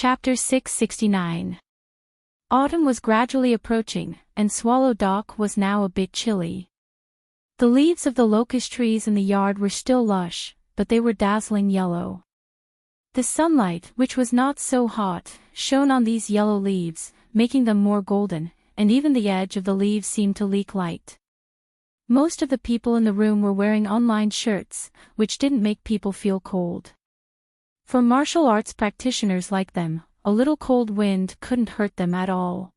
Chapter 669. Autumn was gradually approaching, and Swallow Dock was now a bit chilly. The leaves of the locust trees in the yard were still lush, but they were dazzling yellow. The sunlight, which was not so hot, shone on these yellow leaves, making them more golden, and even the edge of the leaves seemed to leak light. Most of the people in the room were wearing unlined shirts, which didn't make people feel cold. For martial arts practitioners like them, a little cold wind couldn't hurt them at all.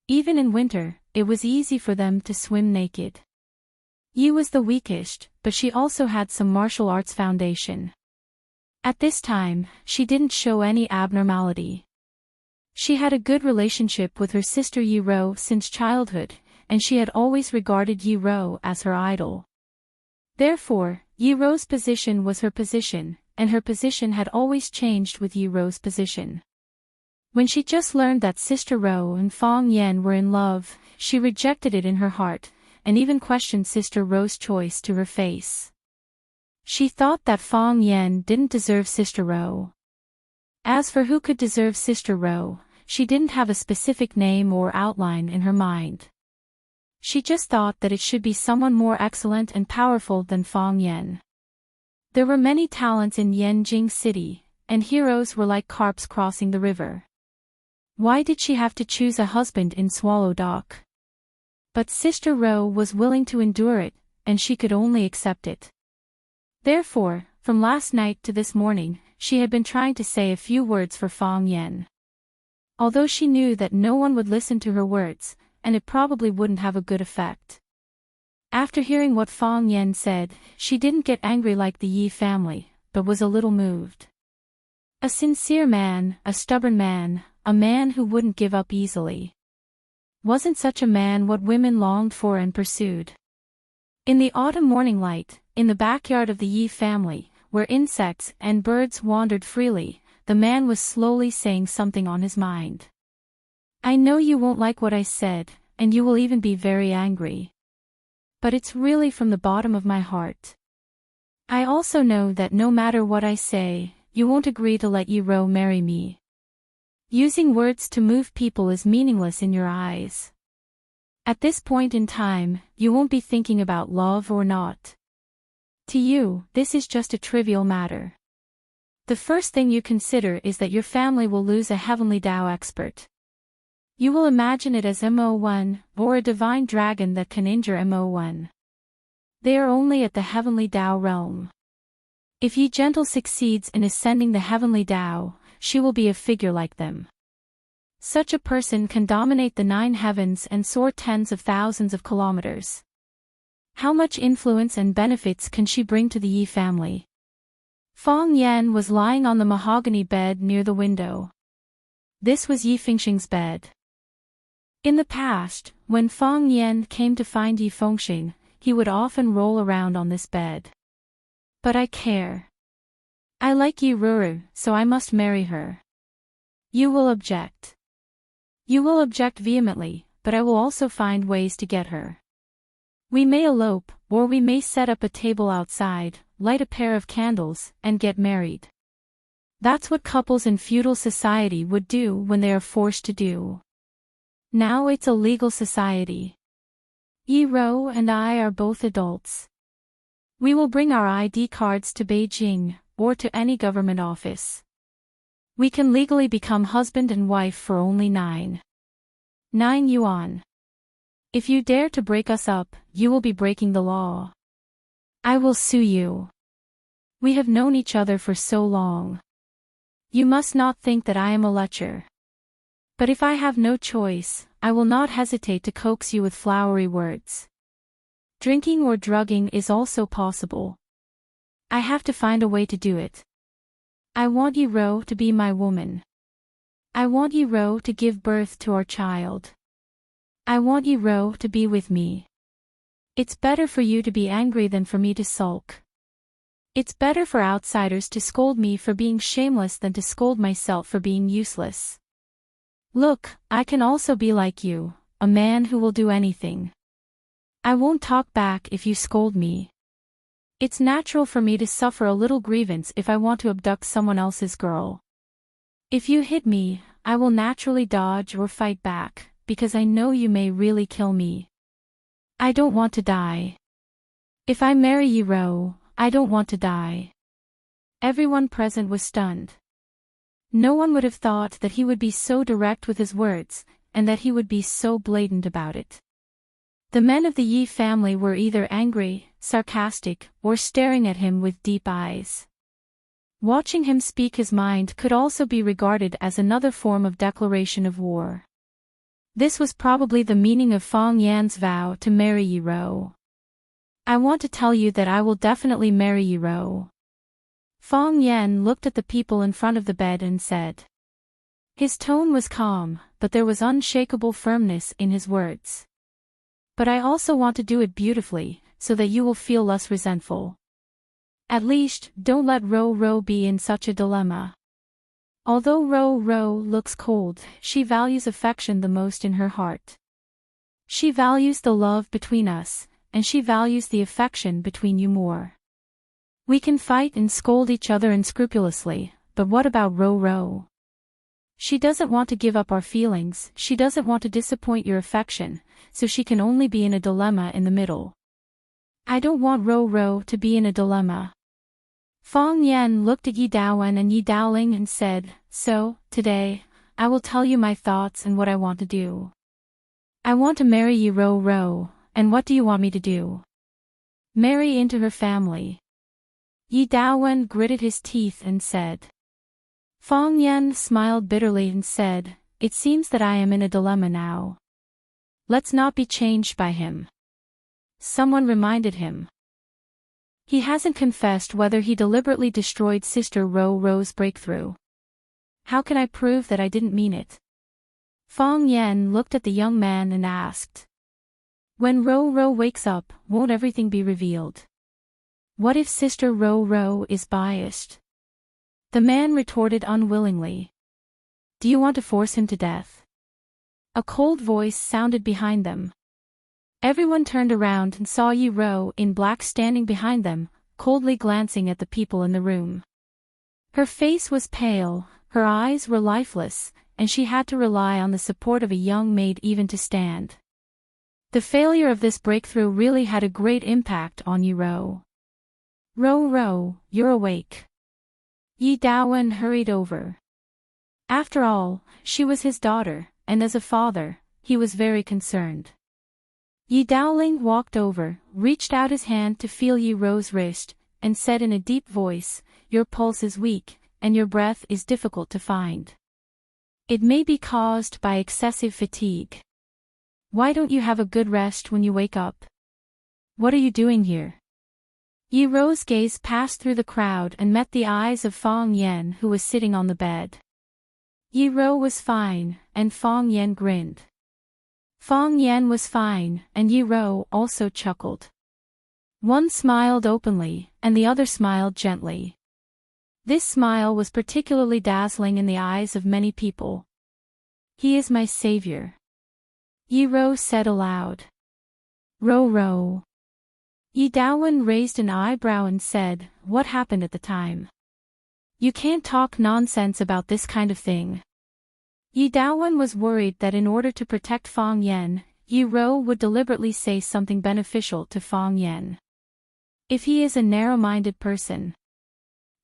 Even in winter, it was easy for them to swim naked. Yi was the weakest, but she also had some martial arts foundation. At this time, she didn't show any abnormality. She had a good relationship with her sister Yi Ro since childhood, and she had always regarded Yi Ro as her idol. Therefore, Yi Ro's position was her position, and her position had always changed with Yi Ro's position. When she just learned that Sister Ro and Fong Yen were in love, she rejected it in her heart, and even questioned Sister Ro's choice to her face. She thought that Fong Yen didn't deserve Sister Ro. As for who could deserve Sister Ro, she didn't have a specific name or outline in her mind. She just thought that it should be someone more excellent and powerful than Fong Yen. There were many talents in Yanjing City, and heroes were like carps crossing the river. Why did she have to choose a husband in Swallow Dock? But Sister Ro was willing to endure it, and she could only accept it. Therefore, from last night to this morning, she had been trying to say a few words for Fong Yen. Although she knew that no one would listen to her words, and it probably wouldn't have a good effect. After hearing what Fong Yen said, she didn't get angry like the Yi family, but was a little moved. A sincere man, a stubborn man, a man who wouldn't give up easily. Wasn't such a man what women longed for and pursued? In the autumn morning light, in the backyard of the Yi family, where insects and birds wandered freely, the man was slowly saying something on his mind. I know you won't like what I said, and you will even be very angry. But it's really from the bottom of my heart. I also know that no matter what I say, you won't agree to let Yi Ro marry me. Using words to move people is meaningless in your eyes. At this point in time, you won't be thinking about love or not. To you, this is just a trivial matter. The first thing you consider is that your family will lose a heavenly Tao expert. You will imagine it as Mo1, or a divine dragon that can injure Mo1. They are only at the heavenly Tao realm. If Yi Gentle succeeds in ascending the heavenly Tao, she will be a figure like them. Such a person can dominate the 9 heavens and soar tens of thousands of kilometers. How much influence and benefits can she bring to the Yi family? Fong Yen was lying on the mahogany bed near the window. This was Yi Fengxing's bed. In the past, when Fong Yen came to find Yi Fengxing, he would often roll around on this bed. But I care. I like Yi Ruru, so I must marry her. You will object. You will object vehemently, but I will also find ways to get her. We may elope, or we may set up a table outside, light a pair of candles, and get married. That's what couples in feudal society would do when they are forced to do. Now it's a legal society. Yi Ro and I are both adults. We will bring our ID cards to Beijing, or to any government office. We can legally become husband and wife for only 9 yuan. If you dare to break us up, you will be breaking the law. I will sue you. We have known each other for so long. You must not think that I am a lecher. But if I have no choice, I will not hesitate to coax you with flowery words. Drinking or drugging is also possible. I have to find a way to do it. I want Yi Ro to be my woman. I want Yi Ro to give birth to our child. I want Yi Ro to be with me. It's better for you to be angry than for me to sulk. It's better for outsiders to scold me for being shameless than to scold myself for being useless. Look, I can also be like you, a man who will do anything. I won't talk back if you scold me. It's natural for me to suffer a little grievance if I want to abduct someone else's girl. If you hit me, I will naturally dodge or fight back, because I know you may really kill me. I don't want to die. If I marry you, Ro, I don't want to die. Everyone present was stunned. No one would have thought that he would be so direct with his words, and that he would be so blatant about it. The men of the Yi family were either angry, sarcastic, or staring at him with deep eyes. Watching him speak his mind could also be regarded as another form of declaration of war. This was probably the meaning of Fong Yan's vow to marry Yi Ro. I want to tell you that I will definitely marry Yi Ro. Fong Yan looked at the people in front of the bed and said. His tone was calm, but there was unshakable firmness in his words. But I also want to do it beautifully, so that you will feel less resentful. At least, don't let Ro be in such a dilemma. Although Ro looks cold, she values affection the most in her heart. She values the love between us, and she values the affection between you more. We can fight and scold each other unscrupulously, but what about Ro? She doesn't want to give up our feelings, she doesn't want to disappoint your affection, so she can only be in a dilemma in the middle. I don't want Ro to be in a dilemma. Fong Yan looked at Yi Daowen and Yi Daoling and said, So, today, I will tell you my thoughts and what I want to do. I want to marry Yi Ro, and what do you want me to do? Marry into her family. Yi Daowen gritted his teeth and said. Fong Yan smiled bitterly and said, It seems that I am in a dilemma now. Let's not be changed by him. Someone reminded him. He hasn't confessed whether he deliberately destroyed Sister Ro's breakthrough. How can I prove that I didn't mean it? Fong Yan looked at the young man and asked. When Ro wakes up, won't everything be revealed? What if Sister Ro is biased? The man retorted unwillingly. Do you want to force him to death? A cold voice sounded behind them. Everyone turned around and saw Yi Ro in black standing behind them, coldly glancing at the people in the room. Her face was pale, her eyes were lifeless, and she had to rely on the support of a young maid even to stand. The failure of this breakthrough really had a great impact on Yi Ro. Ro, you're awake. Yi Daowen hurried over. After all, she was his daughter, and as a father, he was very concerned. Yi Daoling walked over, reached out his hand to feel Yi Ro's wrist, and said in a deep voice, Your pulse is weak, and your breath is difficult to find. It may be caused by excessive fatigue. Why don't you have a good rest when you wake up? What are you doing here? Yi Ro's gaze passed through the crowd and met the eyes of Fong Yan, who was sitting on the bed. Yi Ro was fine, and Fong Yan grinned. Fong Yan was fine, and Yi Ro also chuckled. One smiled openly, and the other smiled gently. This smile was particularly dazzling in the eyes of many people. He is my savior. Yi Ro said aloud. Ro. Yi Daowen raised an eyebrow and said, What happened at the time? You can't talk nonsense about this kind of thing. Yi Daowen was worried that in order to protect Fong Yan, Yi Ro would deliberately say something beneficial to Fong Yan. If he is a narrow-minded person.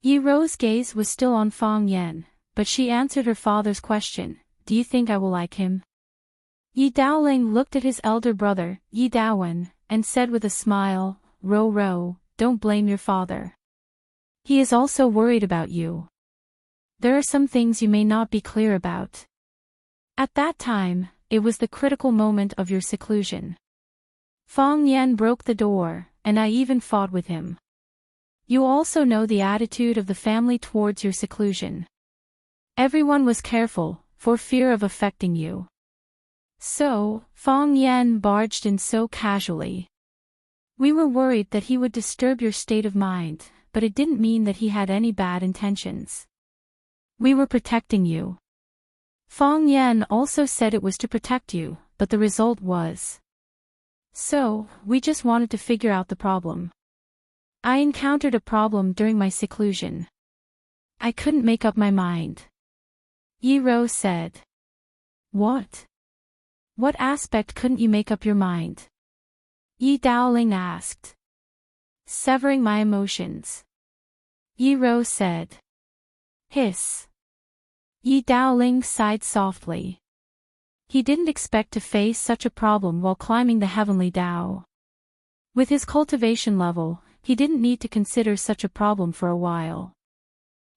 Yi Ro's gaze was still on Fong Yan, but she answered her father's question, Do you think I will like him? Yi Daoling looked at his elder brother, Yi Daowen, and said with a smile, Ro, don't blame your father. He is also worried about you. There are some things you may not be clear about. At that time, it was the critical moment of your seclusion. Fong Yan broke the door, and I even fought with him. You also know the attitude of the family towards your seclusion. Everyone was careful, for fear of affecting you. So, Fong Yan barged in so casually. We were worried that he would disturb your state of mind, but it didn't mean that he had any bad intentions. We were protecting you. Fong Yan also said it was to protect you, but the result was. So, we just wanted to figure out the problem. I encountered a problem during my seclusion. I couldn't make up my mind. Yi Rou said. What? What aspect couldn't you make up your mind? Yi Daoling asked. Severing my emotions. Yi Rou said. Hiss. Yi Daoling sighed softly. He didn't expect to face such a problem while climbing the heavenly Tao. With his cultivation level, he didn't need to consider such a problem for a while.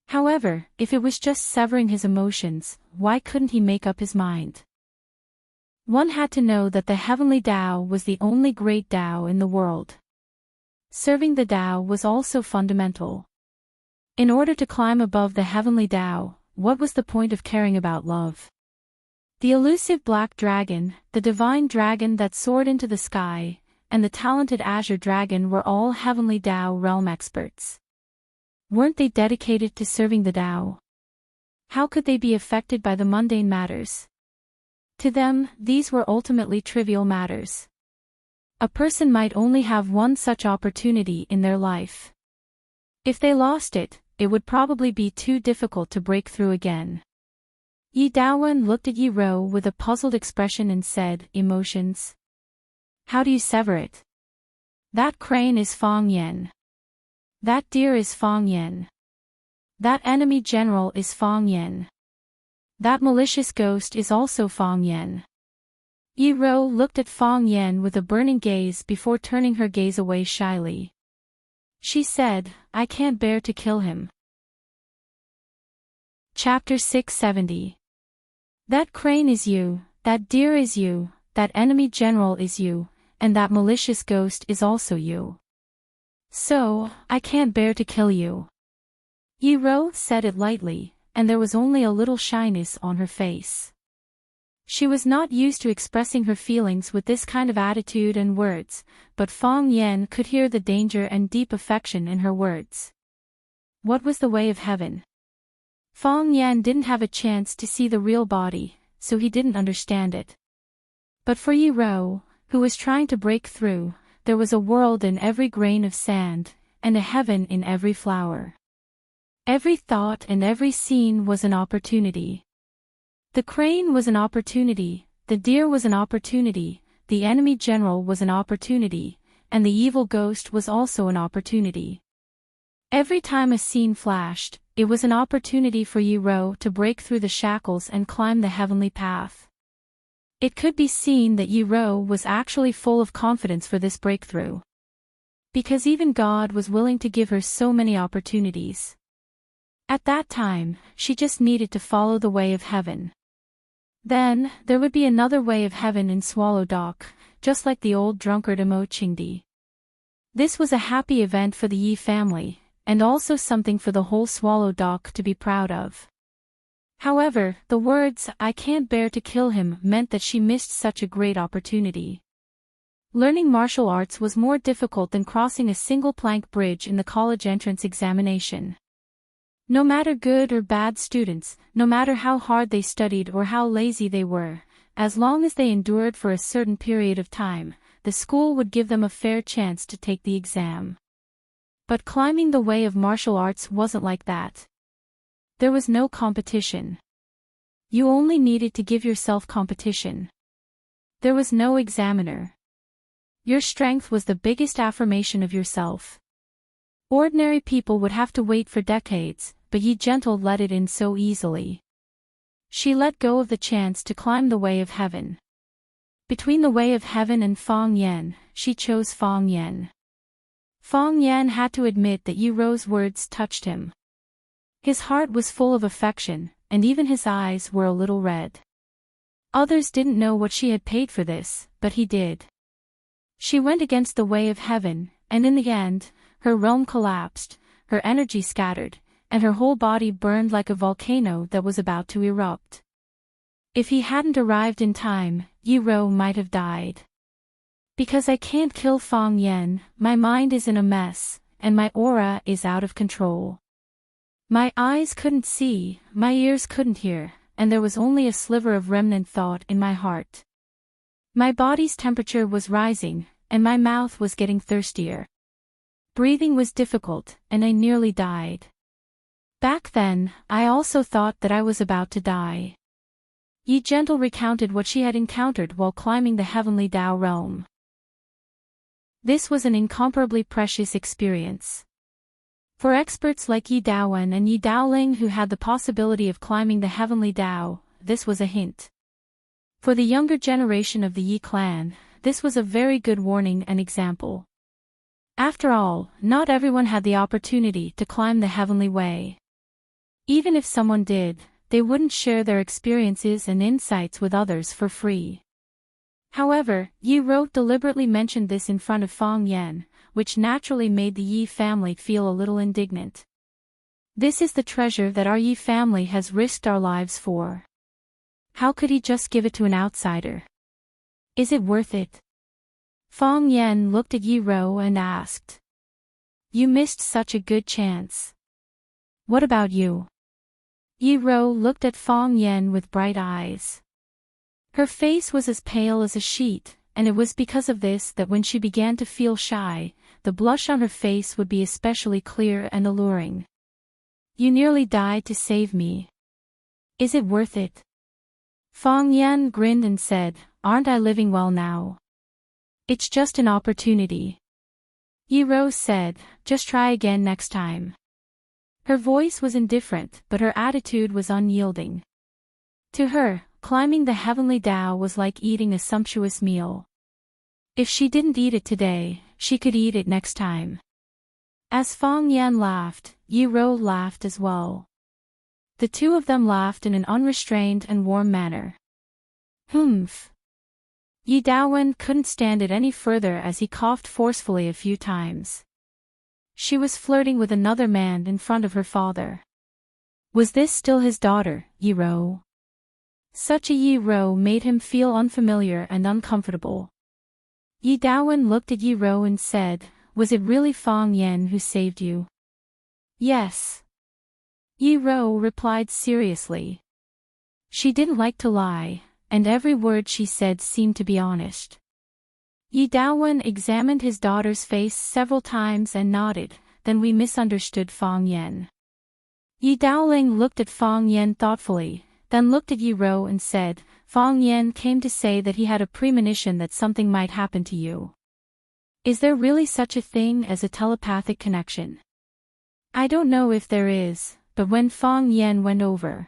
However, if it was just severing his emotions, why couldn't he make up his mind? One had to know that the heavenly Tao was the only great Tao in the world. Serving the Tao was also fundamental. In order to climb above the heavenly Tao, what was the point of caring about love? The elusive black dragon, the divine dragon that soared into the sky, and the talented azure dragon were all heavenly Tao realm experts. Weren't they dedicated to serving the Tao? How could they be affected by the mundane matters? To them, these were ultimately trivial matters. A person might only have one such opportunity in their life. If they lost it, it would probably be too difficult to break through again. Yi Daowen looked at Yi Rou with a puzzled expression and said, Emotions? How do you sever it? That crane is Fang Yen. That deer is Fang Yen. That enemy general is Fang Yen. That malicious ghost is also Fang Yen. Yi Rou looked at Fang Yen with a burning gaze before turning her gaze away shyly. She said, I can't bear to kill him. Chapter 670. That crane is you, that deer is you, that enemy general is you, and that malicious ghost is also you. So, I can't bear to kill you. Yi Rou said it lightly, and there was only a little shyness on her face. She was not used to expressing her feelings with this kind of attitude and words, but Fang Yen could hear the danger and deep affection in her words. What was the way of heaven? Fang Yen didn't have a chance to see the real body, so he didn't understand it. But for Yi Rou, who was trying to break through, there was a world in every grain of sand, and a heaven in every flower. Every thought and every scene was an opportunity. The crane was an opportunity, the deer was an opportunity, the enemy general was an opportunity, and the evil ghost was also an opportunity. Every time a scene flashed, it was an opportunity for Yi Rou to break through the shackles and climb the heavenly path. It could be seen that Yi Rou was actually full of confidence for this breakthrough. Because even God was willing to give her so many opportunities. At that time, she just needed to follow the way of heaven. Then, there would be another way of heaven in Swallow Dock, just like the old drunkard Imo Qingdi. This was a happy event for the Yi family, and also something for the whole Swallow Dock to be proud of. However, the words, I can't bear to kill him, meant that she missed such a great opportunity. Learning martial arts was more difficult than crossing a single plank bridge in the college entrance examination. No matter good or bad students, no matter how hard they studied or how lazy they were, as long as they endured for a certain period of time, the school would give them a fair chance to take the exam. But climbing the way of martial arts wasn't like that. There was no competition. You only needed to give yourself competition. There was no examiner. Your strength was the biggest affirmation of yourself. Ordinary people would have to wait for decades, but Yi Gentle let it in so easily. She let go of the chance to climb the way of heaven. Between the way of heaven and Fang Yen, she chose Fang Yen. Fang Yen had to admit that Yi Rou's words touched him. His heart was full of affection, and even his eyes were a little red. Others didn't know what she had paid for this, but he did. She went against the way of heaven, and in the end, her realm collapsed, her energy scattered, and her whole body burned like a volcano that was about to erupt. If he hadn't arrived in time, Yi Rou might have died. Because I can't kill Fang Yen, my mind is in a mess, and my aura is out of control. My eyes couldn't see, my ears couldn't hear, and there was only a sliver of remnant thought in my heart. My body's temperature was rising, and my mouth was getting thirstier. Breathing was difficult, and I nearly died. Back then, I also thought that I was about to die. Yi Gentle recounted what she had encountered while climbing the heavenly Tao realm. This was an incomparably precious experience. For experts like Yi Daowen and Yi Daoling who had the possibility of climbing the heavenly Tao, this was a hint. For the younger generation of the Yi clan, this was a very good warning and example. After all, not everyone had the opportunity to climb the heavenly way. Even if someone did, they wouldn't share their experiences and insights with others for free. However, Yi Ro deliberately mentioned this in front of Fang Yan, which naturally made the Yi family feel a little indignant. This is the treasure that our Yi family has risked our lives for. How could he just give it to an outsider? Is it worth it? Fang Yan looked at Yi Ro and asked. You missed such a good chance. What about you? Yi Ro looked at Fang Yan with bright eyes. Her face was as pale as a sheet, and it was because of this that when she began to feel shy, the blush on her face would be especially clear and alluring. You nearly died to save me. Is it worth it? Fang Yan grinned and said, aren't I living well now? It's just an opportunity. Yi Ro said, just try again next time. Her voice was indifferent, but her attitude was unyielding. To her, climbing the heavenly Tao was like eating a sumptuous meal. If she didn't eat it today, she could eat it next time. As Fang Yan laughed, Yi Ro laughed as well. The two of them laughed in an unrestrained and warm manner. Humph. Yi Daowen couldn't stand it any further as he coughed forcefully a few times. She was flirting with another man in front of her father. Was this still his daughter, Yi Ro? Such a Yi Ro made him feel unfamiliar and uncomfortable. Yi Daowen looked at Yi Ro and said, was it really Fang Yan who saved you? Yes. Yi Ro replied seriously. She didn't like to lie, and every word she said seemed to be honest. Yi Daowen examined his daughter's face several times and nodded, then we misunderstood Fang Yan. Yi Daoling looked at Fang Yan thoughtfully, then looked at Yi Ro and said, Fang Yan came to say that he had a premonition that something might happen to you. Is there really such a thing as a telepathic connection? I don't know if there is, but when Fang Yan went over.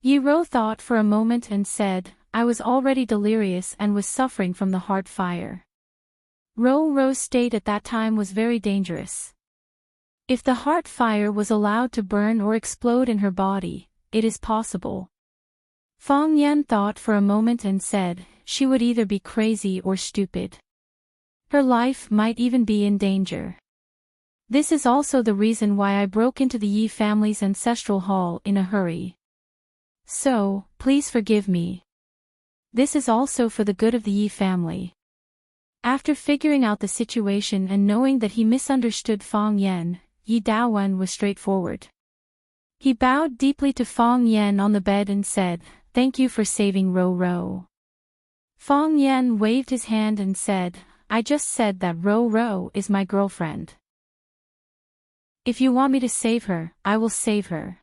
Yi Ro thought for a moment and said, I was already delirious and was suffering from the heart fire. Ro's state at that time was very dangerous. If the heart fire was allowed to burn or explode in her body, it is possible. Fang Yan thought for a moment and said, she would either be crazy or stupid. Her life might even be in danger. This is also the reason why I broke into the Yi family's ancestral hall in a hurry. So, please forgive me. This is also for the good of the Yi family. After figuring out the situation and knowing that he misunderstood Fang Yan, Yi Daowen was straightforward. He bowed deeply to Fang Yan on the bed and said, thank you for saving Ro. Fang Yan waved his hand and said, I just said that Ro is my girlfriend. If you want me to save her, I will save her.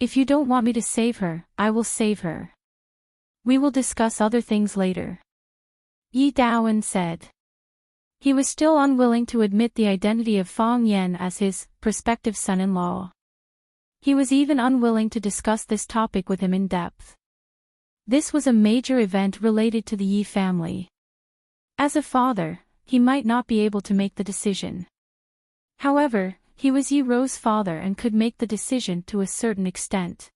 If you don't want me to save her, I will save her. We will discuss other things later. Yi Daowen said. He was still unwilling to admit the identity of Fang Yan as his prospective son-in-law. He was even unwilling to discuss this topic with him in depth. This was a major event related to the Yi family. As a father, he might not be able to make the decision. However, he was Yi Ro's father and could make the decision to a certain extent.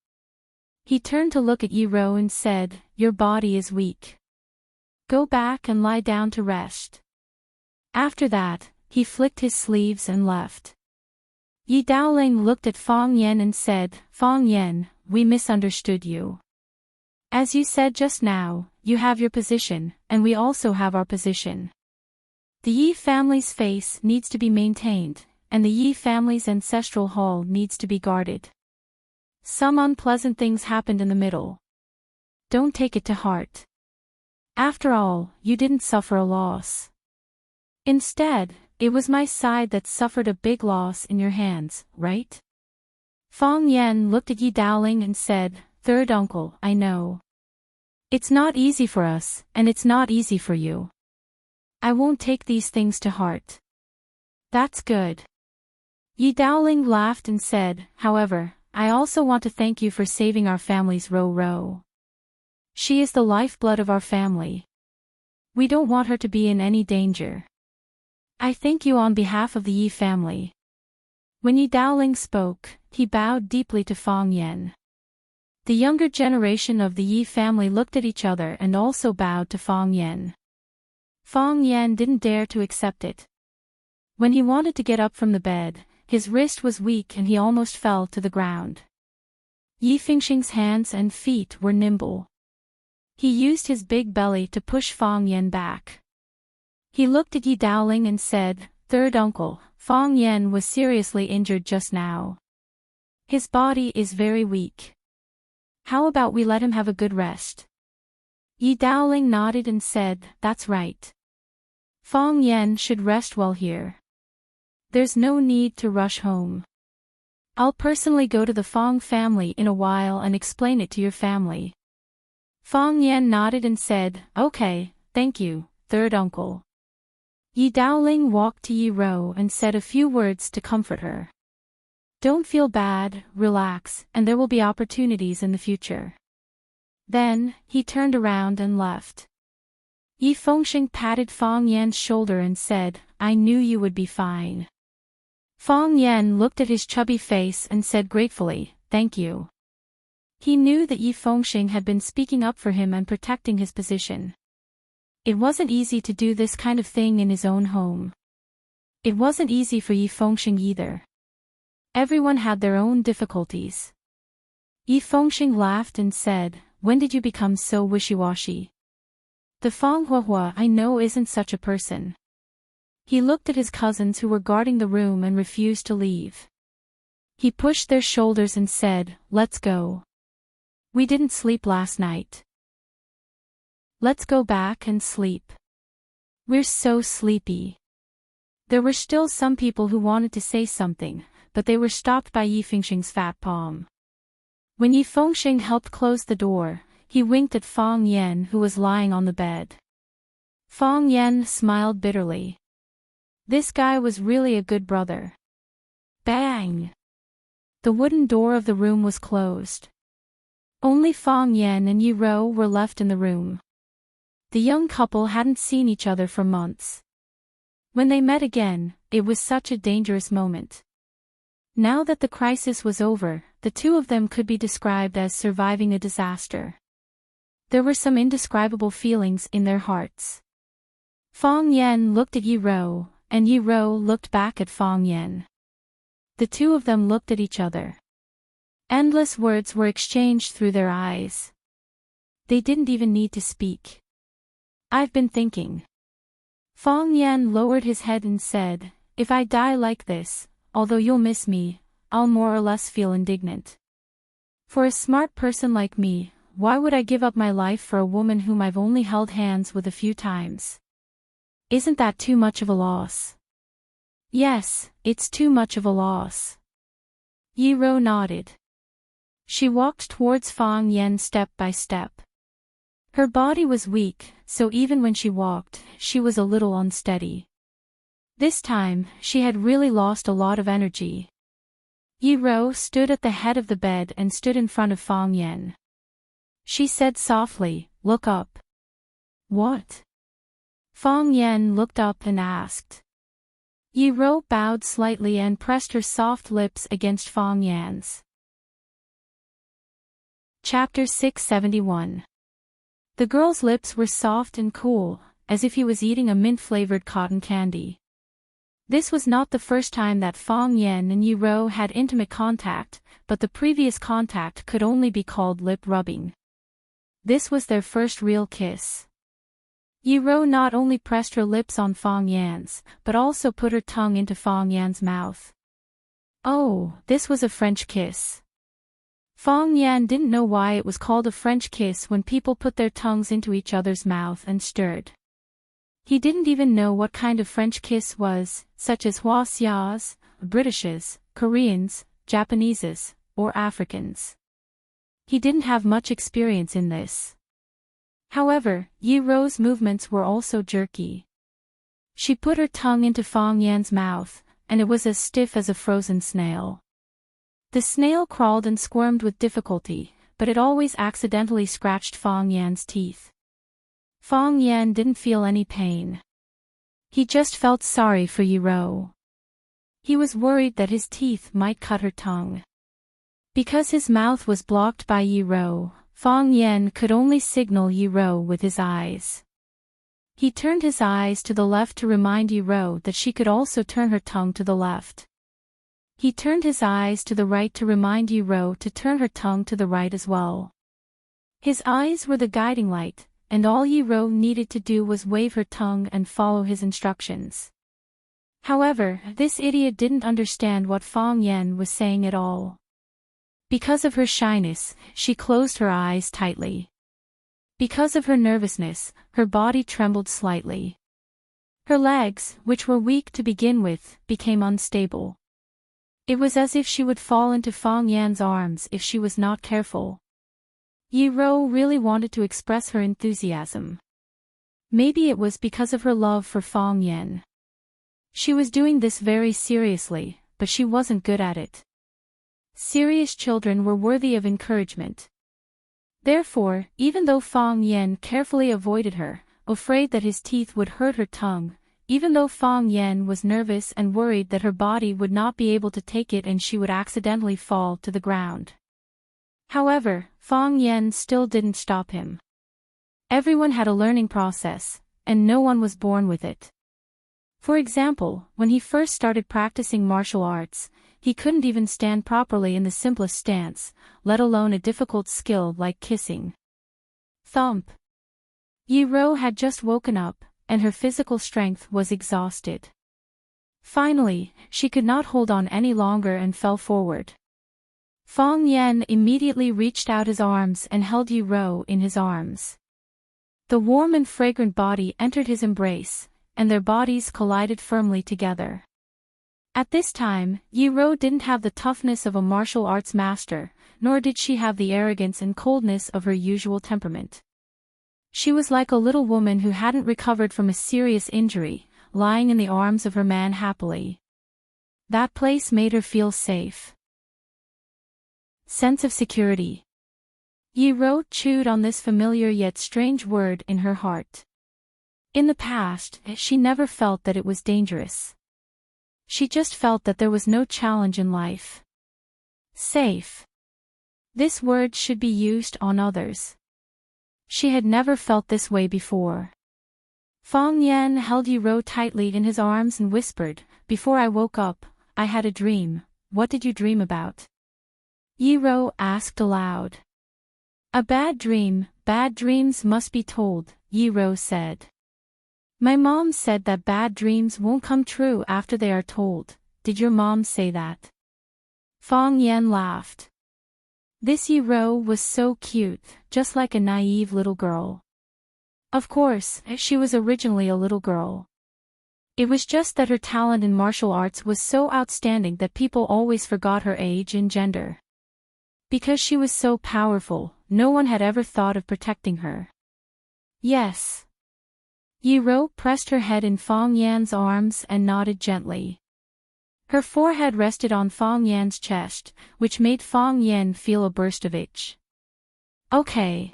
He turned to look at Yi Ro and said, your body is weak. Go back and lie down to rest. After that, he flicked his sleeves and left. Yi Daoling looked at Fang Yan and said, Fang Yan, we misunderstood you. As you said just now, you have your position, and we also have our position. The Yi family's face needs to be maintained, and the Yi family's ancestral hall needs to be guarded. Some unpleasant things happened in the middle. Don't take it to heart. After all, you didn't suffer a loss. Instead, it was my side that suffered a big loss in your hands, right? Fong Yen looked at Yi Dowling and said, "Third uncle, I know. It's not easy for us, and it's not easy for you. I won't take these things to heart." "That's good." Yi Dowling laughed and said, "However, I also want to thank you for saving our family's Ro. She is the lifeblood of our family. We don't want her to be in any danger. I thank you on behalf of the Yi family." When Yi Dowling spoke, he bowed deeply to Fong Yen. The younger generation of the Yi family looked at each other and also bowed to Fong Yen. Fong Yen didn't dare to accept it. When he wanted to get up from the bed, his wrist was weak and he almost fell to the ground. Yi Fengxing's hands and feet were nimble. He used his big belly to push Fong Yen back. He looked at Yi Dowling and said, "Third uncle, Fong Yen was seriously injured just now. His body is very weak. How about we let him have a good rest?" Yi Dowling nodded and said, "That's right. Fong Yen should rest well here. There's no need to rush home. I'll personally go to the Fong family in a while and explain it to your family." Fong Yen nodded and said, "Okay, thank you, third uncle." Yi Dowling walked to Yi Ro and said a few words to comfort her. "Don't feel bad, relax, and there will be opportunities in the future." Then, he turned around and left. Yi Fengxing patted Fong Yan's shoulder and said, "I knew you would be fine." Fong Yan looked at his chubby face and said gratefully, "Thank you." He knew that Yi Fengxing had been speaking up for him and protecting his position. It wasn't easy to do this kind of thing in his own home. It wasn't easy for Yi Fengxing either. Everyone had their own difficulties. Yi Fengxing laughed and said, "When did you become so wishy-washy? The Fong Huahua I know isn't such a person." He looked at his cousins who were guarding the room and refused to leave. He pushed their shoulders and said, "Let's go. We didn't sleep last night. Let's go back and sleep. We're so sleepy." There were still some people who wanted to say something, but they were stopped by Yi Fengxing's fat palm. When Yi Fengxing helped close the door, he winked at Fong Yen who was lying on the bed. Fong Yen smiled bitterly. This guy was really a good brother. Bang! The wooden door of the room was closed. Only Fong Yen and Yi Ro were left in the room. The young couple hadn't seen each other for months. When they met again, it was such a dangerous moment. Now that the crisis was over, the two of them could be described as surviving a disaster. There were some indescribable feelings in their hearts. Fong Yen looked at Yi Ro, and Yi Ro looked back at Fong Yen. The two of them looked at each other. Endless words were exchanged through their eyes. They didn't even need to speak. "I've been thinking." Fong Yen lowered his head and said, "If I die like this, although you'll miss me, I'll more or less feel indignant. For a smart person like me, why would I give up my life for a woman whom I've only held hands with a few times? Isn't that too much of a loss?" "Yes, it's too much of a loss." Yi Ro nodded. She walked towards Fong Yen step by step. Her body was weak, so even when she walked, she was a little unsteady. This time, she had really lost a lot of energy. Yi Ro stood at the head of the bed and stood in front of Fong Yen. She said softly, "Look up." "What?" Fong Yen looked up and asked. Yi Ro bowed slightly and pressed her soft lips against Fong Yan's. Chapter 671. The girl's lips were soft and cool, as if he was eating a mint-flavored cotton candy. This was not the first time that Fong Yen and Yi Ro had intimate contact, but the previous contact could only be called lip-rubbing. This was their first real kiss. Yi Ro not only pressed her lips on Fong Yan's, but also put her tongue into Fong Yan's mouth. Oh, this was a French kiss. Fong Yan didn't know why it was called a French kiss when people put their tongues into each other's mouth and stirred. He didn't even know what kind of French kiss was, such as Hua Xia's, British's, Koreans, Japanese's, or Africans. He didn't have much experience in this. However, Yi Ro's movements were also jerky. She put her tongue into Fang Yan's mouth, and it was as stiff as a frozen snail. The snail crawled and squirmed with difficulty, but it always accidentally scratched Fang Yan's teeth. Fang Yan didn't feel any pain. He just felt sorry for Yi Ro. He was worried that his teeth might cut her tongue. Because his mouth was blocked by Yi Ro, Fang Yan could only signal Yi Ro with his eyes. He turned his eyes to the left to remind Yi Ro that she could also turn her tongue to the left. He turned his eyes to the right to remind Yi Ro to turn her tongue to the right as well. His eyes were the guiding light, and all Yi Ro needed to do was wave her tongue and follow his instructions. However, this idiot didn't understand what Fang Yan was saying at all. Because of her shyness, she closed her eyes tightly. Because of her nervousness, her body trembled slightly. Her legs, which were weak to begin with, became unstable. It was as if she would fall into Fang Yan's arms if she was not careful. Yi Ro really wanted to express her enthusiasm. Maybe it was because of her love for Fang Yan. She was doing this very seriously, but she wasn't good at it. Serious children were worthy of encouragement. Therefore, even though Fang Yan carefully avoided her, afraid that his teeth would hurt her tongue, even though Fang Yan was nervous and worried that her body would not be able to take it and she would accidentally fall to the ground. However, Fang Yan still didn't stop him. Everyone had a learning process, and no one was born with it. For example, when he first started practicing martial arts, he couldn't even stand properly in the simplest stance, let alone a difficult skill like kissing. Thump. Yi Ro had just woken up, and her physical strength was exhausted. Finally, she could not hold on any longer and fell forward. Fang Yan immediately reached out his arms and held Yi Ro in his arms. The warm and fragrant body entered his embrace, and their bodies collided firmly together. At this time, Yi Ro didn't have the toughness of a martial arts master, nor did she have the arrogance and coldness of her usual temperament. She was like a little woman who hadn't recovered from a serious injury, lying in the arms of her man happily. That place made her feel safe. Sense of security. Yi Ro chewed on this familiar yet strange word in her heart. In the past, she never felt that it was dangerous. She just felt that there was no challenge in life. Safe. This word should be used on others. She had never felt this way before. Fang Yan held Yi Ro tightly in his arms and whispered, "Before I woke up, I had a dream. What did you dream about?" Yi Ro asked aloud. "A bad dream. Bad dreams must be told," Yi Ro said. "My mom said that bad dreams won't come true after they are told. Did your mom say that?" Fang Yan laughed. This Yi Ro was so cute, just like a naive little girl. Of course, she was originally a little girl. It was just that her talent in martial arts was so outstanding that people always forgot her age and gender. Because she was so powerful, no one had ever thought of protecting her. Yes. Yi Ro pressed her head in Fang Yan's arms and nodded gently. Her forehead rested on Fang Yan's chest, which made Fang Yan feel a burst of itch. "Okay."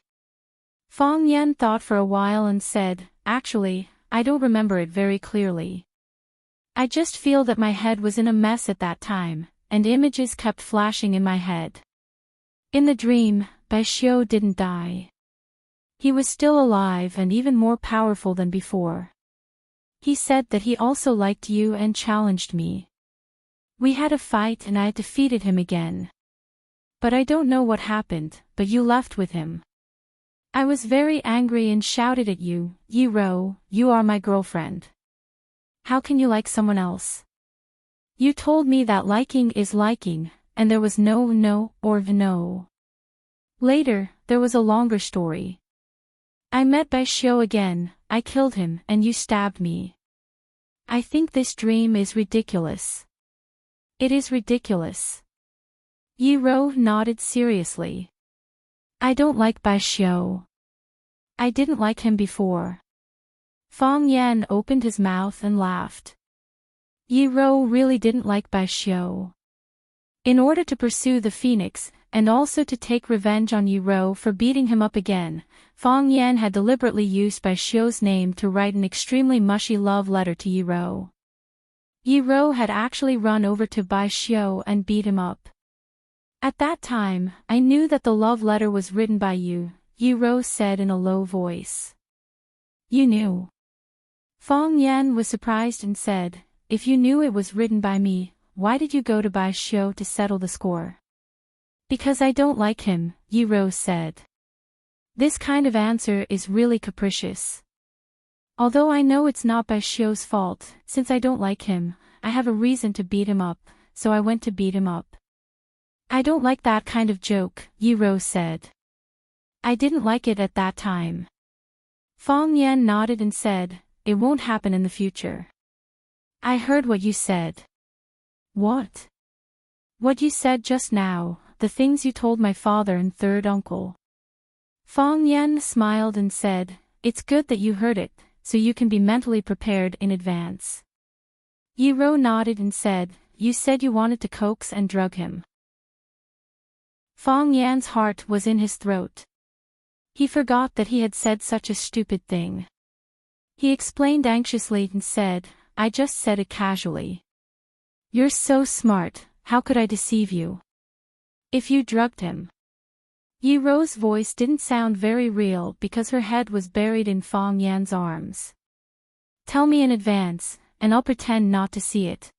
Fang Yan thought for a while and said, "Actually, I don't remember it very clearly. I just feel that my head was in a mess at that time, and images kept flashing in my head. In the dream, Bai Xiu didn't die. He was still alive and even more powerful than before. He said that he also liked you and challenged me. We had a fight and I defeated him again. But I don't know what happened, but you left with him. I was very angry and shouted at you, 'Yi Ro, you are my girlfriend. How can you like someone else?' You told me that liking is liking, and there was no no or no. Later, there was a longer story. I met Bai Xiu again, I killed him and you stabbed me. I think this dream is ridiculous. It is ridiculous. Yi Ro nodded seriously. I don't like Bai Xiu. I didn't like him before. Fang Yan opened his mouth and laughed. Yi Ro really didn't like Bai Xiu. In order to pursue the phoenix, and also to take revenge on Yi Ro for beating him up again, Fang Yan had deliberately used Bai Xiu's name to write an extremely mushy love letter to Yi Ro. Yi Ro had actually run over to Bai Xiu and beat him up. At that time, I knew that the love letter was written by you, Yi Ro said in a low voice. You knew? Fang Yan was surprised and said, if you knew it was written by me, why did you go to Bai Xiu to settle the score? Because I don't like him, Yi Ro said. This kind of answer is really capricious. Although I know it's not Bai Xiu's fault, since I don't like him, I have a reason to beat him up, so I went to beat him up. I don't like that kind of joke, Yi Ro said. I didn't like it at that time. Fang Yan nodded and said, it won't happen in the future. I heard what you said. What? What you said just now, the things you told my father and third uncle. Fang Yan smiled and said, it's good that you heard it, so you can be mentally prepared in advance. Yi Ro nodded and said, you said you wanted to coax and drug him. Fang Yan's heart was in his throat. He forgot that he had said such a stupid thing. He explained anxiously and said, I just said it casually. You're so smart, how could I deceive you? If you drugged him. Yi Ro's voice didn't sound very real because her head was buried in Fang Yan's arms. Tell me in advance, and I'll pretend not to see it.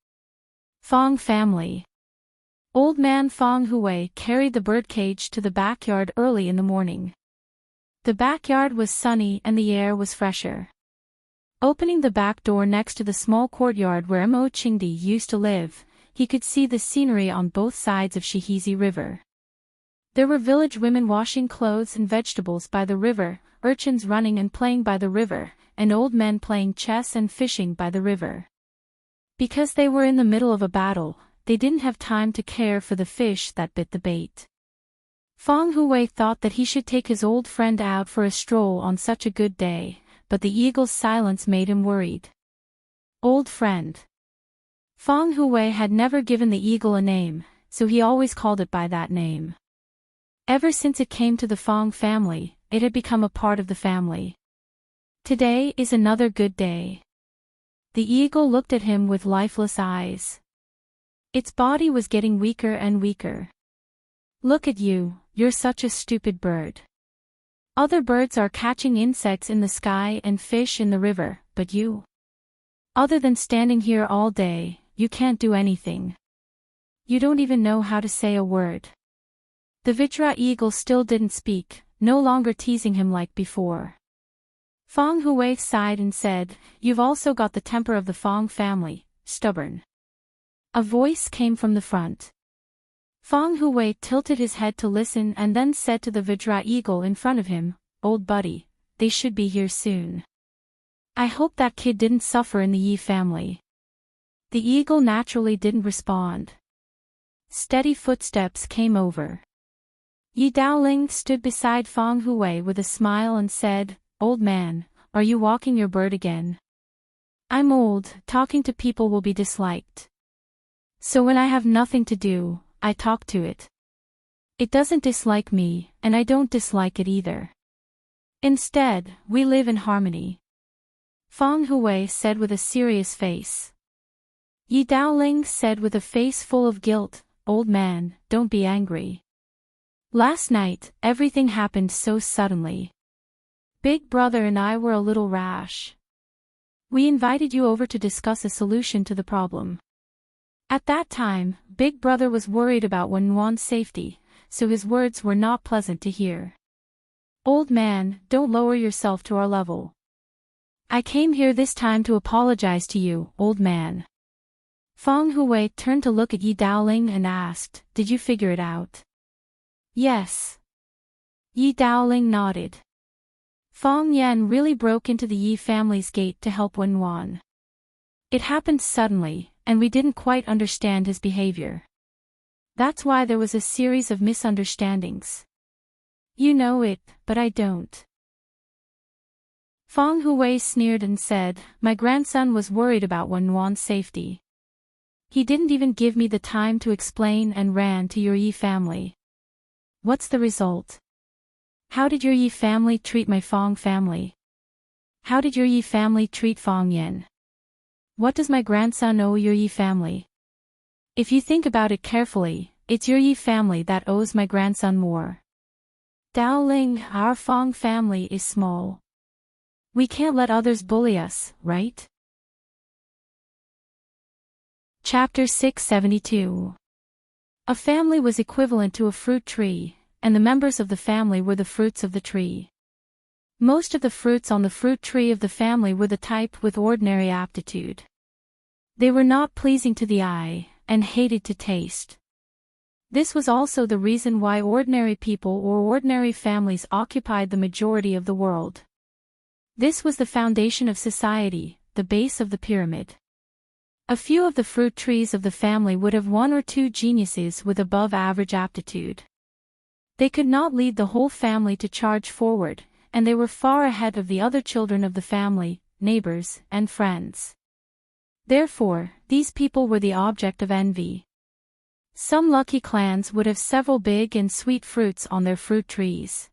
Fang family. Old man Fang Hui carried the birdcage to the backyard early in the morning. The backyard was sunny and the air was fresher. Opening the back door next to the small courtyard where Mo Qingdi used to live, he could see the scenery on both sides of Shihizi River. There were village women washing clothes and vegetables by the river, urchins running and playing by the river, and old men playing chess and fishing by the river. Because they were in the middle of a battle, they didn't have time to care for the fish that bit the bait. Fang Hui thought that he should take his old friend out for a stroll on such a good day, but the eagle's silence made him worried. Old friend. Fang Hui had never given the eagle a name, so he always called it by that name. Ever since it came to the Fang family, it had become a part of the family. Today is another good day. The eagle looked at him with lifeless eyes. Its body was getting weaker and weaker. Look at you, you're such a stupid bird. Other birds are catching insects in the sky and fish in the river, but you? Other than standing here all day, you can't do anything. You don't even know how to say a word. The Vajra eagle still didn't speak, no longer teasing him like before. Fang Hui sighed and said, you've also got the temper of the Fang family, stubborn. A voice came from the front. Fang Hui tilted his head to listen and then said to the Vajra eagle in front of him, old buddy, they should be here soon. I hope that kid didn't suffer in the Yi family. The eagle naturally didn't respond. Steady footsteps came over. Yi Daoling stood beside Fang Hui with a smile and said, old man, are you walking your bird again? I'm old, talking to people will be disliked. So when I have nothing to do, I talk to it. It doesn't dislike me, and I don't dislike it either. Instead, we live in harmony. Fang Hui said with a serious face. Yi Daoling said with a face full of guilt, old man, don't be angry. Last night, everything happened so suddenly. Big brother and I were a little rash. We invited you over to discuss a solution to the problem. At that time, Big Brother was worried about Wenwan's safety, so his words were not pleasant to hear. Old man, don't lower yourself to our level. I came here this time to apologize to you, old man. Fang Hui turned to look at Yi Daoling and asked, did you figure it out? Yes. Yi Daoling nodded. Fang Yan really broke into the Yi family's gate to help Wenwan. It happened suddenly, and we didn't quite understand his behavior. That's why there was a series of misunderstandings. You know it, but I don't. Feng Hui sneered and said, my grandson was worried about Wenwan's safety. He didn't even give me the time to explain and ran to your Yi family. What's the result? How did your Yi family treat my Feng family? How did your Yi family treat Feng Yan? What does my grandson owe your Yi family? If you think about it carefully, it's your Yi family that owes my grandson more. Daoling, our Feng family is small. We can't let others bully us, right? Chapter 672. A family was equivalent to a fruit tree, and the members of the family were the fruits of the tree. Most of the fruits on the fruit tree of the family were the type with ordinary aptitude. They were not pleasing to the eye, and hated to taste. This was also the reason why ordinary people or ordinary families occupied the majority of the world. This was the foundation of society, the base of the pyramid. A few of the fruit trees of the family would have one or two geniuses with above-average aptitude. They could not lead the whole family to charge forward, and they were far ahead of the other children of the family, neighbors, and friends. Therefore, these people were the object of envy. Some lucky clans would have several big and sweet fruits on their fruit trees.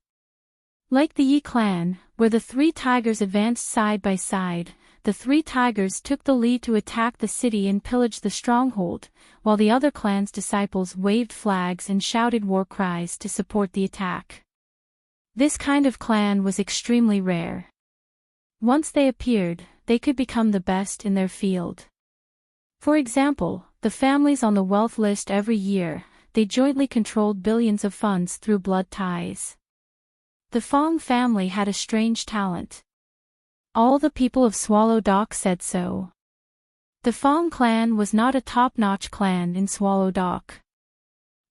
Like the Yi clan, where the three tigers advanced side by side, the three tigers took the lead to attack the city and pillage the stronghold, while the other clan's disciples waved flags and shouted war cries to support the attack. This kind of clan was extremely rare. Once they appeared, they could become the best in their field. For example, the families on the wealth list every year, they jointly controlled billions of funds through blood ties. The Feng family had a strange talent. All the people of Swallow Dock said so. The Feng clan was not a top-notch clan in Swallow Dock.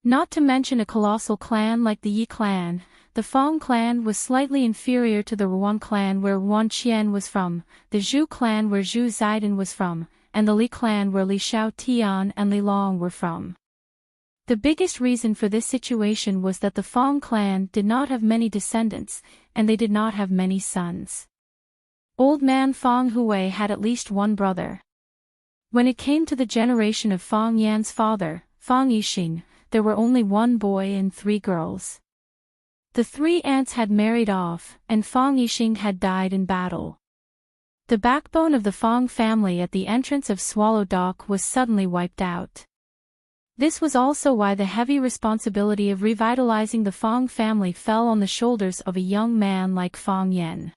Not to mention a colossal clan like the Yi clan, the Feng clan was slightly inferior to the Ruan clan where Ruan Qian was from, the Zhu clan where Zhu Zaidan was from, and the Li clan where Li Xiao Tian and Li Long were from. The biggest reason for this situation was that the Feng clan did not have many descendants, and they did not have many sons. Old man Feng Hui had at least one brother. When it came to the generation of Feng Yan's father, Feng Yixing, there were only one boy and 3 girls. The 3 aunts had married off, and Feng Yixing had died in battle. The backbone of the Feng family at the entrance of Swallow Dock was suddenly wiped out. This was also why the heavy responsibility of revitalizing the Feng family fell on the shoulders of a young man like Feng Yan.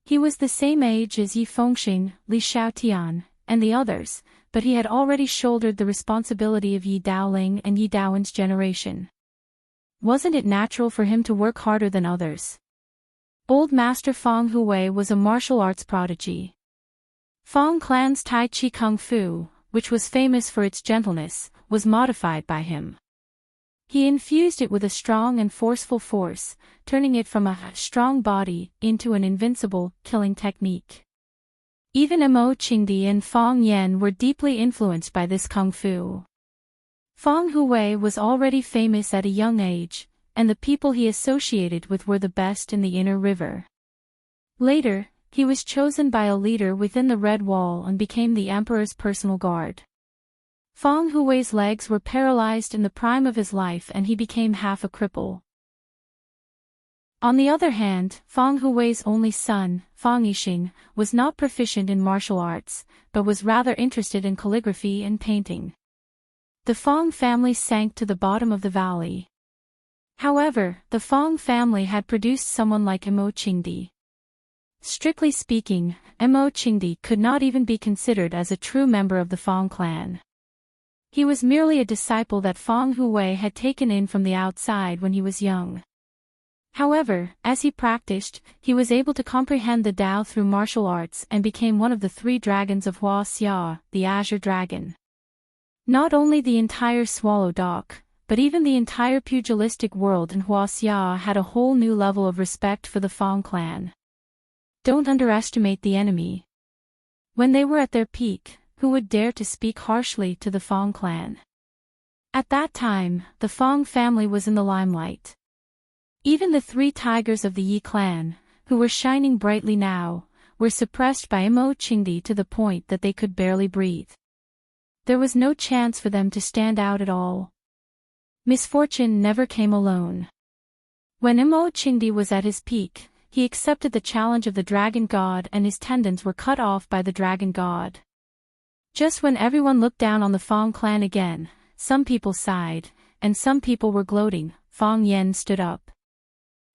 He was the same age as Yi Fengxing, Li Xiaotian, and the others, but he had already shouldered the responsibility of Yi Daoling and Yi Daowen's generation. Wasn't it natural for him to work harder than others? Old Master Feng Hui was a martial arts prodigy. Feng clan's Tai Chi Kung Fu, which was famous for its gentleness, was modified by him. He infused it with a strong and forceful force, turning it from a strong body into an invincible, killing technique. Even Mo Qingdi and Feng Yan were deeply influenced by this kung fu. Feng Hui was already famous at a young age, and the people he associated with were the best in the inner river. Later, he was chosen by a leader within the Red Wall and became the emperor's personal guard. Feng Hui's legs were paralyzed in the prime of his life and he became half a cripple. On the other hand, Feng Hui's only son, Feng Yixing, was not proficient in martial arts, but was rather interested in calligraphy and painting. The Feng family sank to the bottom of the valley. However, the Feng family had produced someone like Mo Qingdi. Strictly speaking, Mo Qingdi could not even be considered as a true member of the Feng clan. He was merely a disciple that Feng Hui had taken in from the outside when he was young. However, as he practiced, he was able to comprehend the Tao through martial arts and became one of the 3 dragons of Hua Xia, the Azure Dragon. Not only the entire Swallow Dock, but even the entire pugilistic world in Hua Xia had a whole new level of respect for the Feng clan. Don't underestimate the enemy. When they were at their peak, who would dare to speak harshly to the Feng clan? At that time, the Fong family was in the limelight. Even the 3 tigers of the Yi clan, who were shining brightly now, were suppressed by Immerse to the point that they could barely breathe. There was no chance for them to stand out at all. Misfortune never came alone. When Immerse was at his peak, he accepted the challenge of the dragon god and his tendons were cut off by the dragon god. Just when everyone looked down on the Fong clan again, some people sighed, and some people were gloating. Fong Yen stood up.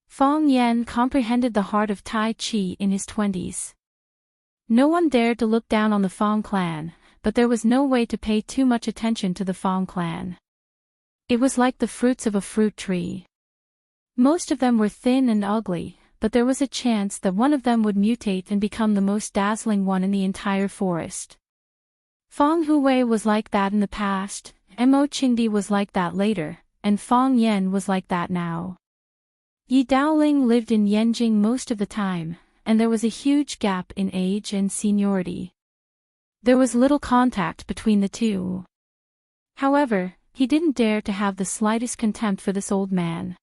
Fong Yen comprehended the heart of Tai Chi in his 20s. No one dared to look down on the Fong clan, but there was no way to pay too much attention to the Fong clan. It was like the fruits of a fruit tree. Most of them were thin and ugly, but there was a chance that one of them would mutate and become the most dazzling one in the entire forest. Fong Hui was like that in the past, Immerse was like that later, and Fong Yen was like that now. Yi Daoling lived in Yanjing most of the time, and there was a huge gap in age and seniority. There was little contact between the two. However, he didn't dare to have the slightest contempt for this old man.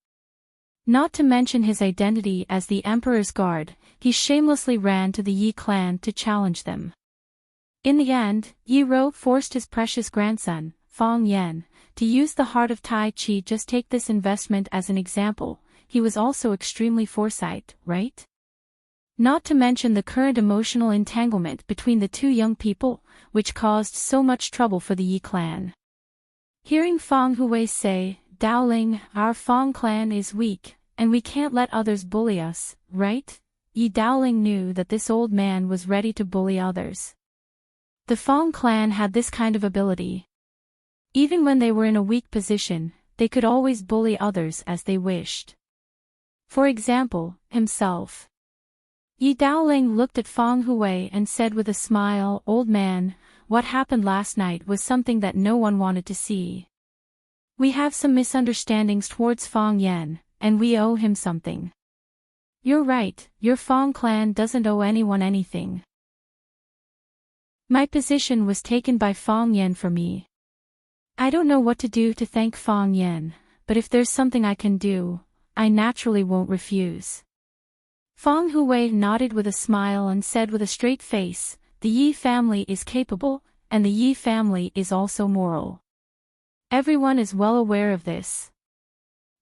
Not to mention his identity as the Emperor's guard, he shamelessly ran to the Yi clan to challenge them. In the end, Yi Ro forced his precious grandson, Fong Yen, to use the heart of Tai Chi. Just take this investment as an example. He was also extremely foresight, right? Not to mention the current emotional entanglement between the 2 young people, which caused so much trouble for the Yi clan. Hearing Fong Hui say, Daoling, our Fong clan is weak, and we can't let others bully us, right? Yi Daoling knew that this old man was ready to bully others. The Fong clan had this kind of ability. Even when they were in a weak position, they could always bully others as they wished. For example, himself. Yi Daoling looked at Fong Hui and said with a smile, Old man, what happened last night was something that no one wanted to see. We have some misunderstandings towards Fong Yen, and we owe him something. You're right, your Fong clan doesn't owe anyone anything. My position was taken by Fong Yen for me. I don't know what to do to thank Fong Yen, but if there's something I can do, I naturally won't refuse. Fong Hui nodded with a smile and said with a straight face, the Yi family is capable, and the Yi family is also moral. Everyone is well aware of this.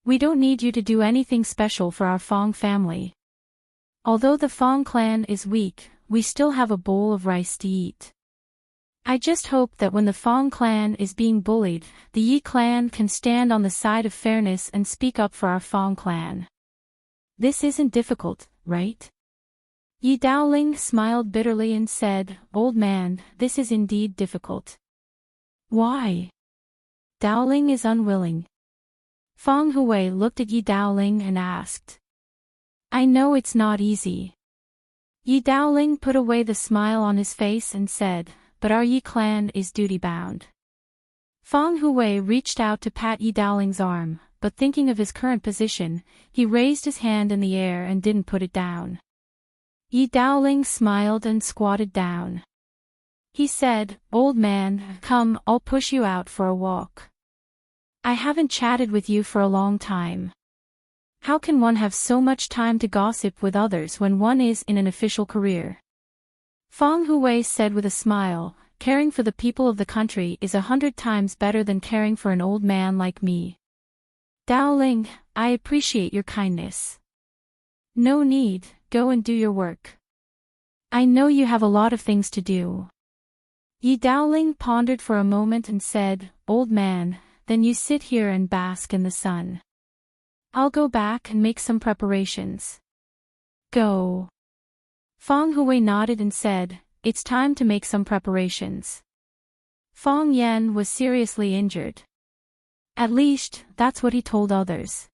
We don't need you to do anything special for our Fong family. Although the Fong clan is weak, we still have a bowl of rice to eat. I just hope that when the Fong clan is being bullied, the Yi clan can stand on the side of fairness and speak up for our Fong clan. This isn't difficult, right? Yi Daoling smiled bitterly and said, Old man, this is indeed difficult. Why? Daoling is unwilling. Fong Hui looked at Yi Daoling and asked. I know it's not easy. Yi Daoling put away the smile on his face and said, but our Yi clan is duty-bound. Fong Hui reached out to pat Yi Daoling's arm, but thinking of his current position, he raised his hand in the air and didn't put it down. Yi Daoling smiled and squatted down. He said, Old man, come, I'll push you out for a walk. I haven't chatted with you for a long time. How can one have so much time to gossip with others when one is in an official career? Fong Hui said with a smile, caring for the people of the country is 100 times better than caring for an old man like me. Daoling, I appreciate your kindness. No need, go and do your work. I know you have a lot of things to do. Yi Daoling pondered for a moment and said, Old man, then you sit here and bask in the sun. I'll go back and make some preparations. Go. Fong Hui nodded and said, It's time to make some preparations. Fong Yen was seriously injured. At least, that's what he told others.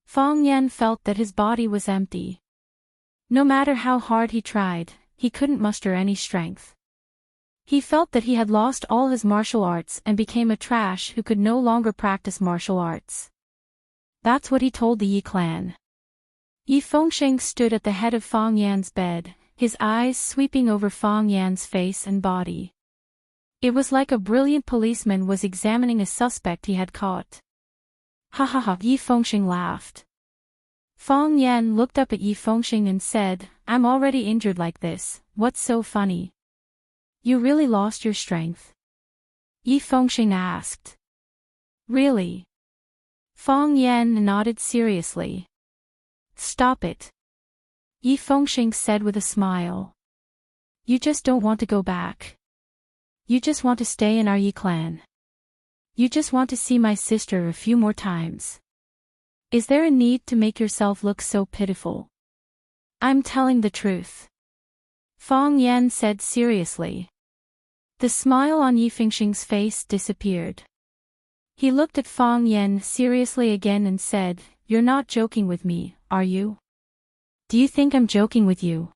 Fong Yen felt that his body was empty. No matter how hard he tried, he couldn't muster any strength. He felt that he had lost all his martial arts and became a trash who could no longer practice martial arts. That's what he told the Yi clan. Yi Fengsheng stood at the head of Fong Yan's bed, his eyes sweeping over Fong Yan's face and body. It was like a brilliant policeman was examining a suspect he had caught. Ha ha ha, Yi Fengxing laughed. Fang Yan looked up at Yi Fengxing and said, I'm already injured like this, what's so funny? You really lost your strength? Yi Fengxing asked. Really? Fang Yan nodded seriously. Stop it. Yi Fengxing said with a smile. You just don't want to go back. You just want to stay in our Yi clan. You just want to see my sister a few more times. Is there a need to make yourself look so pitiful? I'm telling the truth. Fang Yan said seriously. The smile on Yi Fengxing's face disappeared. He looked at Fang Yan seriously again and said, You're not joking with me, are you? Do you think I'm joking with you?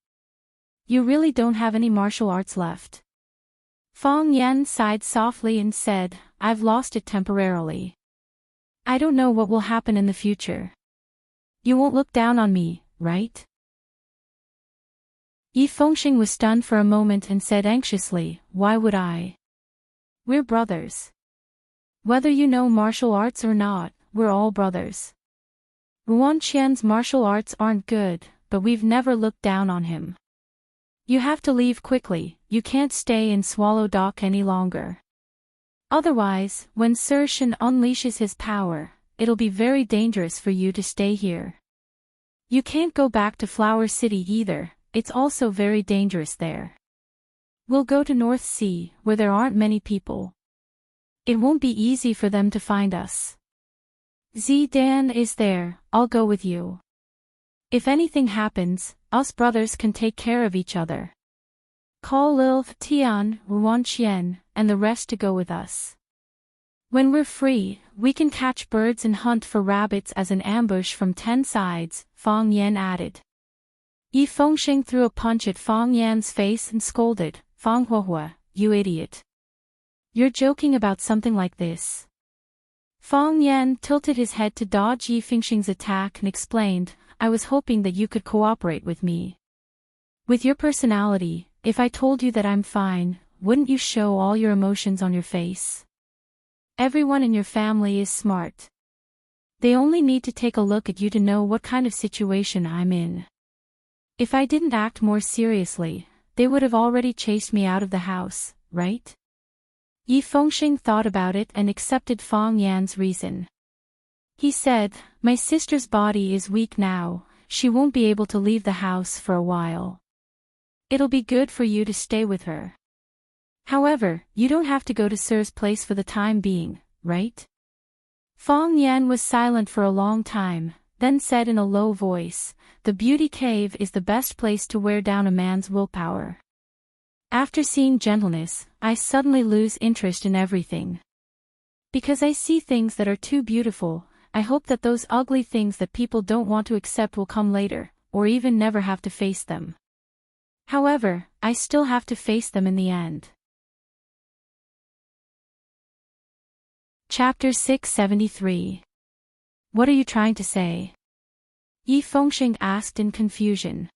You really don't have any martial arts left. Fang Yan sighed softly and said, I've lost it temporarily. I don't know what will happen in the future. You won't look down on me, right? Yi Fengxing was stunned for a moment and said anxiously, Why would I? We're brothers. Whether you know martial arts or not, we're all brothers. Ruan Qian's martial arts aren't good, but we've never looked down on him. You have to leave quickly, you can't stay in Swallow Dock any longer. Otherwise, when Sir Shen unleashes his power, it'll be very dangerous for you to stay here. You can't go back to Flower City either, it's also very dangerous there. We'll go to North Sea, where there aren't many people. It won't be easy for them to find us. Zidan is there, I'll go with you. If anything happens, us brothers can take care of each other. Call Lil, Tian, Ruan Qian, and the rest to go with us. When we're free, we can catch birds and hunt for rabbits as an ambush from 10 sides, Fang Yan added. Yi Fengxing threw a punch at Fang Yan's face and scolded, Fang Huahua, you idiot. You're joking about something like this. Fang Yan tilted his head to dodge Yi Fengxing's attack and explained, I was hoping that you could cooperate with me. With your personality, if I told you that I'm fine, wouldn't you show all your emotions on your face? Everyone in your family is smart. They only need to take a look at you to know what kind of situation I'm in. If I didn't act more seriously, they would have already chased me out of the house, right? Yi Fengxing thought about it and accepted Fang Yan's reason. He said, My sister's body is weak now, she won't be able to leave the house for a while. It'll be good for you to stay with her. However, you don't have to go to Sir's place for the time being, right? Fang Yan was silent for a long time, then said in a low voice, The beauty cave is the best place to wear down a man's willpower. After seeing gentleness, I suddenly lose interest in everything. Because I see things that are too beautiful, I hope that those ugly things that people don't want to accept will come later, or even never have to face them. However, I still have to face them in the end. Chapter 673. What are you trying to say? Yi Fengxing asked in confusion.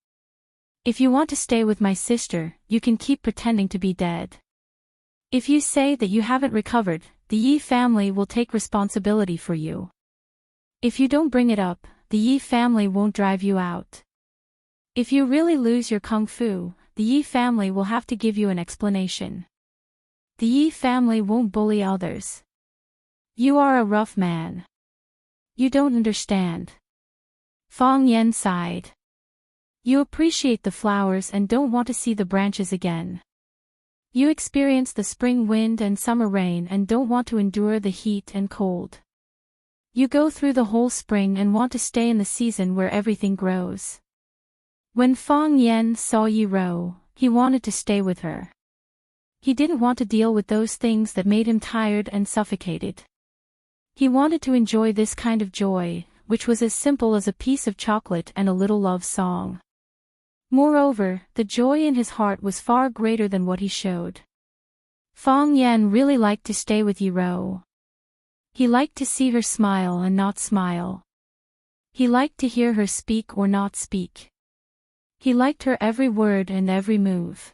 If you want to stay with my sister, you can keep pretending to be dead. If you say that you haven't recovered, the Yi family will take responsibility for you. If you don't bring it up, the Yi family won't drive you out. If you really lose your kung fu, the Yi family will have to give you an explanation. The Yi family won't bully others. You are a rough man. You don't understand. Fang Yan sighed. You appreciate the flowers and don't want to see the branches again. You experience the spring wind and summer rain and don't want to endure the heat and cold. You go through the whole spring and want to stay in the season where everything grows. When Fang Yan saw Yi Rou, he wanted to stay with her. He didn't want to deal with those things that made him tired and suffocated. He wanted to enjoy this kind of joy, which was as simple as a piece of chocolate and a little love song. Moreover, the joy in his heart was far greater than what he showed. Fang Yan really liked to stay with Yi Rou. He liked to see her smile and not smile. He liked to hear her speak or not speak. He liked her every word and every move.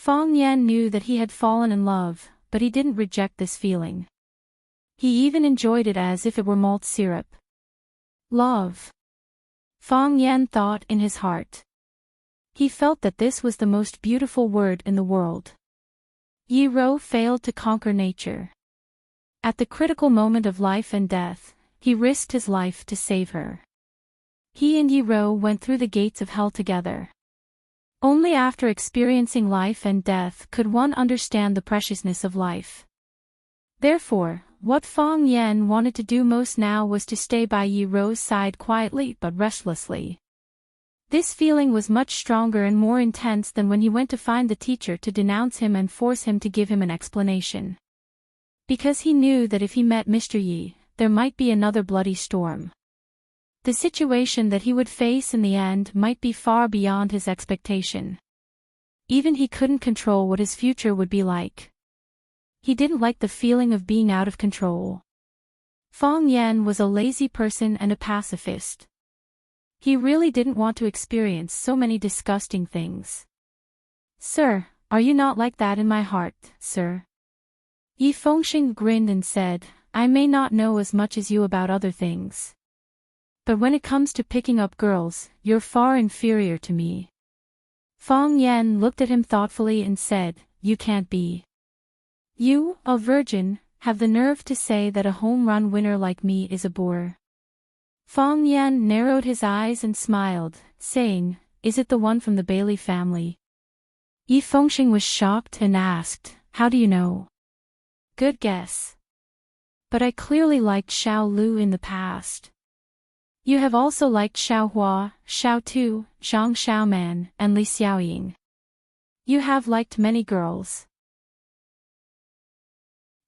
Fang Yan knew that he had fallen in love, but he didn't reject this feeling. He even enjoyed it as if it were malt syrup. Love. Fang Yan thought in his heart. He felt that this was the most beautiful word in the world. Yi Ro failed to conquer nature. At the critical moment of life and death, he risked his life to save her. He and Yi Ro went through the gates of hell together. Only after experiencing life and death could one understand the preciousness of life. Therefore, what Fang Yan wanted to do most now was to stay by Yi Ro's side quietly but restlessly. This feeling was much stronger and more intense than when he went to find the teacher to denounce him and force him to give him an explanation. Because he knew that if he met Mr. Yi, there might be another bloody storm. The situation that he would face in the end might be far beyond his expectation. Even he couldn't control what his future would be like. He didn't like the feeling of being out of control. Fang Yan was a lazy person and a pacifist. He really didn't want to experience so many disgusting things. "Sir, are you not like that in my heart, sir?" Yi Fengxing grinned and said, "I may not know as much as you about other things. But when it comes to picking up girls, you're far inferior to me." Fang Yan looked at him thoughtfully and said, "You can't be. You, a virgin, have the nerve to say that a home run winner like me is a bore." Fang Yan narrowed his eyes and smiled, saying, "Is it the one from the Bailey family?" Yi Fengxing was shocked and asked, "How do you know?" "Good guess. But I clearly liked Xiao Lu in the past. You have also liked Xiao Hua, Xiao Tu, Zhang Xiaoman, and Li Xiaoying. You have liked many girls."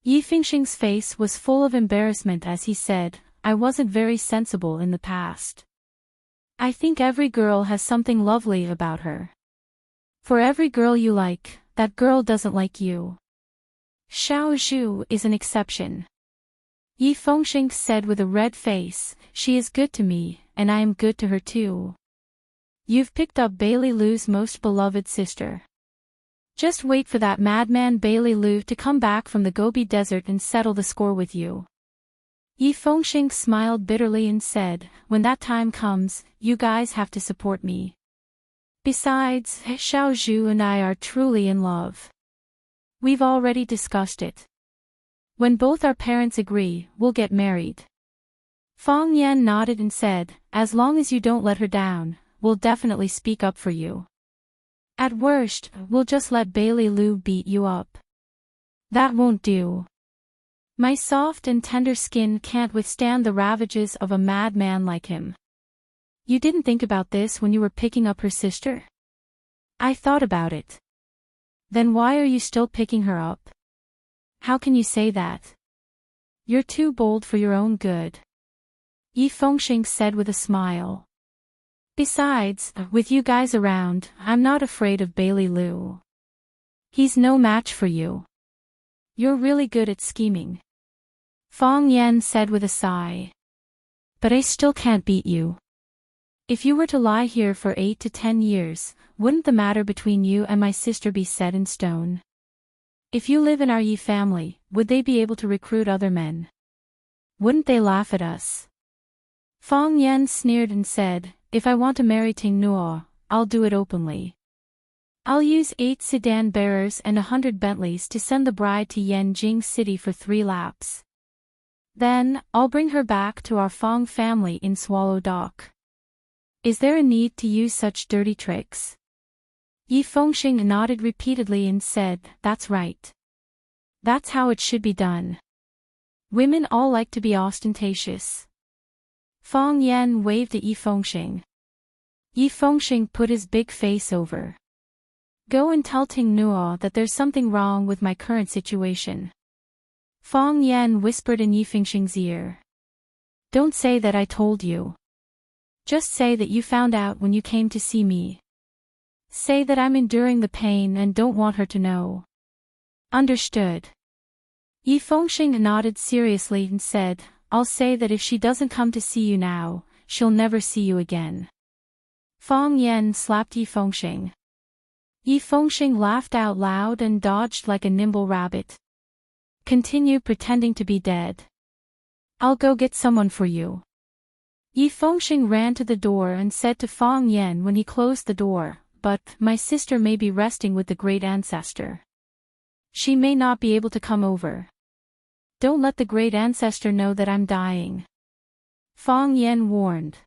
Yi Fengxing's face was full of embarrassment as he said, "I wasn't very sensible in the past. I think every girl has something lovely about her. For every girl you like, that girl doesn't like you. Xiao Zhu is an exception." Yi Fengxing said with a red face, "She is good to me, and I am good to her too. You've picked up Bailey Lu's most beloved sister. Just wait for that madman Bailey Lu to come back from the Gobi Desert and settle the score with you." Yi Fengxing smiled bitterly and said, "When that time comes, you guys have to support me. Besides, Xiao Zhu and I are truly in love. We've already discussed it. When both our parents agree, we'll get married." Fang Yan nodded and said, "As long as you don't let her down, we'll definitely speak up for you. At worst, we'll just let Bailey Lu beat you up. That won't do. My soft and tender skin can't withstand the ravages of a madman like him." "You didn't think about this when you were picking up her sister?" "I thought about it." "Then why are you still picking her up? How can you say that? You're too bold for your own good," Yi Fengxing said with a smile. "Besides, with you guys around, I'm not afraid of Bailey Lu. He's no match for you. You're really good at scheming," Fang Yan said with a sigh. "But I still can't beat you. If you were to lie here for 8 to 10 years, wouldn't the matter between you and my sister be set in stone? If you live in our Yi family, would they be able to recruit other men? Wouldn't they laugh at us?" Fang Yan sneered and said, "If I want to marry Ting Nuo, I'll do it openly. I'll use 8 sedan bearers and 100 Bentleys to send the bride to Yanjing City for 3 laps. Then, I'll bring her back to our Fang family in Swallow Dock. Is there a need to use such dirty tricks?" Yi Fengxing nodded repeatedly and said, "That's right. That's how it should be done. Women all like to be ostentatious." Fang Yan waved at Yi Fengxing. Yi Fengxing put his big face over. "Go and tell Ting Nuo that there's something wrong with my current situation." Fang Yan whispered in Yi Fengxing's ear. "Don't say that I told you. Just say that you found out when you came to see me. Say that I'm enduring the pain and don't want her to know." "Understood." Yi Fengxing nodded seriously and said, "I'll say that if she doesn't come to see you now, she'll never see you again." Fang Yan slapped Yi Fengxing. Yi Fengxing laughed out loud and dodged like a nimble rabbit. Continue pretending to be dead. I'll go get someone for you. Yi Fengxing ran to the door and said to Fang Yan when he closed the door, but my sister may be resting with the great ancestor. She may not be able to come over. Don't let the great ancestor know that I'm dying. Fang Yan warned.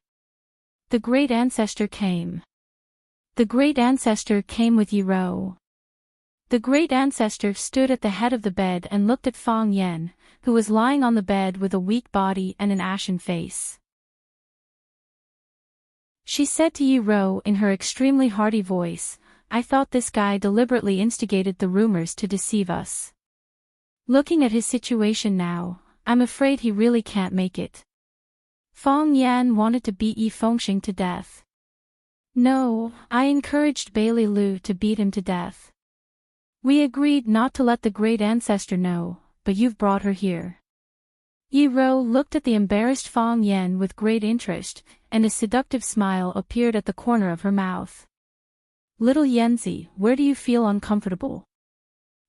The great ancestor came. The great ancestor came with Yi Rou. The great ancestor stood at the head of the bed and looked at Fang Yan, who was lying on the bed with a weak body and an ashen face. She said to Yi Rou in her extremely hearty voice, I thought this guy deliberately instigated the rumors to deceive us. Looking at his situation now, I'm afraid he really can't make it. Fang Yan wanted to beat Yi Fengxing to death. No, I encouraged Bailey Lu to beat him to death. We agreed not to let the great ancestor know, but you've brought her here. Yi Rou looked at the embarrassed Fang Yan with great interest, and a seductive smile appeared at the corner of her mouth. Little Yanzi, where do you feel uncomfortable?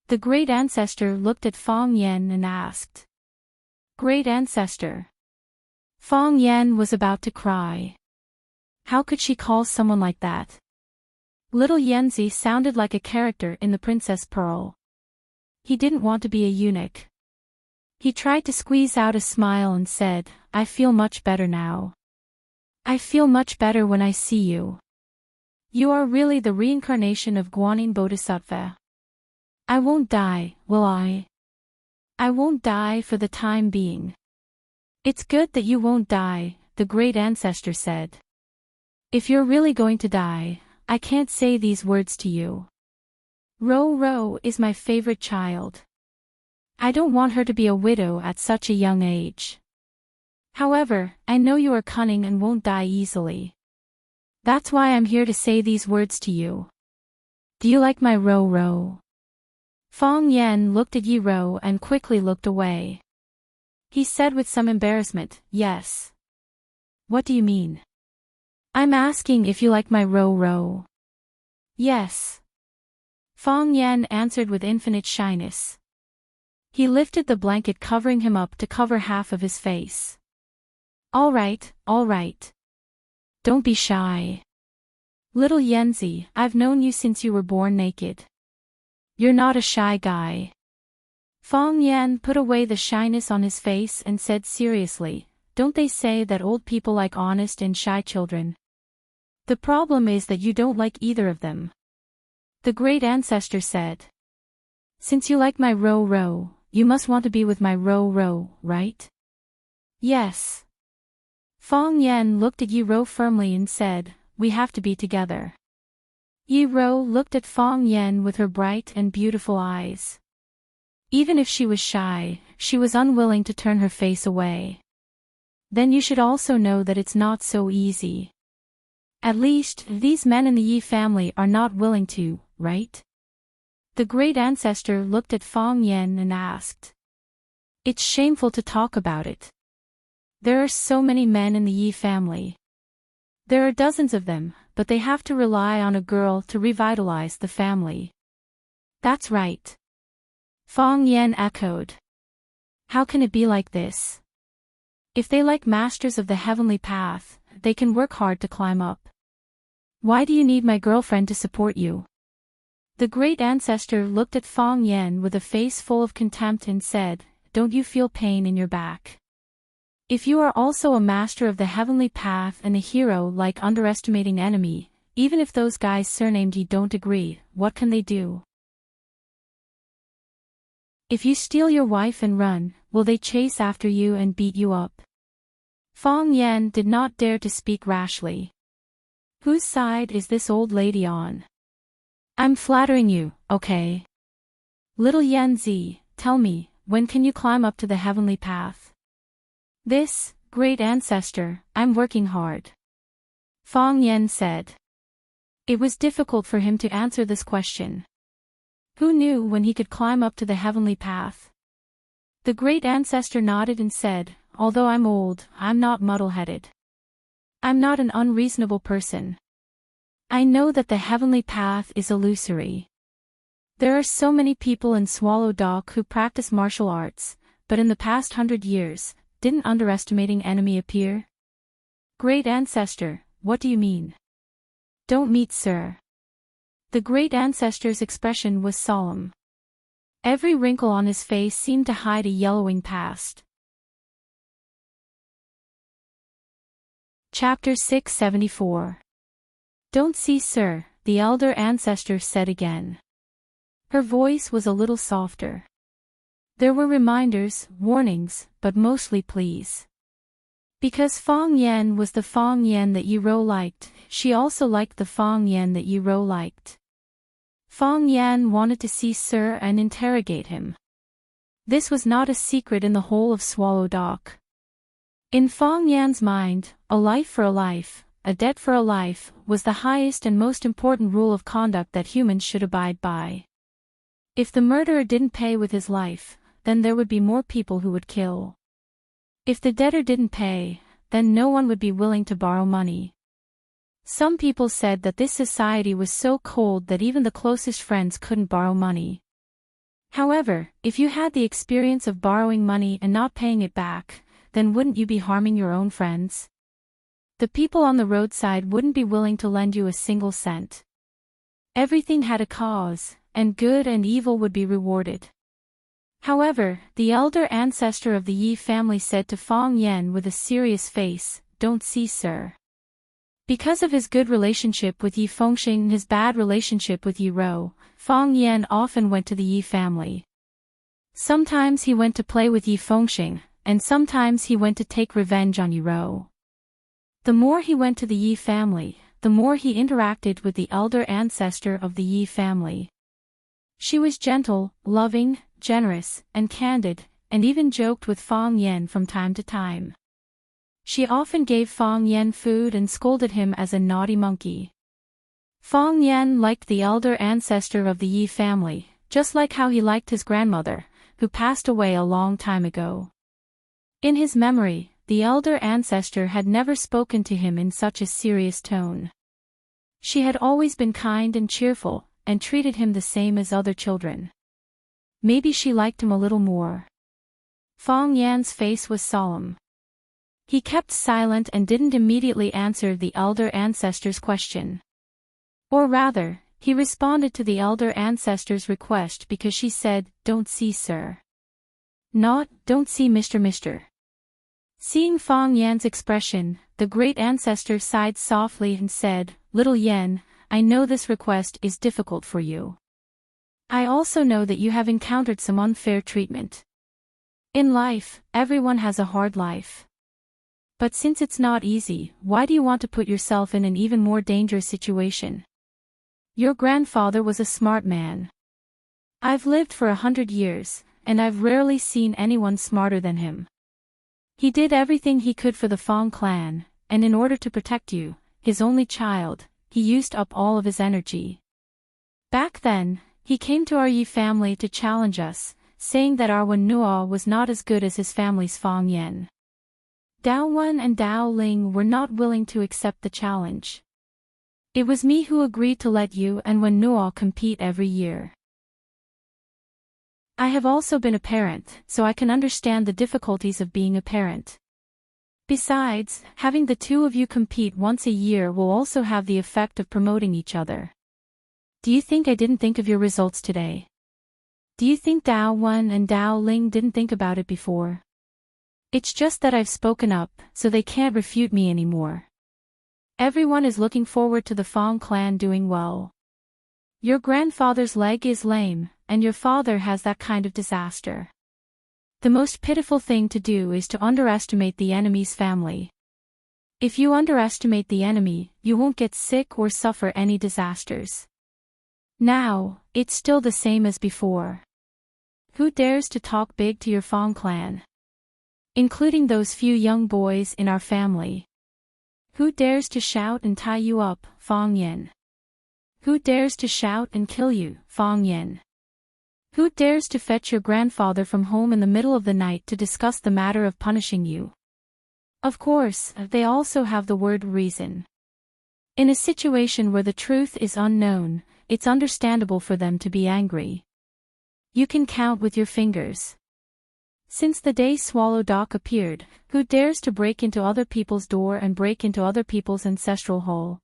The great ancestor looked at Fang Yan and asked. Great ancestor. Fang Yan was about to cry. How could she call someone like that? Little Yanzi sounded like a character in The Princess Pearl. He didn't want to be a eunuch. He tried to squeeze out a smile and said, I feel much better now. I feel much better when I see you. You are really the reincarnation of Guanyin Bodhisattva. I won't die, will I? I won't die for the time being. It's good that you won't die, the great ancestor said. If you're really going to die, I can't say these words to you. Rou Rou is my favorite child. I don't want her to be a widow at such a young age. However, I know you are cunning and won't die easily. That's why I'm here to say these words to you. Do you like my Rou Rou? Fang Yan looked at Yi Rou and quickly looked away. He said with some embarrassment, yes. What do you mean? I'm asking if you like my Rou Rou. Yes. Fang Yan answered with infinite shyness. He lifted the blanket covering him up to cover half of his face. All right, all right. Don't be shy. Little Yanzi, I've known you since you were born naked. You're not a shy guy. Fang Yan put away the shyness on his face and said seriously, don't they say that old people like honest and shy children? The problem is that you don't like either of them. The great ancestor said. Since you like my Rou Rou, you must want to be with my Rou Rou, right? Yes. Fang Yan looked at Yi Rou firmly and said, we have to be together. Yi Rou looked at Fang Yan with her bright and beautiful eyes. Even if she was shy, she was unwilling to turn her face away. Then you should also know that it's not so easy. At least, these men in the Yi family are not willing to, right? The great ancestor looked at Fang Yan and asked. It's shameful to talk about it. There are so many men in the Yi family. There are dozens of them, but they have to rely on a girl to revitalize the family. That's right. Fang Yan echoed. How can it be like this? If they like masters of the heavenly path, they can work hard to climb up. Why do you need my girlfriend to support you? The great ancestor looked at Fang Yan with a face full of contempt and said, don't you feel pain in your back? If you are also a master of the heavenly path and a hero like underestimating enemy, even if those guys surnamed you don't agree, what can they do? If you steal your wife and run, will they chase after you and beat you up? Fang Yan did not dare to speak rashly. Whose side is this old lady on? I'm flattering you, okay? Little Yanzi, tell me, when can you climb up to the heavenly path? This, great ancestor, I'm working hard. Fang Yan said. It was difficult for him to answer this question. Who knew when he could climb up to the heavenly path? The great ancestor nodded and said, although I'm old, I'm not muddle-headed. I'm not an unreasonable person. I know that the heavenly path is illusory. There are so many people in Swallow Dock who practice martial arts, but in the past 100 years, didn't underestimating enemy appear? Great ancestor, what do you mean? Don't meet, sir. The great ancestor's expression was solemn. Every wrinkle on his face seemed to hide a yellowing past. Chapter 674. Don't see, sir, the elder ancestor said again. Her voice was a little softer. There were reminders, warnings, but mostly pleas. Because Fong Yen was the Fong Yen that Yi Ro liked, she also liked the Fong Yen that Yi Ro liked. Fong Yen wanted to see Sir and interrogate him. This was not a secret in the whole of Swallow Dock. In Fong Yan's mind, a life for a life, a debt for a life, was the highest and most important rule of conduct that humans should abide by. If the murderer didn't pay with his life, then there would be more people who would kill. If the debtor didn't pay, then no one would be willing to borrow money. Some people said that this society was so cold that even the closest friends couldn't borrow money. However, if you had the experience of borrowing money and not paying it back, then wouldn't you be harming your own friends? The people on the roadside wouldn't be willing to lend you a single cent. Everything had a cause, and good and evil would be rewarded. However, the elder ancestor of the Yi family said to Fong Yen with a serious face, "Don't see, sir." Because of his good relationship with Yi Fengxing and his bad relationship with Yi Ro, Fong Yen often went to the Yi family. Sometimes he went to play with Yi Fengxing, and sometimes he went to take revenge on Yi Ro. The more he went to the Yi family, the more he interacted with the elder ancestor of the Yi family. She was gentle, loving, generous, and candid, and even joked with Fong Yen from time to time. She often gave Fong Yen food and scolded him as a naughty monkey. Fong Yen liked the elder ancestor of the Yi family, just like how he liked his grandmother, who passed away a long time ago. In his memory, the elder ancestor had never spoken to him in such a serious tone. She had always been kind and cheerful, and treated him the same as other children. Maybe she liked him a little more. Fong Yan's face was solemn. He kept silent and didn't immediately answer the elder ancestor's question. Or rather, he responded to the elder ancestor's request because she said, "Don't see, sir." Not, "Don't see, Mr. Seeing Fong Yan's expression, the great ancestor sighed softly and said, "Little Yen, I know this request is difficult for you. I also know that you have encountered some unfair treatment. In life, everyone has a hard life. But since it's not easy, why do you want to put yourself in an even more dangerous situation? Your grandfather was a smart man. I've lived for 100 years, and I've rarely seen anyone smarter than him. He did everything he could for the Fong clan, and in order to protect you, his only child, he used up all of his energy. Back then, he came to our Yi family to challenge us, saying that our Wen Nuo was not as good as his family's Fong Yen. Dao Wen and Dao Ling were not willing to accept the challenge. It was me who agreed to let you and Wen Nuo compete every year. I have also been a parent, so I can understand the difficulties of being a parent. Besides, having the two of you compete once a year will also have the effect of promoting each other. Do you think I didn't think of your results today? Do you think Dao Wen and Dao Ling didn't think about it before? It's just that I've spoken up, so they can't refute me anymore. Everyone is looking forward to the Fong clan doing well. Your grandfather's leg is lame, and your father has that kind of disaster. The most pitiful thing to do is to underestimate the enemy's family. If you underestimate the enemy, you won't get sick or suffer any disasters. Now, it's still the same as before. Who dares to talk big to your Fong clan? Including those few young boys in our family. Who dares to shout and tie you up, Fong Yen? Who dares to shout and kill you, Fong Yen? Who dares to fetch your grandfather from home in the middle of the night to discuss the matter of punishing you? Of course, they also have the word reason. In a situation where the truth is unknown, it's understandable for them to be angry. You can count with your fingers. Since the day Swallow Dock appeared, who dares to break into other people's door and break into other people's ancestral hall?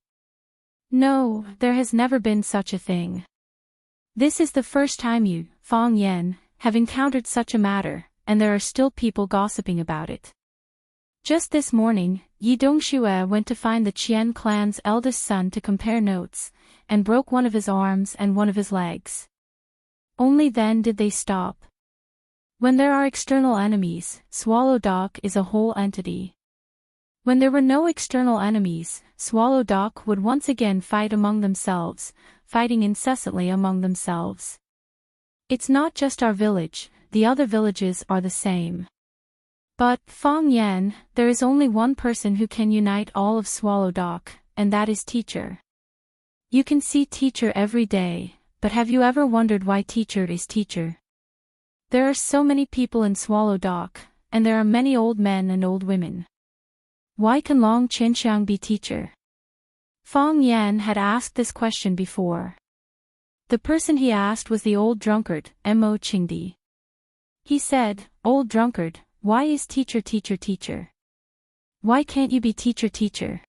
No, there has never been such a thing. This is the first time you, Fong Yen, have encountered such a matter, and there are still people gossiping about it. Just this morning, Yi Dongxue went to find the Qian clan's eldest son to compare notes, and broke one of his arms and one of his legs. Only then did they stop. When there are external enemies, Swallow Dock is a whole entity. When there were no external enemies, Swallow Dock would once again fight among themselves, fighting incessantly among themselves. It's not just our village, the other villages are the same. But, Fong Yan, there is only one person who can unite all of Swallow Dock, and that is Teacher. You can see Teacher every day, but have you ever wondered why Teacher is Teacher? There are so many people in Swallow Dock, and there are many old men and old women. Why can Long Chenxiang be Teacher? Fong Yan had asked this question before. The person he asked was the old drunkard, Mo Qingdi. He said, "Old drunkard, why is Teacher Teacher Teacher? Why can't you be Teacher Teacher?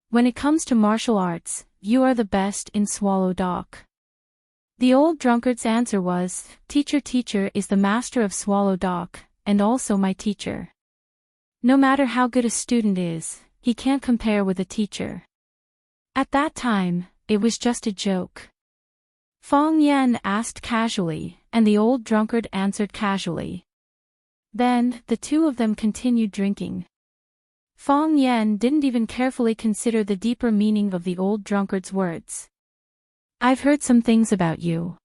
When it comes to martial arts, you are the best in Swallow Dock." The old drunkard's answer was, "Teacher Teacher is the master of Swallow Dock, and also my teacher. No matter how good a student is, he can't compare with a teacher." At that time, it was just a joke. Fong Yan asked casually, and the old drunkard answered casually. Then, the two of them continued drinking. Fong Yan didn't even carefully consider the deeper meaning of the old drunkard's words. "I've heard some things about you.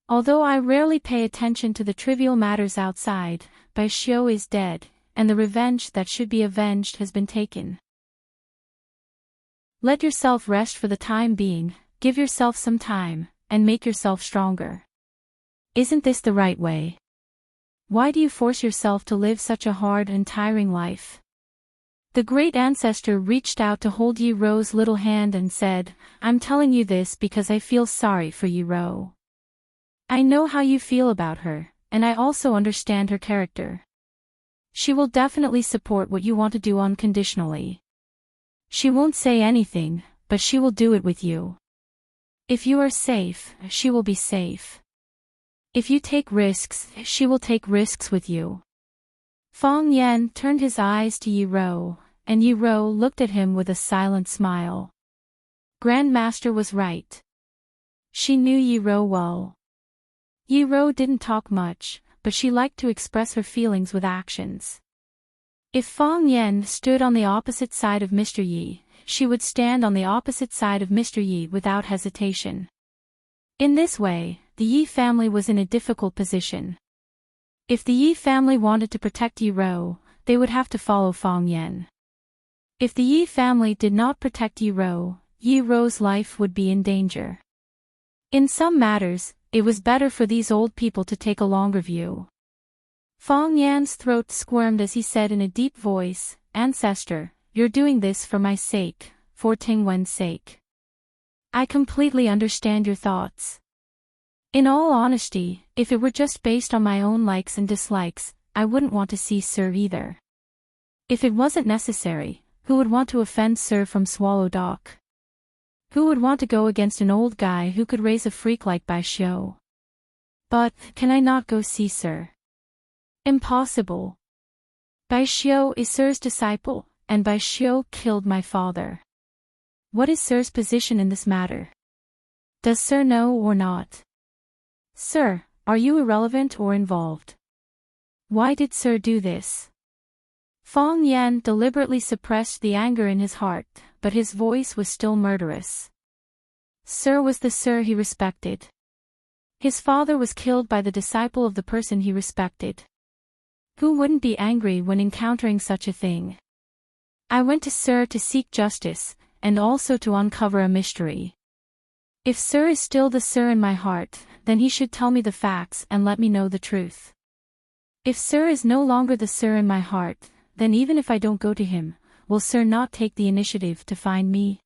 Although I rarely pay attention to the trivial matters outside, Bai Xiu is dead, and the revenge that should be avenged has been taken. Let yourself rest for the time being, give yourself some time, and make yourself stronger. Isn't this the right way? Why do you force yourself to live such a hard and tiring life?" The great ancestor reached out to hold Yi Ro's little hand and said, "I'm telling you this because I feel sorry for Yi Ro. I know how you feel about her, and I also understand her character. She will definitely support what you want to do unconditionally. She won't say anything, but she will do it with you. If you are safe, she will be safe. If you take risks, she will take risks with you." Fong Yan turned his eyes to Yi Ro, and Yi Ro looked at him with a silent smile. Grandmaster was right. She knew Yi Ro well. Yi Ro didn't talk much, but she liked to express her feelings with actions. If Fong Yan stood on the opposite side of Mr. Yi, she would stand on the opposite side of Mr. Yi without hesitation. In this way, the Yi family was in a difficult position. If the Yi family wanted to protect Yi Ro, they would have to follow Fong Yan. If the Yi family did not protect Yi Ro's life would be in danger. In some matters, it was better for these old people to take a longer view. Fong Yan's throat squirmed as he said in a deep voice, "Ancestor, you're doing this for my sake, for Tingwen's sake. I completely understand your thoughts. In all honesty, if it were just based on my own likes and dislikes, I wouldn't want to see Sir either. If it wasn't necessary, who would want to offend Sir from Swallow Dock? Who would want to go against an old guy who could raise a freak like Bai Xiu? But, can I not go see Sir? Impossible. Bai Xiu is Sir's disciple, and Bai Xiu killed my father. What is Sir's position in this matter? Does Sir know or not? Sir, are you irrelevant or involved? Why did Sir do this?" Fong Yan deliberately suppressed the anger in his heart, but his voice was still murderous. Sir was the Sir he respected. His father was killed by the disciple of the person he respected. Who wouldn't be angry when encountering such a thing? I went to Sir to seek justice, and also to uncover a mystery. If Sir is still the Sir in my heart, then he should tell me the facts and let me know the truth. If Sir is no longer the Sir in my heart, then even if I don't go to him, will Sir not take the initiative to find me?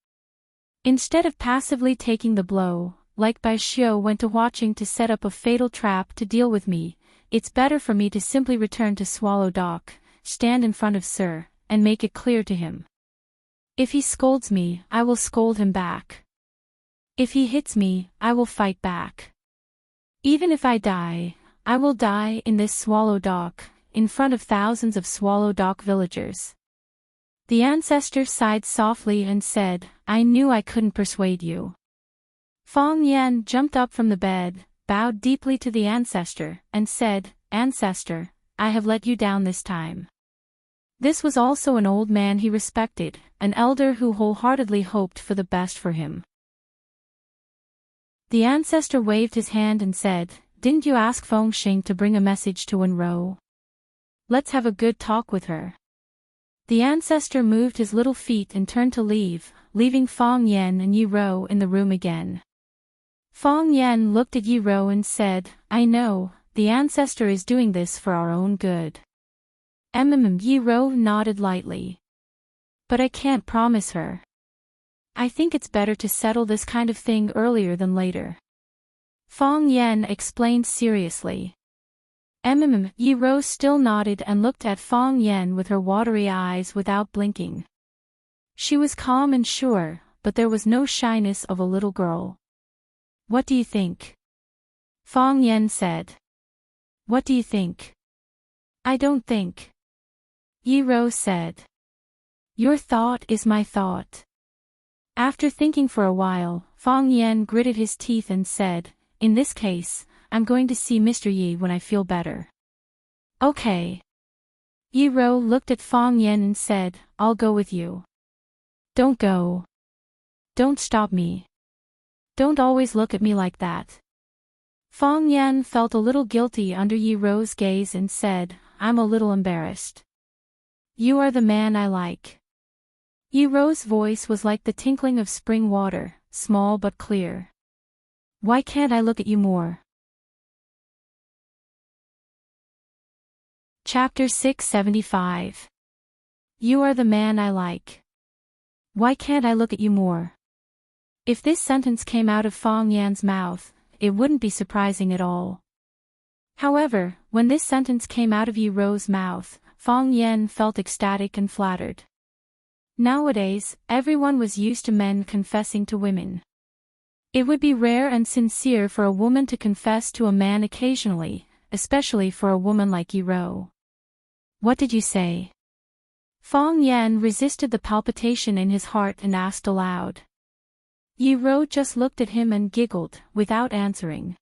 Instead of passively taking the blow, like Bai Xiu went to watching to set up a fatal trap to deal with me, it's better for me to simply return to Swallow Dock, stand in front of Sir, and make it clear to him. If he scolds me, I will scold him back. If he hits me, I will fight back. Even if I die, I will die in this Swallow Dock, in front of thousands of Swallow Dock villagers. The ancestor sighed softly and said, I knew I couldn't persuade you. Fong Yan jumped up from the bed, bowed deeply to the ancestor, and said, Ancestor, I have let you down this time. This was also an old man he respected, an elder who wholeheartedly hoped for the best for him. The ancestor waved his hand and said, Didn't you ask Feng Xing to bring a message to Wenro? Let's have a good talk with her. The ancestor moved his little feet and turned to leave, leaving Fong Yan and Yi Ro in the room again. Fong Yan looked at Yi Ro and said, I know, the ancestor is doing this for our own good. Yi Ro nodded lightly. But I can't promise her. I think it's better to settle this kind of thing earlier than later. Fong Yan explained seriously. Yi Ro still nodded and looked at Fong Yan with her watery eyes without blinking. She was calm and sure, but there was no shyness of a little girl. What do you think? Fong Yan said. What do you think? I don't think. Yi Ro said. Your thought is my thought. After thinking for a while, Fong Yan gritted his teeth and said, In this case, I'm going to see Mr. Yi when I feel better. Okay. Yi Ro looked at Fong Yan and said, I'll go with you. Don't go. Don't stop me. Don't always look at me like that. Fong Yan felt a little guilty under Yi Ro's gaze and said, I'm a little embarrassed. You are the man I like. Yi Ro's voice was like the tinkling of spring water, small but clear. Why can't I look at you more? Chapter 675. You are the man I like. Why can't I look at you more? If this sentence came out of Fong Yan's mouth, it wouldn't be surprising at all. However, when this sentence came out of Yi Ro's mouth, Fong Yan felt ecstatic and flattered. Nowadays, everyone was used to men confessing to women. It would be rare and sincere for a woman to confess to a man occasionally, especially for a woman like Yi Ro. What did you say? Fong Yan resisted the palpitation in his heart and asked aloud. Yi Ro just looked at him and giggled, without answering.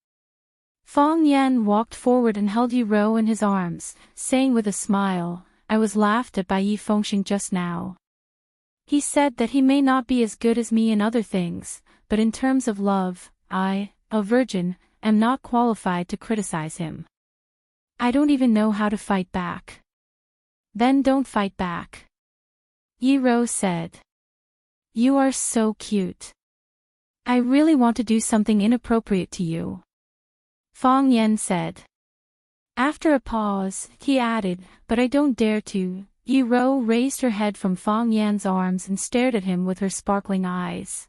Fong Yan walked forward and held Yi Ro in his arms, saying with a smile, I was laughed at by Yi Fengxing just now. He said that he may not be as good as me in other things, but in terms of love, I, a virgin, am not qualified to criticize him. I don't even know how to fight back. Then don't fight back. Yi Ro said. You are so cute. I really want to do something inappropriate to you. Fong Yan said. After a pause, he added, but I don't dare to. Yi Ro raised her head from Fong Yan's arms and stared at him with her sparkling eyes.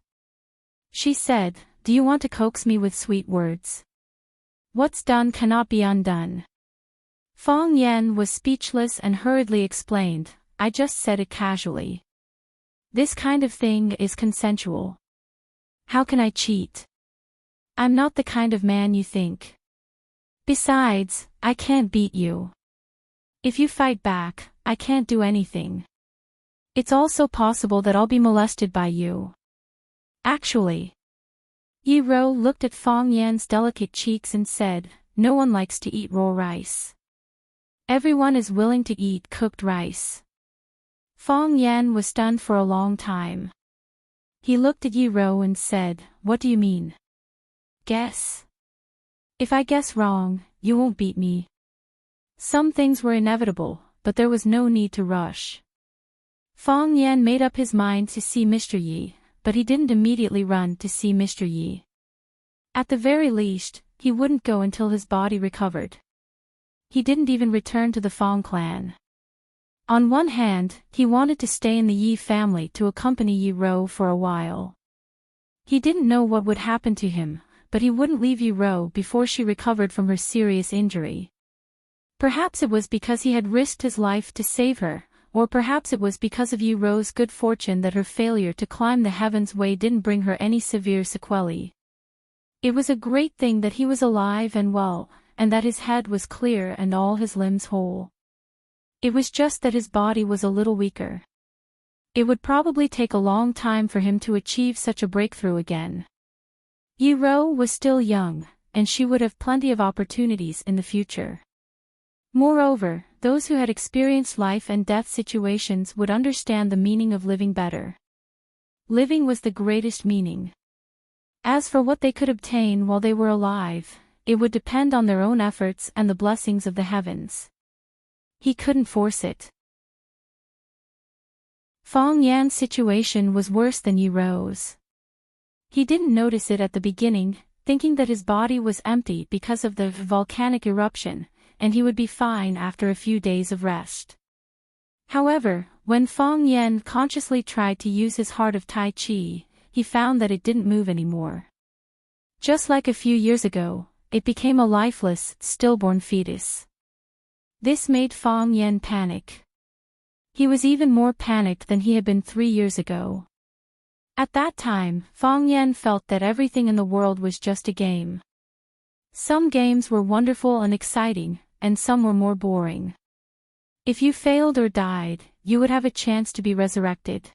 She said, Do you want to coax me with sweet words? What's done cannot be undone. Fong Yan was speechless and hurriedly explained, I just said it casually. This kind of thing is consensual. How can I cheat? I'm not the kind of man you think. Besides, I can't beat you. If you fight back, I can't do anything. It's also possible that I'll be molested by you. Actually. Yi Ro looked at Fong Yan's delicate cheeks and said, No one likes to eat raw rice. Everyone is willing to eat cooked rice. Fong Yan was stunned for a long time. He looked at Yi Ro and said, What do you mean? Guess. If I guess wrong, you won't beat me. Some things were inevitable, but there was no need to rush. Fong Yan made up his mind to see Mr. Yi, but he didn't immediately run to see Mr. Yi. At the very least, he wouldn't go until his body recovered. He didn't even return to the Fong clan. On one hand, he wanted to stay in the Yi family to accompany Yi Ro for a while. He didn't know what would happen to him, but he wouldn't leave Yi-Ro before she recovered from her serious injury. Perhaps it was because he had risked his life to save her, or perhaps it was because of Yi-Ro's good fortune that her failure to climb the Heaven's Way didn't bring her any severe sequelae. It was a great thing that he was alive and well, and that his head was clear and all his limbs whole. It was just that his body was a little weaker. It would probably take a long time for him to achieve such a breakthrough again. Yi-Ro was still young, and she would have plenty of opportunities in the future. Moreover, those who had experienced life and death situations would understand the meaning of living better. Living was the greatest meaning. As for what they could obtain while they were alive, it would depend on their own efforts and the blessings of the heavens. He couldn't force it. Fong Yan's situation was worse than Yi-Ro's. He didn't notice it at the beginning, thinking that his body was empty because of the volcanic eruption, and he would be fine after a few days of rest. However, when Fong Yan consciously tried to use his heart of Tai Chi, he found that it didn't move anymore. Just like a few years ago, it became a lifeless, stillborn fetus. This made Fong Yan panic. He was even more panicked than he had been 3 years ago. At that time, Fong Yan felt that everything in the world was just a game. Some games were wonderful and exciting, and some were more boring. If you failed or died, you would have a chance to be resurrected.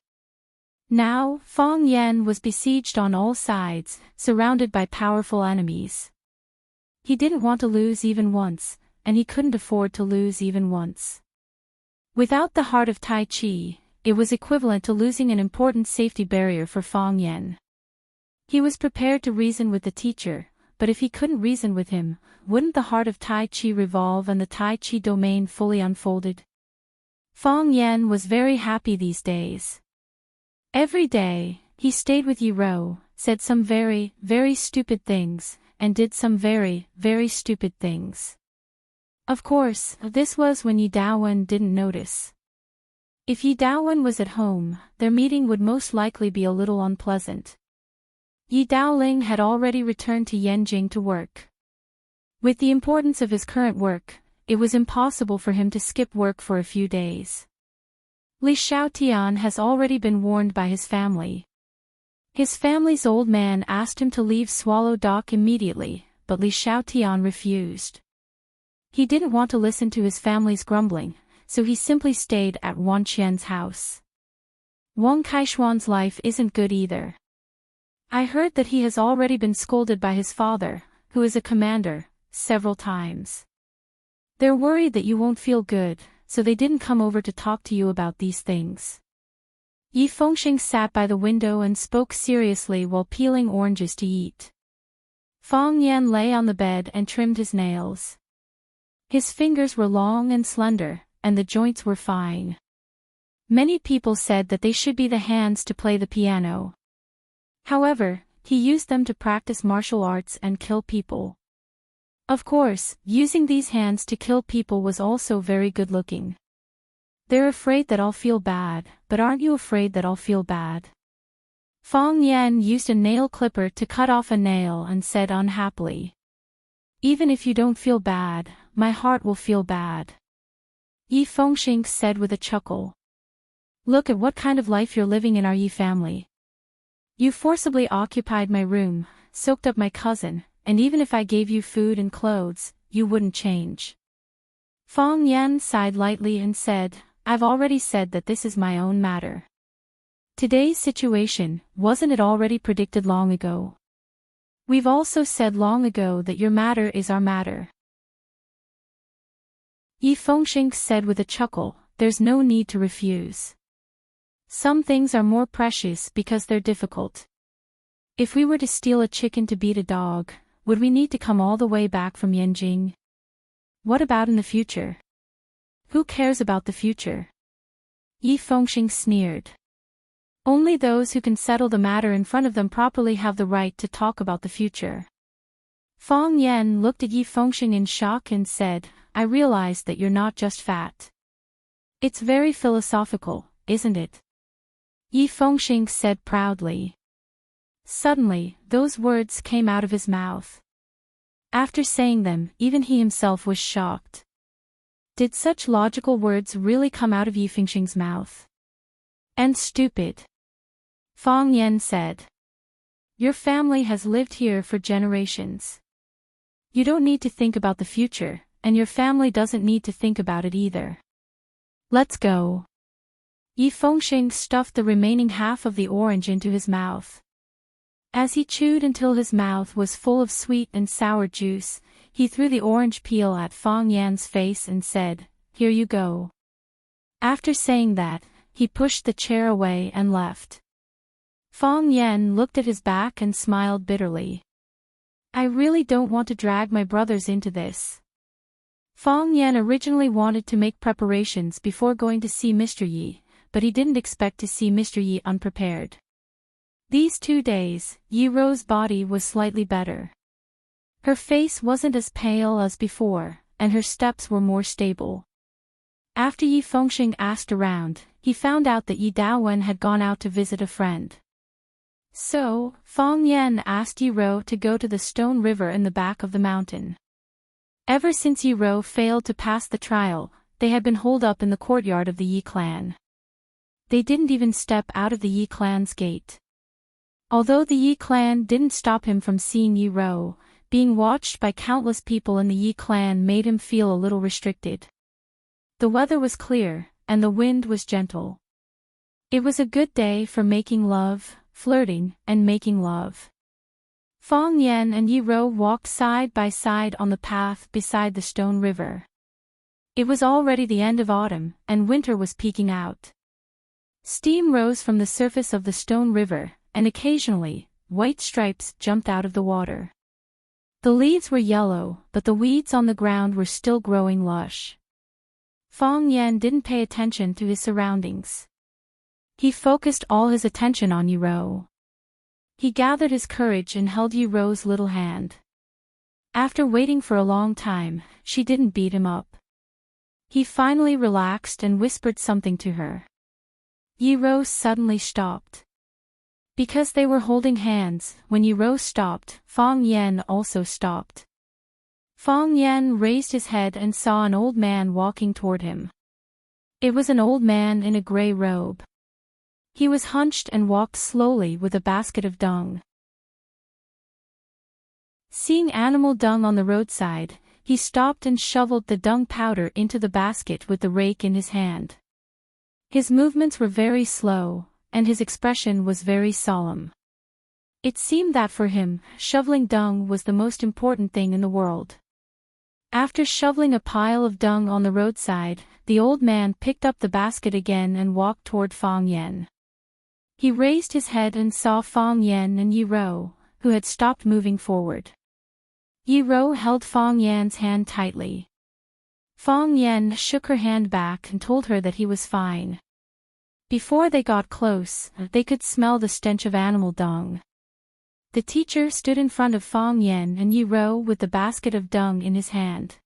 Now, Fong Yan was besieged on all sides, surrounded by powerful enemies. He didn't want to lose even once, and he couldn't afford to lose even once. Without the heart of Tai Chi, it was equivalent to losing an important safety barrier for Fong Yan. He was prepared to reason with the teacher, but if he couldn't reason with him, wouldn't the heart of Tai Chi revolve and the Tai Chi domain fully unfolded? Fong Yan was very happy these days. Every day, he stayed with Yi-Ro, said some very, very stupid things, and did some very, very stupid things. Of course, this was when Yi Daowen didn't notice. If Yi Daowen was at home, their meeting would most likely be a little unpleasant. Yi Daoling had already returned to Yanjing to work. With the importance of his current work, it was impossible for him to skip work for a few days. Li Xiaotian has already been warned by his family. His family's old man asked him to leave Swallow Dock immediately, but Li Xiaotian refused. He didn't want to listen to his family's grumbling, so he simply stayed at Wang Qian's house. Wang Kaishuan's life isn't good either. I heard that he has already been scolded by his father, who is a commander, several times. They're worried that you won't feel good, so they didn't come over to talk to you about these things. Yi Fengxing sat by the window and spoke seriously while peeling oranges to eat. Fong Yan lay on the bed and trimmed his nails. His fingers were long and slender, and the joints were fine. Many people said that they should be the hands to play the piano. However, he used them to practice martial arts and kill people. Of course, using these hands to kill people was also very good-looking. They're afraid that I'll feel bad, but aren't you afraid that I'll feel bad? Fong Yan used a nail clipper to cut off a nail and said unhappily. Even if you don't feel bad, my heart will feel bad. Yi Fengxing said with a chuckle. Look at what kind of life you're living in our Yi family. You forcibly occupied my room, soaked up my cousin, and even if I gave you food and clothes, you wouldn't change. Fong Yan sighed lightly and said, I've already said that this is my own matter. Today's situation, wasn't it already predicted long ago? We've also said long ago that your matter is our matter. Yi Fengxing said with a chuckle, there's no need to refuse. Some things are more precious because they're difficult. If we were to steal a chicken to beat a dog, would we need to come all the way back from Yanjing? What about in the future? Who cares about the future? Yi Fengxing sneered. Only those who can settle the matter in front of them properly have the right to talk about the future. Fong Yan looked at Yi Fengxing in shock and said, I realize that you're not just fat. It's very philosophical, isn't it? Yi Fengxing said proudly. Suddenly, those words came out of his mouth. After saying them, even he himself was shocked. Did such logical words really come out of Yifengxing's mouth? And stupid. Fang Yan said. Your family has lived here for generations. You don't need to think about the future, and your family doesn't need to think about it either. Let's go. Yifengxing stuffed the remaining half of the orange into his mouth. As he chewed until his mouth was full of sweet and sour juice, he threw the orange peel at Fang Yan's face and said, "Here you go." After saying that, he pushed the chair away and left. Fang Yan looked at his back and smiled bitterly. I really don't want to drag my brothers into this. Fang Yan originally wanted to make preparations before going to see Mr. Yi, but he didn't expect to see Mr. Yi unprepared. These 2 days, Yi Ro's body was slightly better. Her face wasn't as pale as before, and her steps were more stable. After Yifengxing asked around, he found out that Yi Daowen had gone out to visit a friend. So, Fang Yan asked Yi Ro to go to the stone river in the back of the mountain. Ever since Yi Ro failed to pass the trial, they had been holed up in the courtyard of the Yi clan. They didn't even step out of the Yi clan's gate. Although the Yi clan didn't stop him from seeing Yi Ro, being watched by countless people in the Yi clan made him feel a little restricted. The weather was clear, and the wind was gentle. It was a good day for making love, flirting, and making love. Fang Yan and Yi Ro walked side by side on the path beside the stone river. It was already the end of autumn, and winter was peeking out. Steam rose from the surface of the stone river, and occasionally, white stripes jumped out of the water. The leaves were yellow, but the weeds on the ground were still growing lush. Fang Yan didn't pay attention to his surroundings. He focused all his attention on Yi Ro. He gathered his courage and held Yi Ro's little hand. After waiting for a long time, she didn't beat him up. He finally relaxed and whispered something to her. Yi Ro suddenly stopped. Because they were holding hands, when Yi Ro stopped, Fang Yan also stopped. Fang Yan raised his head and saw an old man walking toward him. It was an old man in a gray robe. He was hunched and walked slowly with a basket of dung. Seeing animal dung on the roadside, he stopped and shoveled the dung powder into the basket with the rake in his hand. His movements were very slow, and his expression was very solemn. It seemed that for him, shoveling dung was the most important thing in the world. After shoveling a pile of dung on the roadside, the old man picked up the basket again and walked toward Fang Yan. He raised his head and saw Fang Yan and Yi Ro, who had stopped moving forward. Yi Ro held Fang Yan's hand tightly. Fang Yan shook her hand back and told her that he was fine. Before they got close, they could smell the stench of animal dung. The teacher stood in front of Fang Yan and Yi Ro with the basket of dung in his hand.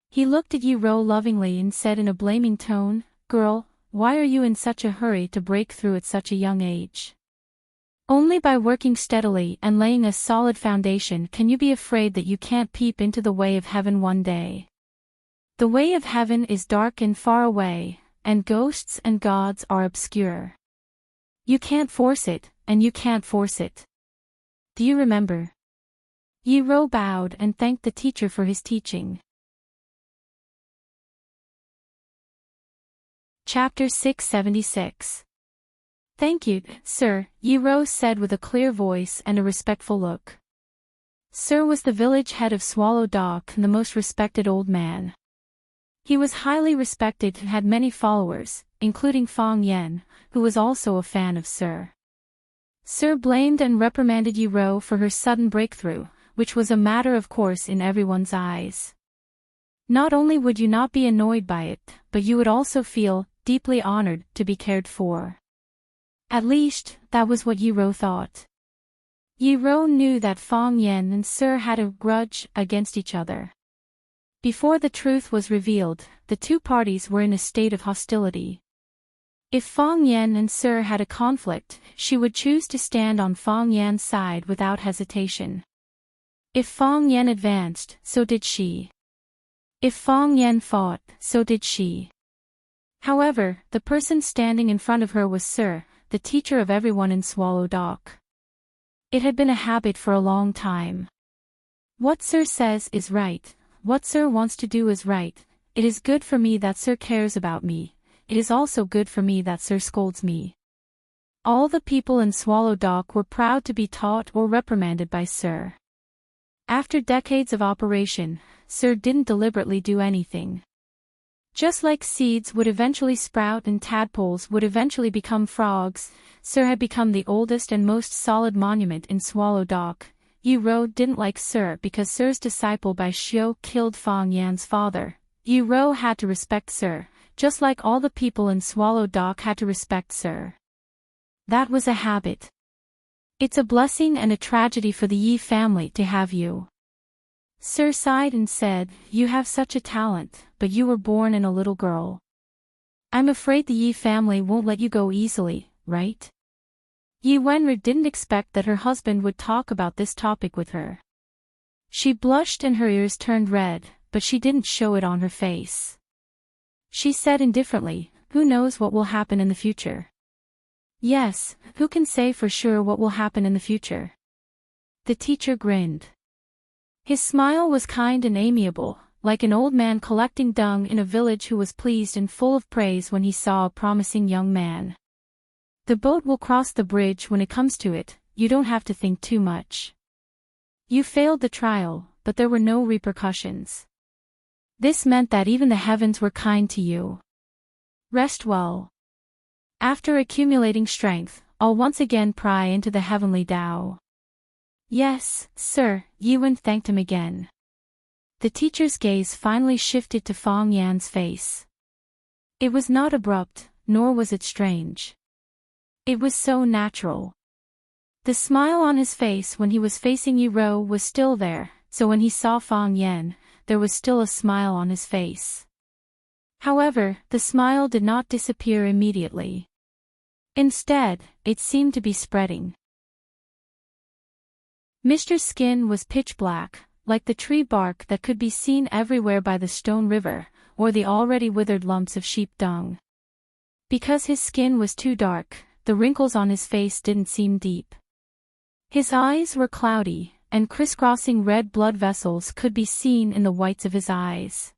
He looked at Yi Ro lovingly and said in a blaming tone, "Girl, why are you in such a hurry to break through at such a young age? Only by working steadily and laying a solid foundation can you be afraid that you can't peep into the way of heaven one day. The way of heaven is dark and far away, and ghosts and gods are obscure. You can't force it, and you can't force it. Do you remember?" Yi Ro bowed and thanked the teacher for his teaching. Chapter 676. "Thank you, sir," Yi Ro said with a clear voice and a respectful look. Sir was the village head of Swallow Dock and the most respected old man. He was highly respected and had many followers, including Fang Yan, who was also a fan of Sir. Sir blamed and reprimanded Yi Ro for her sudden breakthrough, which was a matter of course in everyone's eyes. Not only would you not be annoyed by it, but you would also feel deeply honored to be cared for. At least, that was what Yi Ro thought. Yi Ro knew that Fang Yan and Sir had a grudge against each other. Before the truth was revealed, the two parties were in a state of hostility. If Fang Yan and Sir had a conflict, she would choose to stand on Fang Yan's side without hesitation. If Fang Yan advanced, so did she. If Fang Yan fought, so did she. However, the person standing in front of her was Sir, the teacher of everyone in Swallow Dock. It had been a habit for a long time. What Sir says is right. What Sir wants to do is right. It is good for me that Sir cares about me. It is also good for me that Sir scolds me. All the people in Swallow Dock were proud to be taught or reprimanded by Sir. After decades of operation, Sir didn't deliberately do anything. Just like seeds would eventually sprout and tadpoles would eventually become frogs, Sir had become the oldest and most solid monument in Swallow Dock. Yi Ro didn't like Sir because Sir's disciple Bai Xiu killed Fang Yan's father. Yi Ro had to respect Sir, just like all the people in Swallow Dock had to respect Sir. That was a habit. It's a blessing and a tragedy for the Yi family to have you. Sir sighed and said, "You have such a talent, but you were born in a little girl. I'm afraid the Yi family won't let you go easily, right?" Yi Wenru didn't expect that her husband would talk about this topic with her. She blushed and her ears turned red, but she didn't show it on her face. She said indifferently, "Who knows what will happen in the future?" "Yes, who can say for sure what will happen in the future?" The teacher grinned. His smile was kind and amiable, like an old man collecting dung in a village who was pleased and full of praise when he saw a promising young man. "The boat will cross the bridge when it comes to it, you don't have to think too much. You failed the trial, but there were no repercussions. This meant that even the heavens were kind to you. Rest well. After accumulating strength, I'll once again pry into the heavenly Tao." "Yes, Sir," Yi Wen thanked him again. The teacher's gaze finally shifted to Fang Yan's face. It was not abrupt, nor was it strange. It was so natural. The smile on his face when he was facing Yi Ro was still there, so when he saw Fang Yan, there was still a smile on his face. However, the smile did not disappear immediately. Instead, it seemed to be spreading. Mr. Skin was pitch black, like the tree bark that could be seen everywhere by the stone river, or the already withered lumps of sheep dung. Because his skin was too dark, the wrinkles on his face didn't seem deep. His eyes were cloudy, and crisscrossing red blood vessels could be seen in the whites of his eyes.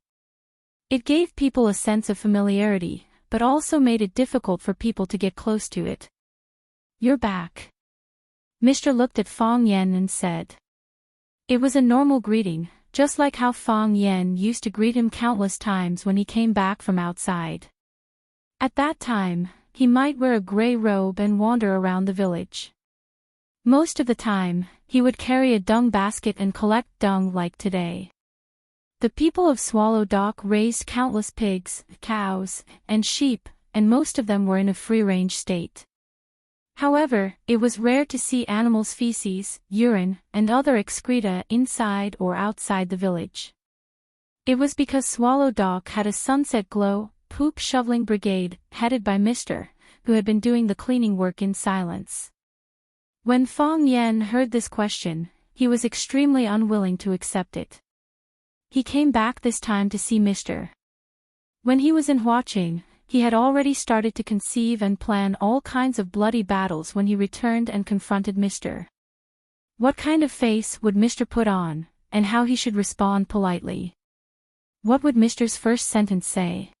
It gave people a sense of familiarity, but also made it difficult for people to get close to it. "You're back." Mr. looked at Fang Yan and said. It was a normal greeting, just like how Fang Yan used to greet him countless times when he came back from outside. At that time, he might wear a gray robe and wander around the village. Most of the time, he would carry a dung basket and collect dung like today. The people of Swallow Dock raised countless pigs, cows, and sheep, and most of them were in a free-range state. However, it was rare to see animals' feces, urine, and other excreta inside or outside the village. It was because Swallow Dock had a sunset glow, poop shoveling brigade, headed by Mr., who had been doing the cleaning work in silence. When Fang Yan heard this question, he was extremely unwilling to accept it. He came back this time to see Mr. When he was in Huaqing, he had already started to conceive and plan all kinds of bloody battles when he returned and confronted Mr. What kind of face would Mr. put on, and how he should respond politely? What would Mr.'s first sentence say?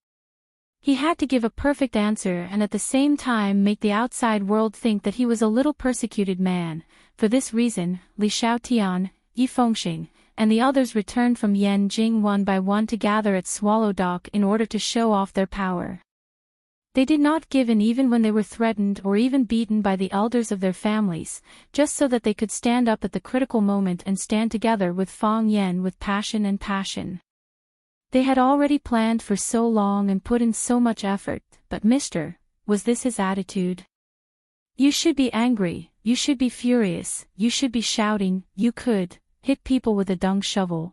He had to give a perfect answer and at the same time make the outside world think that he was a little persecuted man. For this reason, Li Xiaotian, Yi Fengxing, and the others returned from Yanjing one by one to gather at Swallow Dock in order to show off their power. They did not give in even when they were threatened or even beaten by the elders of their families, just so that they could stand up at the critical moment and stand together with Fang Yan with passion and passion. They had already planned for so long and put in so much effort, but was this his attitude? You should be angry, you should be furious, you should be shouting, you could hit people with a dung shovel.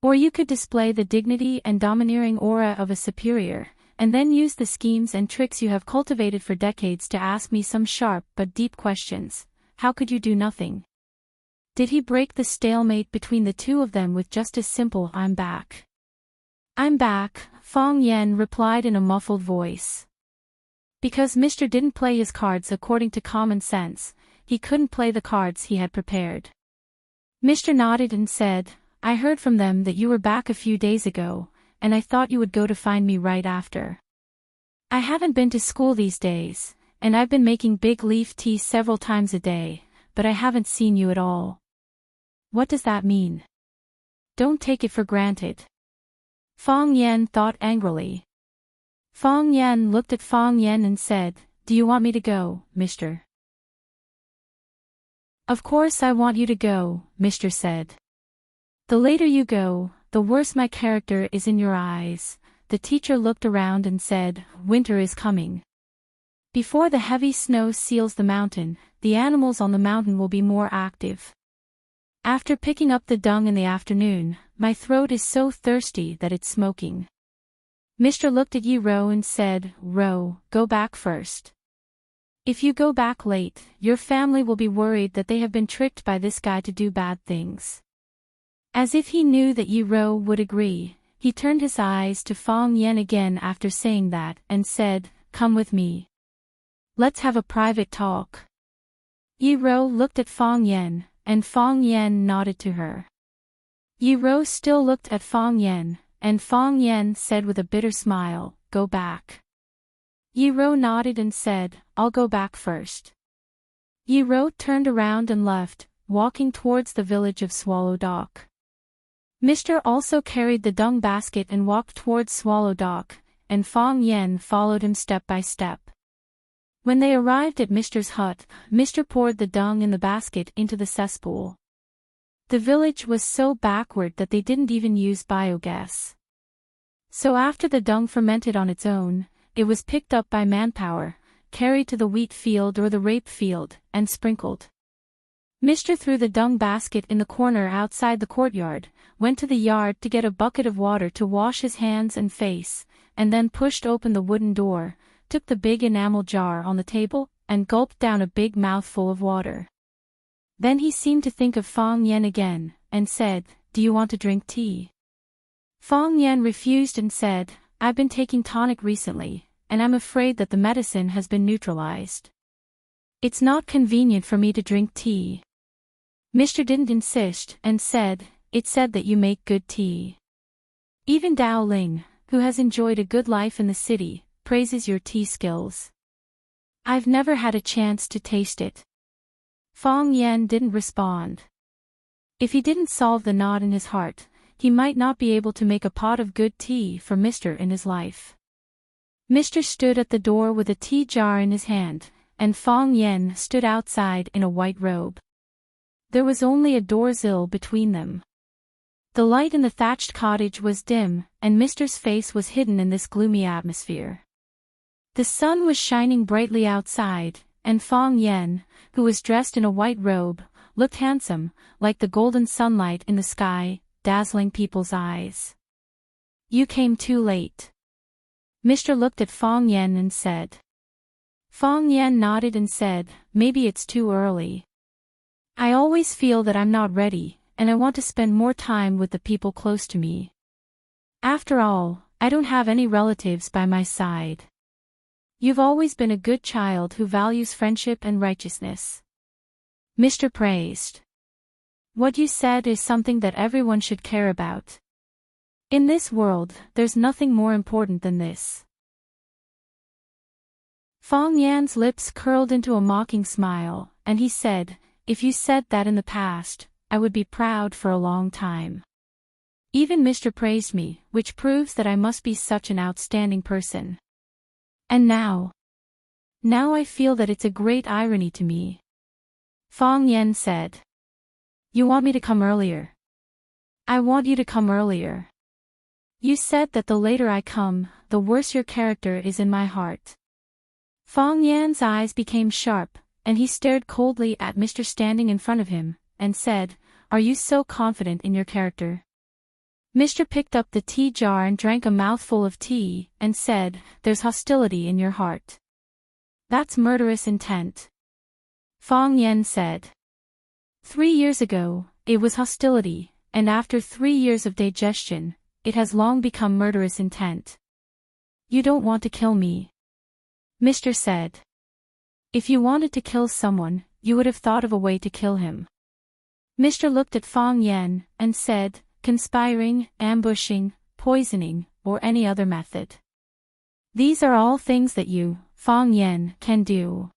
Or you could display the dignity and domineering aura of a superior, and then use the schemes and tricks you have cultivated for decades to ask me some sharp but deep questions. How could you do nothing? Did he break the stalemate between the two of them with just a simple "I'm back"? "I'm back," Fong Yen replied in a muffled voice. Because Mr. didn't play his cards according to common sense, he couldn't play the cards he had prepared. Mr. nodded and said, "I heard from them that you were back a few days ago, and I thought you would go to find me right after. I haven't been to school these days, and I've been making big leaf tea several times a day, but I haven't seen you at all. What does that mean? Don't take it for granted." Fong Yen thought angrily. Fong Yen looked at Fong Yen and said, "Do you want me to go, Mr.?" "Of course I want you to go," Mr. said. "The later you go, the worse my character is in your eyes." The teacher looked around and said, "Winter is coming. Before the heavy snow seals the mountain, the animals on the mountain will be more active. After picking up the dung in the afternoon, my throat is so thirsty that it's smoking." Mr. looked at Yi Ro and said, "Ro, go back first. If you go back late, your family will be worried that they have been tricked by this guy to do bad things." As if he knew that Yi Ro would agree, he turned his eyes to Fong Yen again after saying that and said, "Come with me. Let's have a private talk." Yi Ro looked at Fong Yen, and Fong Yen nodded to her. Yi Ro still looked at Fong Yen, and Fong Yen said with a bitter smile, "Go back." Yi Ro nodded and said, "I'll go back first." Yi Ro turned around and left, walking towards the village of Swallow Dock. Mr. also carried the dung basket and walked towards Swallow Dock, and Fong Yen followed him step by step. When they arrived at Mr.'s hut, Mr. poured the dung in the basket into the cesspool. The village was so backward that they didn't even use biogas. So after the dung fermented on its own, it was picked up by manpower, carried to the wheat field or the rape field, and sprinkled. Mr. threw the dung basket in the corner outside the courtyard, went to the yard to get a bucket of water to wash his hands and face, and then pushed open the wooden door, took the big enamel jar on the table, and gulped down a big mouthful of water. Then he seemed to think of Fong Yen again, and said, "Do you want to drink tea?" Fong Yen refused and said, "I've been taking tonic recently, and I'm afraid that the medicine has been neutralized. It's not convenient for me to drink tea." Mr. didn't insist, and said, "It's said that you make good tea. Even Dao Ling, who has enjoyed a good life in the city, praises your tea skills. I've never had a chance to taste it." Fong Yen didn't respond. If he didn't solve the knot in his heart, he might not be able to make a pot of good tea for Mr. in his life. Mr. stood at the door with a tea jar in his hand, and Fong Yen stood outside in a white robe. There was only a doorsill between them. The light in the thatched cottage was dim, and Mr.'s face was hidden in this gloomy atmosphere. The sun was shining brightly outside, and Fong Yen, who was dressed in a white robe, looked handsome, like the golden sunlight in the sky, dazzling people's eyes. "You came too late." Mr. looked at Fong Yen and said. Fong Yen nodded and said, "Maybe it's too early. I always feel that I'm not ready, and I want to spend more time with the people close to me. After all, I don't have any relatives by my side. You've always been a good child who values friendship and righteousness." Mr. praised. "What you said is something that everyone should care about. In this world, there's nothing more important than this." Fong Yan's lips curled into a mocking smile, and he said, "If you said that in the past, I would be proud for a long time. Even Mr. praised me, which proves that I must be such an outstanding person. And now I feel that it's a great irony to me." Fong Yen said. "You want me to come earlier?" "I want you to come earlier. You said that the later I come, the worse your character is in my heart." Fong Yan's eyes became sharp, and he stared coldly at Mr. standing in front of him, and said, "Are you so confident in your character?" Mr. picked up the tea jar and drank a mouthful of tea, and said, "There's hostility in your heart. That's murderous intent." Fang Yen said. 3 years ago, it was hostility, and after 3 years of digestion, it has long become murderous intent. "You don't want to kill me," Mr. said. "If you wanted to kill someone, you would have thought of a way to kill him." Mr. looked at Fang Yen, and said, "Conspiring, ambushing, poisoning, or any other method. These are all things that you, Fang Yen, can do."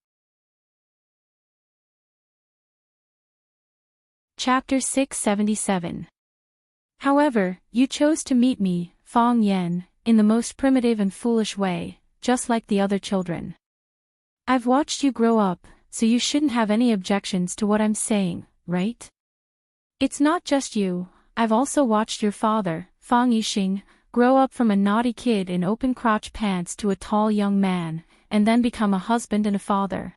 Chapter 677. However, you chose to meet me, Fang Yen, in the most primitive and foolish way, just like the other children. I've watched you grow up, so you shouldn't have any objections to what I'm saying, right? It's not just you, I've also watched your father, Fang Yixing, grow up from a naughty kid in open crotch pants to a tall young man, and then become a husband and a father.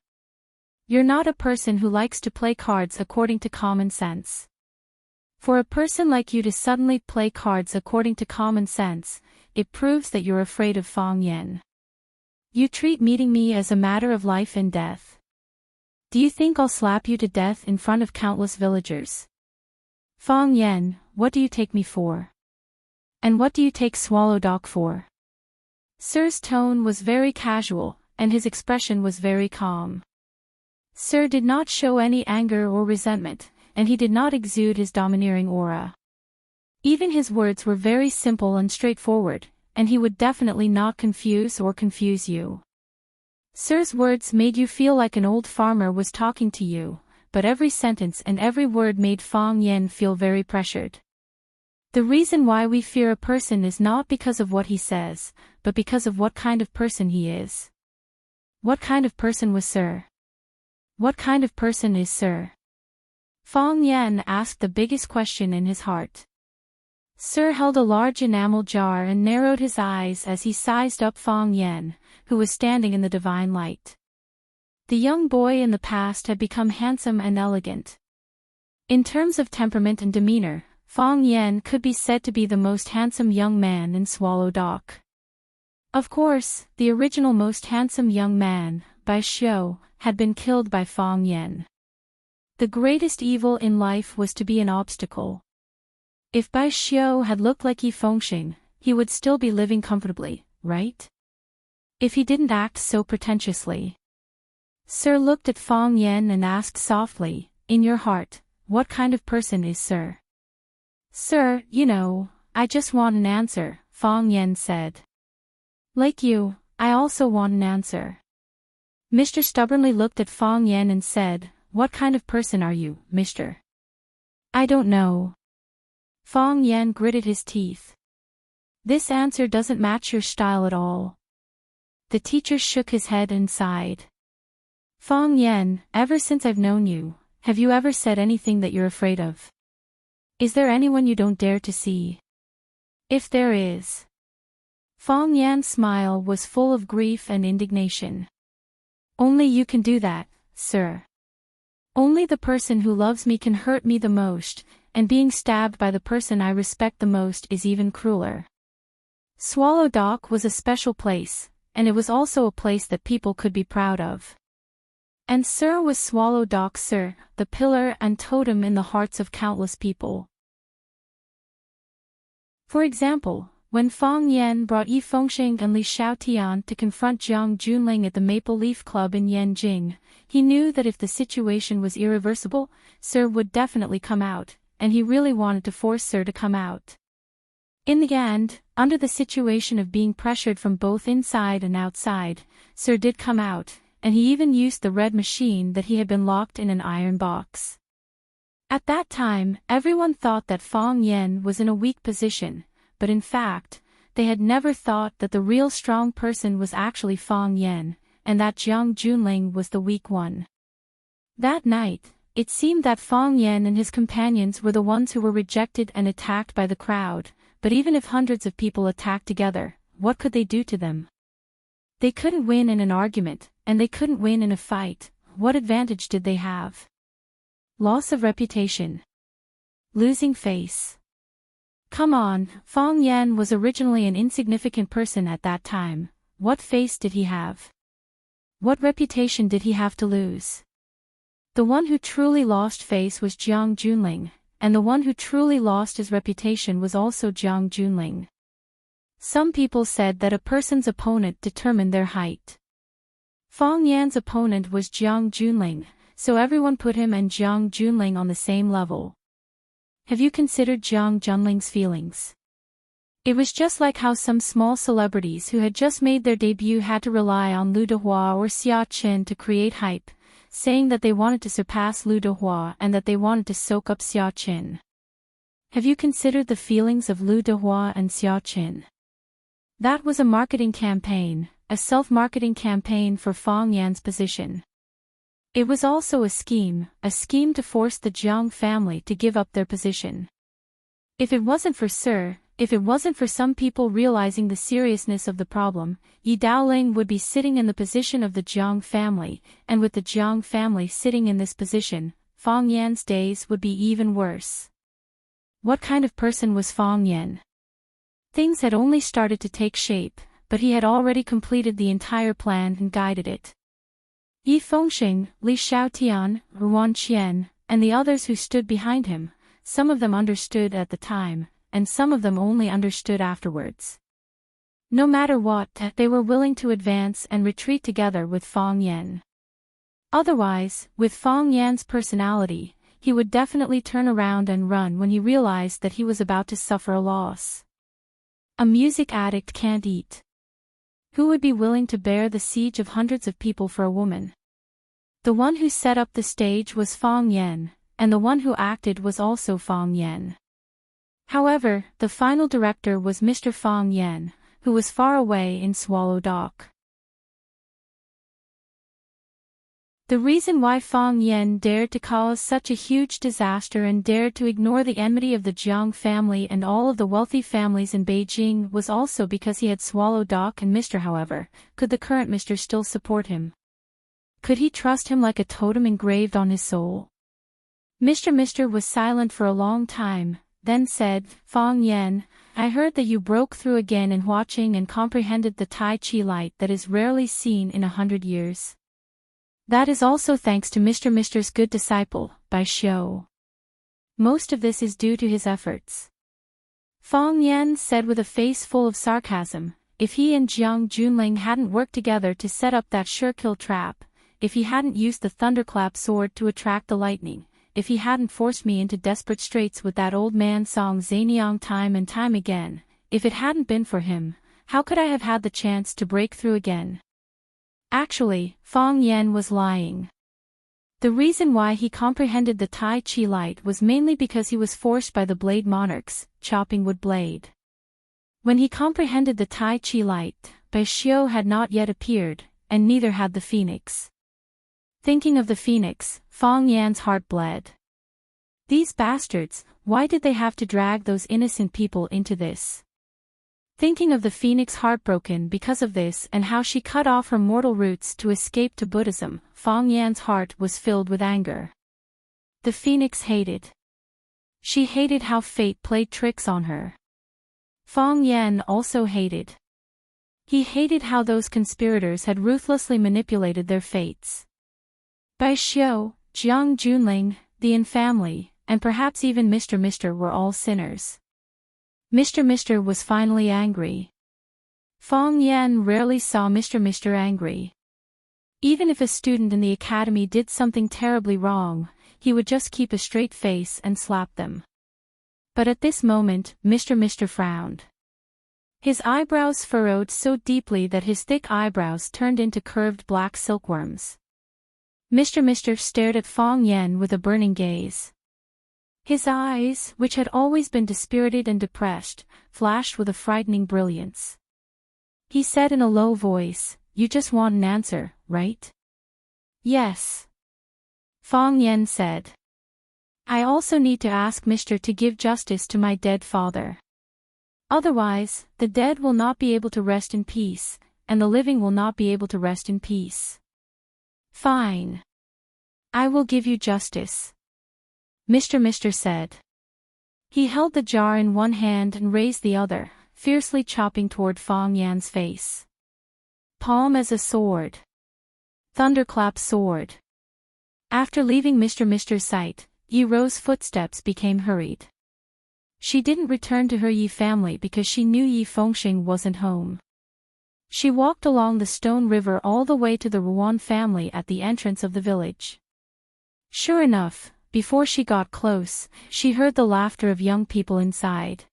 You're not a person who likes to play cards according to common sense. For a person like you to suddenly play cards according to common sense, it proves that you're afraid of Fang Yen. You treat meeting me as a matter of life and death. Do you think I'll slap you to death in front of countless villagers? Fang Yen, what do you take me for? And what do you take Swallow Dog for? Sir's tone was very casual, and his expression was very calm. Sir did not show any anger or resentment, and he did not exude his domineering aura. Even his words were very simple and straightforward, and he would definitely not confuse you. Sir's words made you feel like an old farmer was talking to you, but every sentence and every word made Fang Yen feel very pressured. The reason why we fear a person is not because of what he says, but because of what kind of person he is. What kind of person was Sir? What kind of person is Sir? Fang Yen asked the biggest question in his heart. Sir held a large enamel jar and narrowed his eyes as he sized up Fang Yen, who was standing in the divine light. The young boy in the past had become handsome and elegant. In terms of temperament and demeanor, Fang Yen could be said to be the most handsome young man in Swallow Dock. Of course, the original most handsome young man, Bai Xiu, had been killed by Fang Yen. The greatest evil in life was to be an obstacle. If Bai Xiu had looked like Yi Fengxing, he would still be living comfortably, right? If he didn't act so pretentiously. Sir looked at Fang Yen and asked softly, "In your heart, what kind of person is Sir?" "Sir, you know, I just want an answer," Fang Yen said. "Like you, I also want an answer." Mr. stubbornly looked at Fang Yen and said, "What kind of person are you, Mr.?" "I don't know." Fang Yen gritted his teeth. "This answer doesn't match your style at all." The teacher shook his head and sighed. "Fang Yen, ever since I've known you, have you ever said anything that you're afraid of? Is there anyone you don't dare to see? If there is." Fang Yan's smile was full of grief and indignation. "Only you can do that, Sir. Only the person who loves me can hurt me the most, and being stabbed by the person I respect the most is even crueler." Swallow Dock was a special place, and it was also a place that people could be proud of. And Sir was Swallow Dock Sir, the pillar and totem in the hearts of countless people. For example, when Fang Yen brought Yi Fengxing and Li Xiaotian to confront Jiang Junling at the Maple Leaf Club in Yanjing, he knew that if the situation was irreversible, Sir would definitely come out, and he really wanted to force Sir to come out. In the end, under the situation of being pressured from both inside and outside, Sir did come out, and he even used the red machine that he had been locked in an iron box. At that time, everyone thought that Fang Yen was in a weak position, but in fact, they had never thought that the real strong person was actually Fang Yen, and that Jiang Junling was the weak one. That night, it seemed that Fang Yen and his companions were the ones who were rejected and attacked by the crowd, but even if hundreds of people attacked together, what could they do to them? They couldn't win in an argument, and they couldn't win in a fight. What advantage did they have? Loss of reputation. Losing face. Come on, Fong Yan was originally an insignificant person at that time. What face did he have? What reputation did he have to lose? The one who truly lost face was Jiang Junling, and the one who truly lost his reputation was also Jiang Junling. Some people said that a person's opponent determined their height. Fong Yan's opponent was Jiang Junling, so everyone put him and Jiang Junling on the same level. Have you considered Jiang Junling's feelings? It was just like how some small celebrities who had just made their debut had to rely on Lu Dehua or Xia Qin to create hype, saying that they wanted to surpass Lu Dehua and that they wanted to soak up Xia Qin. Have you considered the feelings of Lu Dehua and Xia Qin? That was a marketing campaign, a self-marketing campaign for Fong Yan's position. It was also a scheme to force the Jiang family to give up their position. If it wasn't for some people realizing the seriousness of the problem, Yi Daoling would be sitting in the position of the Jiang family, and with the Jiang family sitting in this position, Fong Yan's days would be even worse. What kind of person was Fong Yan? Things had only started to take shape, but he had already completed the entire plan and guided it. Yi Fengxing, Li Xiaotian, Ruan Qian, and the others who stood behind him, some of them understood at the time, and some of them only understood afterwards. No matter what, they were willing to advance and retreat together with Fong Yan. Otherwise, with Fong Yan's personality, he would definitely turn around and run when he realized that he was about to suffer a loss. A music addict can't eat. Who would be willing to bear the siege of hundreds of people for a woman? The one who set up the stage was Fong Yan, and the one who acted was also Fong Yan. However, the final director was Mr. Fong Yan, who was far away in Swallow Dock. The reason why Fong Yan dared to cause such a huge disaster and dared to ignore the enmity of the Jiang family and all of the wealthy families in Beijing was also because he had Swallow Dock and Mr. However, could the current Mr. still support him? Could he trust him like a totem engraved on his soul? Mr. was silent for a long time, then said, Fong Yan, I heard that you broke through again in watching and comprehended the Tai Chi light that is rarely seen in 100 years. That is also thanks to Mr.'s good disciple, Bai Xiu. Most of this is due to his efforts. Fong Yan said with a face full of sarcasm, if he and Jiang Junling hadn't worked together to set up that sure-kill trap, if he hadn't used the thunderclap sword to attract the lightning, if he hadn't forced me into desperate straits with that old man Song Zaniang time and time again, if it hadn't been for him, how could I have had the chance to break through again? Actually, Fong Yan was lying. The reason why he comprehended the Tai Chi light was mainly because he was forced by the Blade Monarchs, chopping wood blade. When he comprehended the Tai Chi light, Bai Xiu had not yet appeared, and neither had the phoenix. Thinking of the phoenix, Fong Yan's heart bled. These bastards, why did they have to drag those innocent people into this? Thinking of the phoenix heartbroken because of this and how she cut off her mortal roots to escape to Buddhism, Fong Yan's heart was filled with anger. The phoenix hated. She hated how fate played tricks on her. Fong Yan also hated. He hated how those conspirators had ruthlessly manipulated their fates. Bai Xiu, Jiang Junling, the Yin family, and perhaps even Mr. were all sinners. Mr. was finally angry. Fong Yan rarely saw Mr. angry. Even if a student in the academy did something terribly wrong, he would just keep a straight face and slap them. But at this moment, Mr. frowned. His eyebrows furrowed so deeply that his thick eyebrows turned into curved black silkworms. Mr. stared at Fong Yan with a burning gaze. His eyes, which had always been dispirited and depressed, flashed with a frightening brilliance. He said in a low voice, "You just want an answer, right?" "Yes." Fong Yan said. "I also need to ask Mr. to give justice to my dead father. Otherwise, the dead will not be able to rest in peace, and the living will not be able to rest in peace." "Fine. I will give you justice," Mr. said. He held the jar in one hand and raised the other, fiercely chopping toward Fang Yan's face. Palm as a sword. Thunderclap sword. After leaving Mr.'s sight, Yi Ro's footsteps became hurried. She didn't return to her Yi family because she knew Yi Fengxing wasn't home. She walked along the stone river all the way to the Ruan family at the entrance of the village. Sure enough, before she got close, she heard the laughter of young people inside.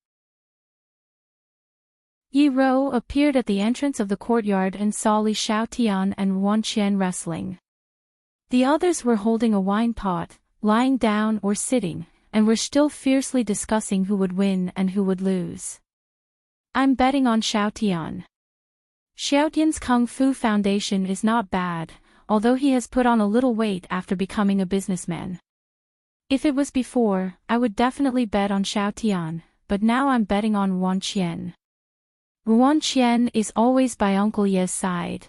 Yi Ro appeared at the entrance of the courtyard and saw Li Xiaotian and Ruan Qian wrestling. The others were holding a wine pot, lying down or sitting, and were still fiercely discussing who would win and who would lose. I'm betting on Xiaotian. Xiaotian's Kung Fu foundation is not bad, although he has put on a little weight after becoming a businessman. If it was before, I would definitely bet on Xiaotian, but now I'm betting on Ruan Qian. Ruan Qian is always by Uncle Ye's side.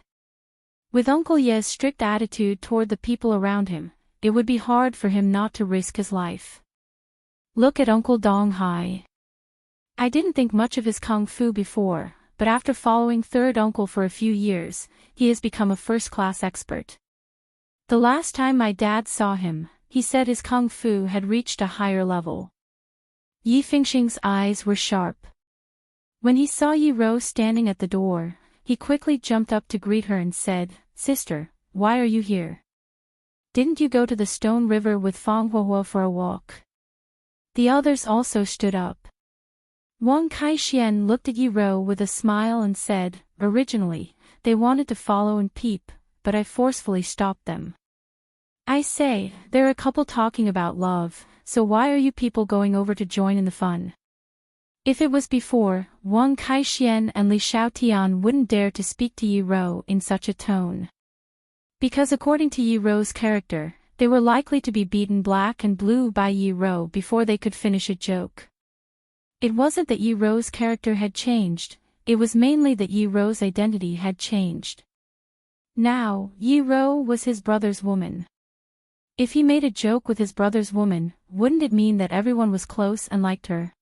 With Uncle Ye's strict attitude toward the people around him, it would be hard for him not to risk his life. Look at Uncle Dong Hai. I didn't think much of his Kung Fu before, but after following third uncle for a few years, he has become a first-class expert. The last time my dad saw him, he said his Kung Fu had reached a higher level. Yi Fengxing's eyes were sharp. When he saw Yi Ro standing at the door, he quickly jumped up to greet her and said, "Sister, why are you here? Didn't you go to the Stone River with Fang Huohuo for a walk?" The others also stood up. Wang Kaixian looked at Yi Ro with a smile and said, "Originally, they wanted to follow and peep, but I forcefully stopped them. I say, they're a couple talking about love, so why are you people going over to join in the fun?" If it was before, Wang Kaixian and Li Xiaotian wouldn't dare to speak to Yi Ro in such a tone. Because according to Yi Ro's character, they were likely to be beaten black and blue by Yi Ro before they could finish a joke. It wasn't that Yi Ro's character had changed, it was mainly that Yi Ro's identity had changed. Now, Yi Ro was his brother's woman. If he made a joke with his brother's woman, wouldn't it mean that everyone was close and liked her?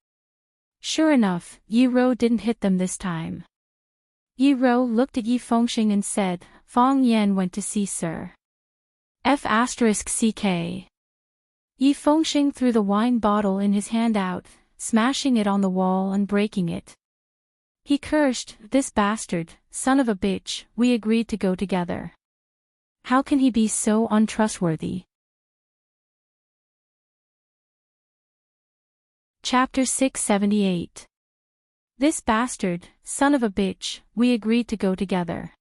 Sure enough, Yi Ro didn't hit them this time. Yi Ro looked at Yi Fengxing and said, "Fang Yan went to see Sir F***ck. Yi Fengxing threw the wine bottle in his hand out, smashing it on the wall and breaking it. He cursed, "This bastard, son of a bitch, we agreed to go together. How can he be so untrustworthy?" Chapter 678. This bastard, son of a bitch, we agreed to go together.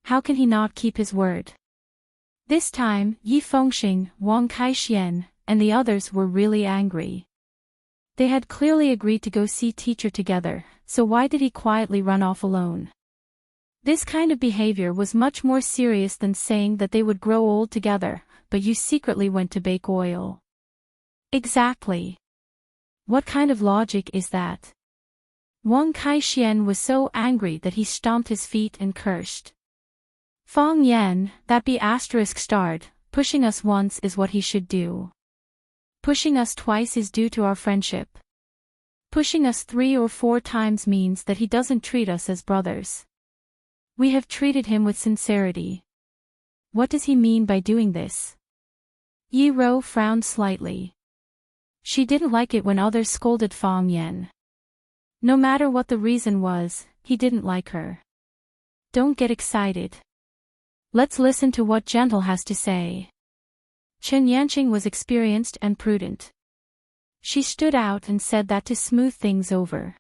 How can he not keep his word? This time, Yi Fengxing, Wang Kaixian, and the others were really angry. They had clearly agreed to go see teacher together, so why did he quietly run off alone? This kind of behavior was much more serious than saying that they would grow old together, but you secretly went to bake oil. Exactly. What kind of logic is that? Wang Kaixian was so angry that he stomped his feet and cursed. Fang Yan, that be ****, pushing us once is what he should do. Pushing us twice is due to our friendship. Pushing us 3 or 4 times means that he doesn't treat us as brothers. We have treated him with sincerity. What does he mean by doing this? Yi Ro frowned slightly. She didn't like it when others scolded Fang Yan. No matter what the reason was, he didn't like her. Don't get excited. Let's listen to what Gentle has to say. Chen Yanqing was experienced and prudent. She stood out and said that to smooth things over.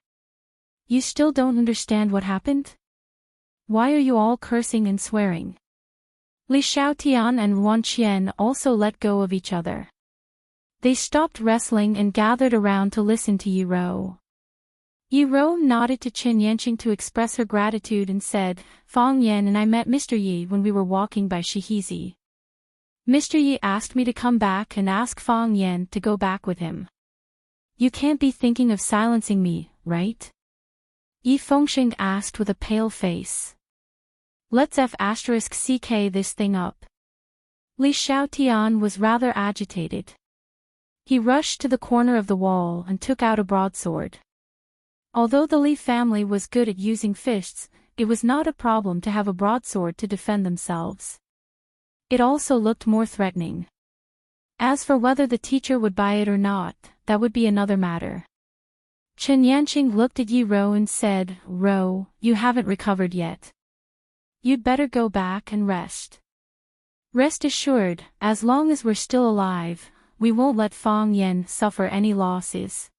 You still don't understand what happened? Why are you all cursing and swearing? Li Xiaotian and Ruan Qian also let go of each other. They stopped wrestling and gathered around to listen to Yi Ro. Yi Ro nodded to Chen Yanqing to express her gratitude and said, "Fang Yan and I met Mr. Yi when we were walking by Shihizi. Mr. Yi asked me to come back and ask Fang Yan to go back with him. You can't be thinking of silencing me, right?" Yi Fengxing asked with a pale face. "Let's ****ck this thing up." Li Xiaotian was rather agitated. He rushed to the corner of the wall and took out a broadsword. Although the Li family was good at using fists, it was not a problem to have a broadsword to defend themselves. It also looked more threatening. As for whether the teacher would buy it or not, that would be another matter. Chen Yanqing looked at Yi Ro and said, "Ro, you haven't recovered yet. You'd better go back and rest. Rest assured, as long as we're still alive, we won't let Fang Yan suffer any losses."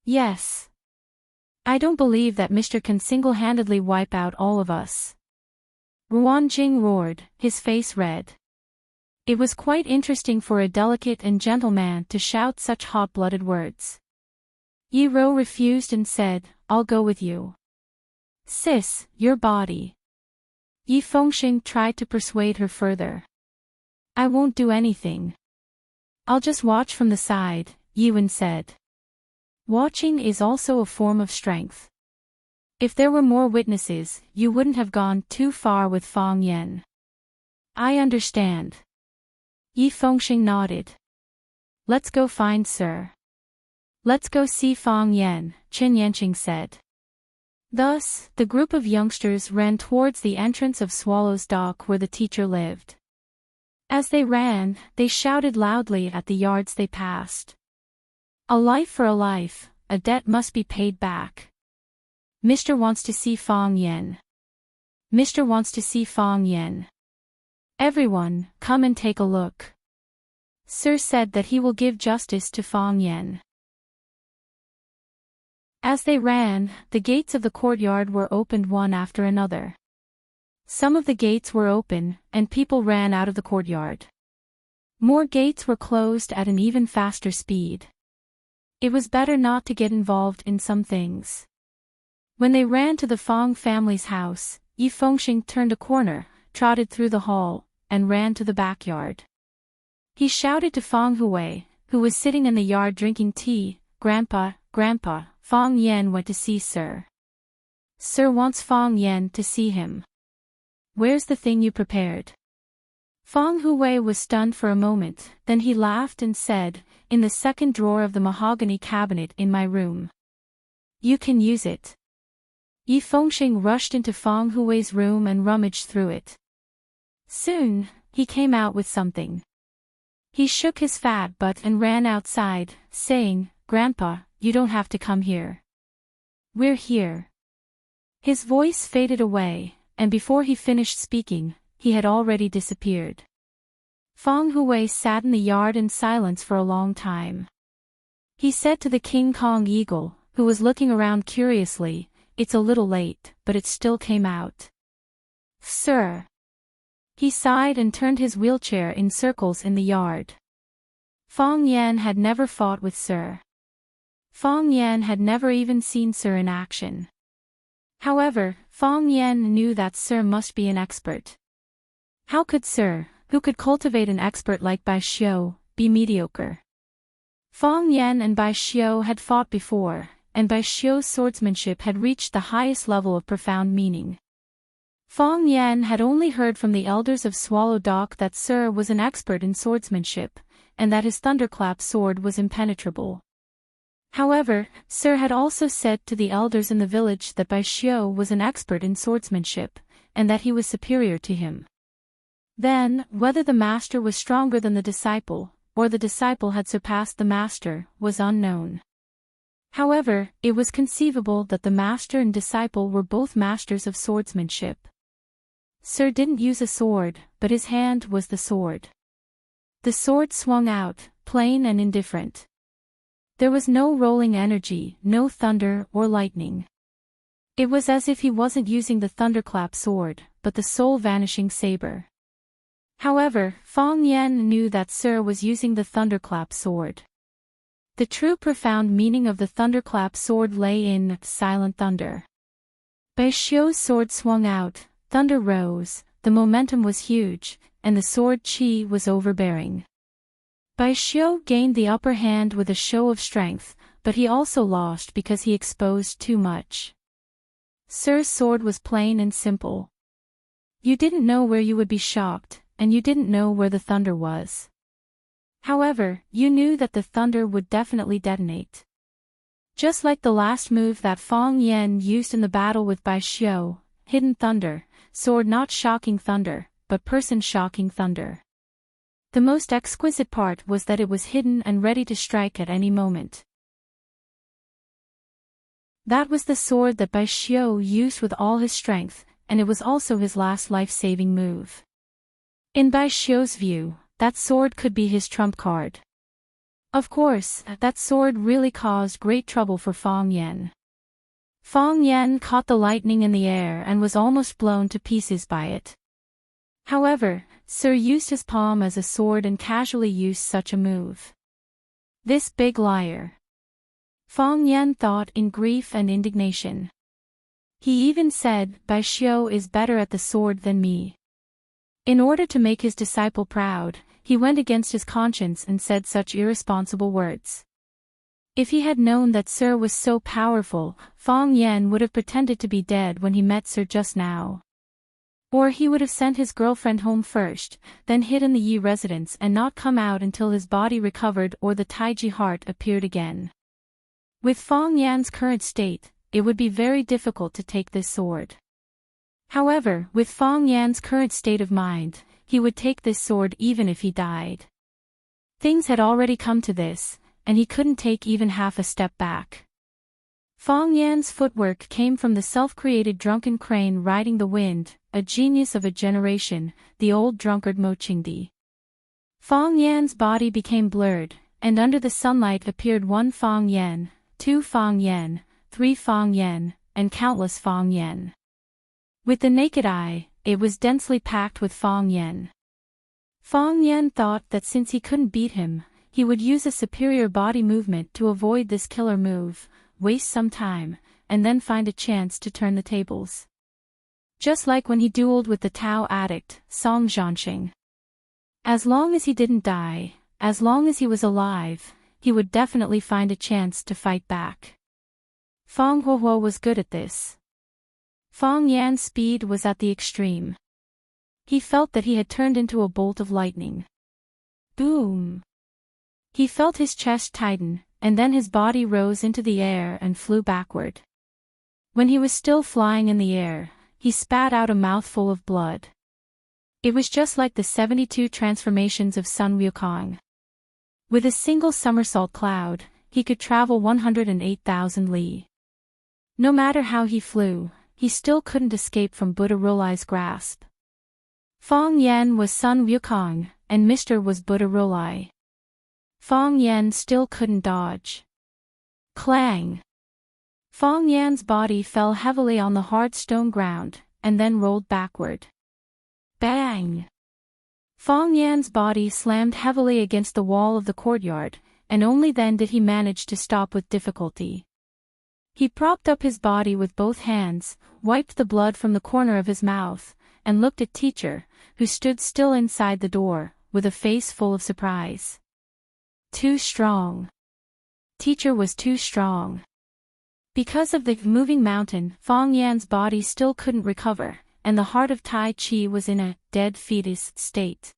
"Yes. I don't believe that Mr. can single-handedly wipe out all of us." Ruan Jing roared, his face red. It was quite interesting for a delicate and gentle man to shout such hot-blooded words. Yi Ro refused and said, "I'll go with you." "Sis, your body." Yi Fengxing tried to persuade her further. "I won't do anything. I'll just watch from the side," Yi Wen said. Watching is also a form of strength. If there were more witnesses, you wouldn't have gone too far with Fang Yan. "I understand." Yi Fengxing nodded. "Let's go find Sir." "Let's go see Fang Yan," Chen Yanqing said. Thus, the group of youngsters ran towards the entrance of Swallow's Dock where the teacher lived. As they ran, they shouted loudly at the yards they passed. "A life for a life, a debt must be paid back. Mr. wants to see Fang Yan. Mr. wants to see Fang Yan. Everyone, come and take a look. Sir said that he will give justice to Fang Yan." As they ran, the gates of the courtyard were opened one after another. Some of the gates were open, and people ran out of the courtyard. More gates were closed at an even faster speed. It was better not to get involved in some things. When they ran to the Fang family's house, Yi Fengxing turned a corner, trotted through the hall, and ran to the backyard. He shouted to Fang Hui, who was sitting in the yard drinking tea, "Grandpa, Grandpa, Fang Yan went to see Sir. Sir wants Fang Yan to see him. Where's the thing you prepared?" Fang Hui was stunned for a moment, then he laughed and said, "In the second drawer of the mahogany cabinet in my room. You can use it." Yi Fengxing rushed into Fang Hui's room and rummaged through it. Soon, he came out with something. He shook his fat butt and ran outside, saying, "Grandpa, you don't have to come here. We're here." His voice faded away, and before he finished speaking, he had already disappeared. Fang Hui sat in the yard in silence for a long time. He said to the King Kong eagle, who was looking around curiously, "It's a little late, but it still came out." "Sir." He sighed and turned his wheelchair in circles in the yard. Fang Yan had never fought with Sir. Fang Yan had never even seen Sir in action. However, Fang Yan knew that Sir must be an expert. How could Sir, who could cultivate an expert like Bai Xiu, be mediocre? Fang Yan and Bai Xiu had fought before, and Bai Xiu's swordsmanship had reached the highest level of profound meaning. Fang Yan had only heard from the elders of Swallow Dock that Sir was an expert in swordsmanship, and that his thunderclap sword was impenetrable. However, Sir had also said to the elders in the village that Bai Xiu was an expert in swordsmanship, and that he was superior to him. Then, whether the master was stronger than the disciple, or the disciple had surpassed the master, was unknown. However, it was conceivable that the master and disciple were both masters of swordsmanship. Sir didn't use a sword, but his hand was the sword. The sword swung out, plain and indifferent. There was no rolling energy, no thunder or lightning. It was as if he wasn't using the thunderclap sword, but the soul-vanishing saber. However, Fang Yan knew that Sir was using the thunderclap sword. The true profound meaning of the thunderclap sword lay in silent thunder. Bai Xiu's sword swung out, thunder rose, the momentum was huge, and the sword chi was overbearing. Bai Xiu gained the upper hand with a show of strength, but he also lost because he exposed too much. Sir's sword was plain and simple. You didn't know where you would be shocked, and you didn't know where the thunder was. However, you knew that the thunder would definitely detonate. Just like the last move that Fang Yan used in the battle with Bai Xiu, hidden thunder, sword not shocking thunder, but person shocking thunder. The most exquisite part was that it was hidden and ready to strike at any moment. That was the sword that Bai Xiu used with all his strength, and it was also his last life-saving move. In Bai Xiu's view, that sword could be his trump card. Of course, that sword really caused great trouble for Fang Yan. Fang Yan caught the lightning in the air and was almost blown to pieces by it. However, Sir used his palm as a sword and casually used such a move. This big liar. Fang Yan thought in grief and indignation. He even said, Bai Xiu is better at the sword than me. In order to make his disciple proud, he went against his conscience and said such irresponsible words. If he had known that Sir was so powerful, Fang Yan would have pretended to be dead when he met Sir just now. Or he would have sent his girlfriend home first, then hid in the Yi residence and not come out until his body recovered or the Taiji heart appeared again. With Fang Yan's current state, it would be very difficult to take this sword. However, with Fang Yan's current state of mind, he would take this sword even if he died. Things had already come to this, and he couldn't take even half a step back. Fang Yan's footwork came from the self-created drunken crane riding the wind, a genius of a generation, the old drunkard Mo Qingdi. Fang Yan's body became blurred, and under the sunlight appeared 1 Fang Yan, 2 Fang Yan, 3 Fang Yan, and countless Fang Yan. With the naked eye, it was densely packed with Fang Yan. Fang Yan thought that since he couldn't beat him, he would use a superior body movement to avoid this killer move, waste some time, and then find a chance to turn the tables. Just like when he dueled with the Tao addict, Song Zhanxing. As long as he didn't die, as long as he was alive, he would definitely find a chance to fight back. Fang Huohuo was good at this. Fang Yan's speed was at the extreme. He felt that he had turned into a bolt of lightning. Boom! He felt his chest tighten, and then his body rose into the air and flew backward. When he was still flying in the air, he spat out a mouthful of blood. It was just like the 72 transformations of Sun Wukong. With a single somersault cloud, he could travel 108,000 li. No matter how he flew, he still couldn't escape from Buddha Rolai's grasp. Fang Yan was Sun Wukong, and Mr. was Buddha Rolai. Fang Yan still couldn't dodge. Clang! Fang Yan's body fell heavily on the hard stone ground, and then rolled backward. Bang! Fang Yan's body slammed heavily against the wall of the courtyard, and only then did he manage to stop with difficulty. He propped up his body with both hands, wiped the blood from the corner of his mouth, and looked at Teacher, who stood still inside the door, with a face full of surprise. Too strong. Teacher was too strong. Because of the moving mountain, Fang Yan's body still couldn't recover, and the heart of Tai Chi was in a dead fetus state.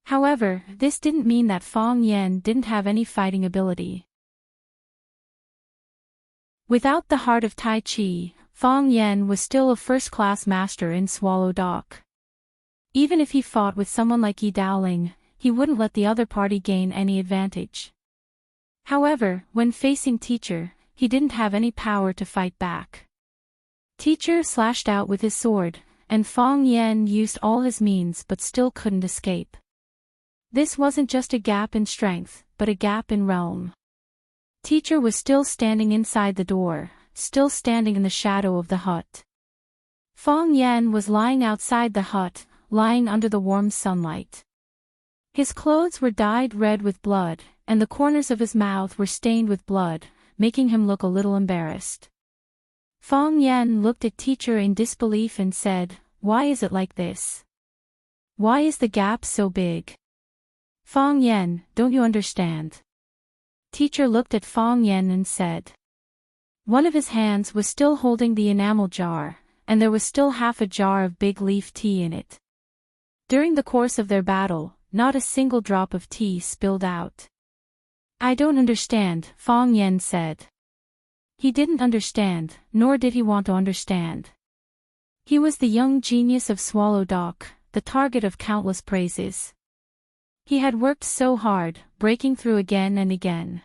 However, this didn't mean that Fang Yan didn't have any fighting ability. Without the heart of Tai Chi, Fang Yan was still a first-class master in Swallow Dock. Even if he fought with someone like Yi Daoling, he wouldn't let the other party gain any advantage. However, when facing Teacher, he didn't have any power to fight back. Teacher slashed out with his sword, and Fang Yan used all his means but still couldn't escape. This wasn't just a gap in strength, but a gap in realm. Teacher was still standing inside the door, still standing in the shadow of the hut. Fang Yan was lying outside the hut, lying under the warm sunlight. His clothes were dyed red with blood, and the corners of his mouth were stained with blood, making him look a little embarrassed. Fang Yan looked at Teacher in disbelief and said, "Why is it like this? Why is the gap so big? Fang Yan, don't you understand?" Teacher looked at Fang Yan and said. One of his hands was still holding the enamel jar, and there was still half a jar of big leaf tea in it. During the course of their battle, not a single drop of tea spilled out. "I don't understand," Fong Yen said. He didn't understand, nor did he want to understand. He was the young genius of Swallow Dock, the target of countless praises. He had worked so hard, breaking through again and again.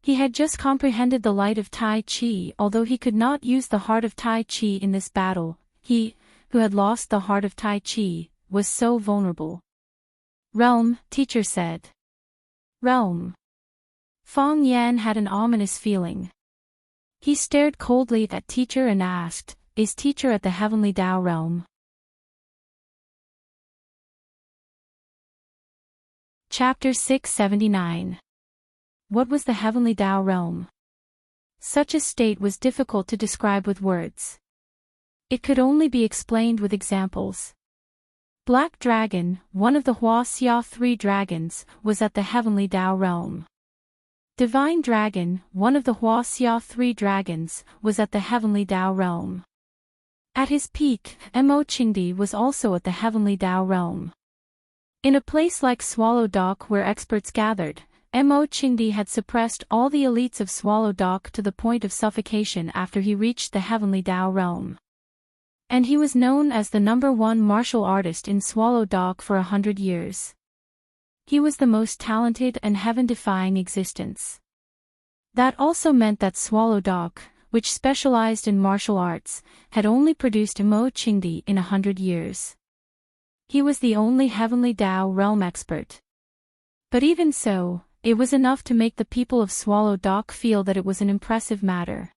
He had just comprehended the light of Tai Chi, although he could not use the heart of Tai Chi in this battle. He, who had lost the heart of Tai Chi, was so vulnerable. "Realm," teacher said. "Realm." Fong Yan had an ominous feeling. He stared coldly at teacher and asked, "Is teacher at the Heavenly Tao Realm?" Chapter 679. What was the Heavenly Tao Realm? Such a state was difficult to describe with words. It could only be explained with examples. Black Dragon, one of the Hua Xia 3 dragons, was at the Heavenly Tao Realm. Divine Dragon, one of the Hua Xia 3 dragons, was at the Heavenly Tao Realm. At his peak, Mo Qingdi was also at the Heavenly Tao Realm. In a place like Swallow Dock where experts gathered, Mo Qingdi had suppressed all the elites of Swallow Dock to the point of suffocation after he reached the Heavenly Tao Realm. And he was known as the #1 martial artist in Swallow Dock for 100 years. He was the most talented and heaven-defying existence. That also meant that Swallow Dock, which specialized in martial arts, had only produced Mo Qingdi in 100 years. He was the only Heavenly Tao Realm expert. But even so, it was enough to make the people of Swallow Dock feel that it was an impressive matter.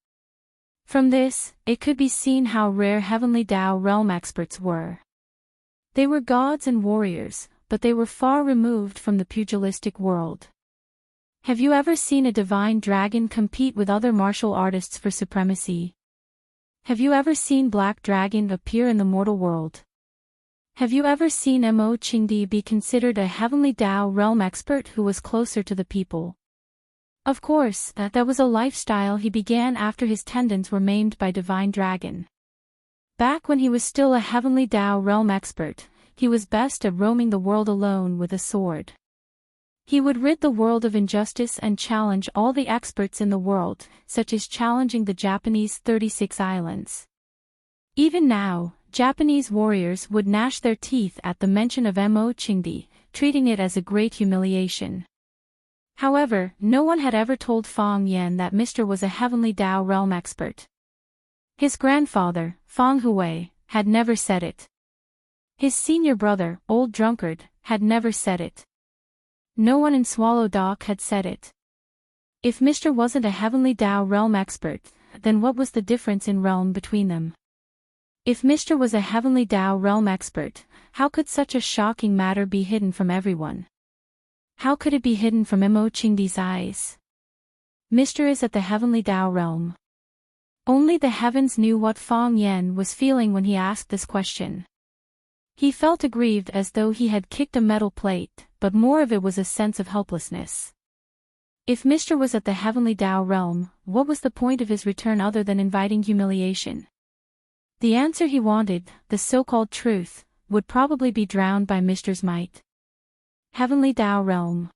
From this, it could be seen how rare Heavenly Tao Realm experts were. They were gods and warriors, but they were far removed from the pugilistic world. Have you ever seen a divine dragon compete with other martial artists for supremacy? Have you ever seen Black Dragon appear in the mortal world? Have you ever seen Mo Qingdi be considered a Heavenly Tao Realm expert who was closer to the people? Of course, that was a lifestyle he began after his tendons were maimed by Divine Dragon. Back when he was still a Heavenly Tao Realm expert, he was best at roaming the world alone with a sword. He would rid the world of injustice and challenge all the experts in the world, such as challenging the Japanese 36 islands. Even now, Japanese warriors would gnash their teeth at the mention of Mo Qingdi, treating it as a great humiliation. However, no one had ever told Fong Yan that Mr. was a Heavenly Tao Realm expert. His grandfather, Fong Hui, had never said it. His senior brother, Old Drunkard, had never said it. No one in Swallow Dock had said it. If Mr. wasn't a Heavenly Tao Realm expert, then what was the difference in realm between them? If Mr. was a Heavenly Tao Realm expert, how could such a shocking matter be hidden from everyone? How could it be hidden from Mo Qingdi's eyes? Mr. is at the Heavenly Tao Realm. Only the heavens knew what Fong Yan was feeling when he asked this question. He felt aggrieved as though he had kicked a metal plate, but more of it was a sense of helplessness. If Mr. was at the Heavenly Tao Realm, what was the point of his return other than inviting humiliation? The answer he wanted, the so-called truth, would probably be drowned by Mr.'s might. Heavenly Tao Realm.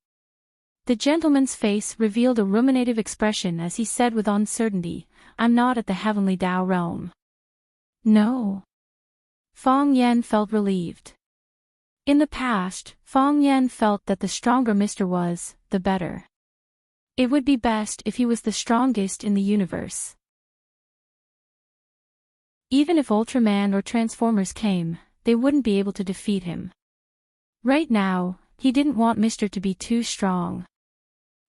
The gentleman's face revealed a ruminative expression as he said with uncertainty, "I'm not at the Heavenly Tao Realm." No. Fong Yan felt relieved. In the past, Fong Yan felt that the stronger Mr. was, the better. It would be best if he was the strongest in the universe. Even if Ultraman or Transformers came, they wouldn't be able to defeat him. Right now, he didn't want Mr. to be too strong.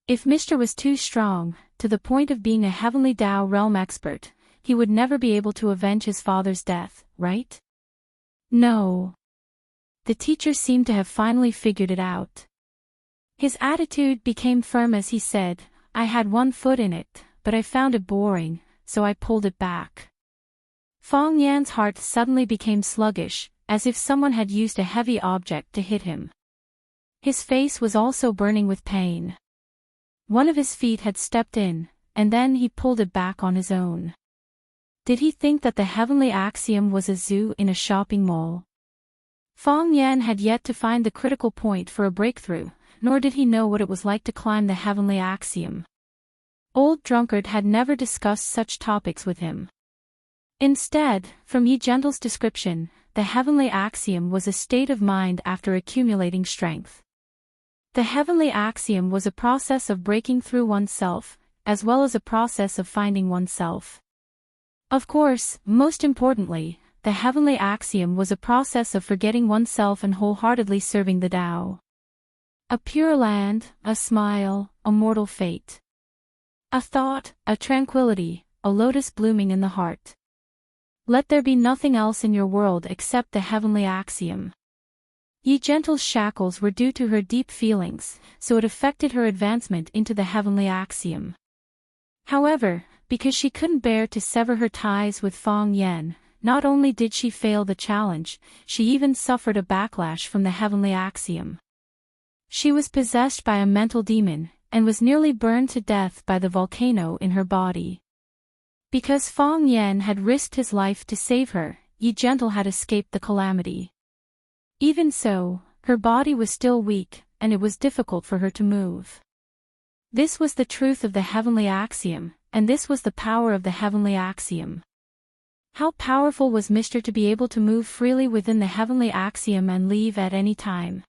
If Mr. was too strong, to the point of being a Heavenly Tao Realm expert, he would never be able to avenge his father's death, right? No. The teacher seemed to have finally figured it out. His attitude became firm as he said, "I had one foot in it, but I found it boring, so I pulled it back." Fong Yan's heart suddenly became sluggish, as if someone had used a heavy object to hit him. His face was also burning with pain. One of his feet had stepped in, and then he pulled it back on his own. Did he think that the heavenly axiom was a zoo in a shopping mall? Fong Yan had yet to find the critical point for a breakthrough, nor did he know what it was like to climb the heavenly axiom. Old Drunkard had never discussed such topics with him. Instead, from Yi Gentle's description, the heavenly axiom was a state of mind after accumulating strength. The heavenly axiom was a process of breaking through oneself, as well as a process of finding oneself. Of course, most importantly, the heavenly axiom was a process of forgetting oneself and wholeheartedly serving the Tao. A pure land, a smile, a mortal fate. A thought, a tranquility, a lotus blooming in the heart. Let there be nothing else in your world except the heavenly axiom. Yi Gentle's shackles were due to her deep feelings, so it affected her advancement into the heavenly axiom. However, because she couldn't bear to sever her ties with Fong Yan, not only did she fail the challenge, she even suffered a backlash from the heavenly axiom. She was possessed by a mental demon, and was nearly burned to death by the volcano in her body. Because Fong Yan had risked his life to save her, Yi Gentle had escaped the calamity. Even so, her body was still weak, and it was difficult for her to move. This was the truth of the heavenly axiom, and this was the power of the heavenly axiom. How powerful was Mr. to be able to move freely within the heavenly axiom and leave at any time?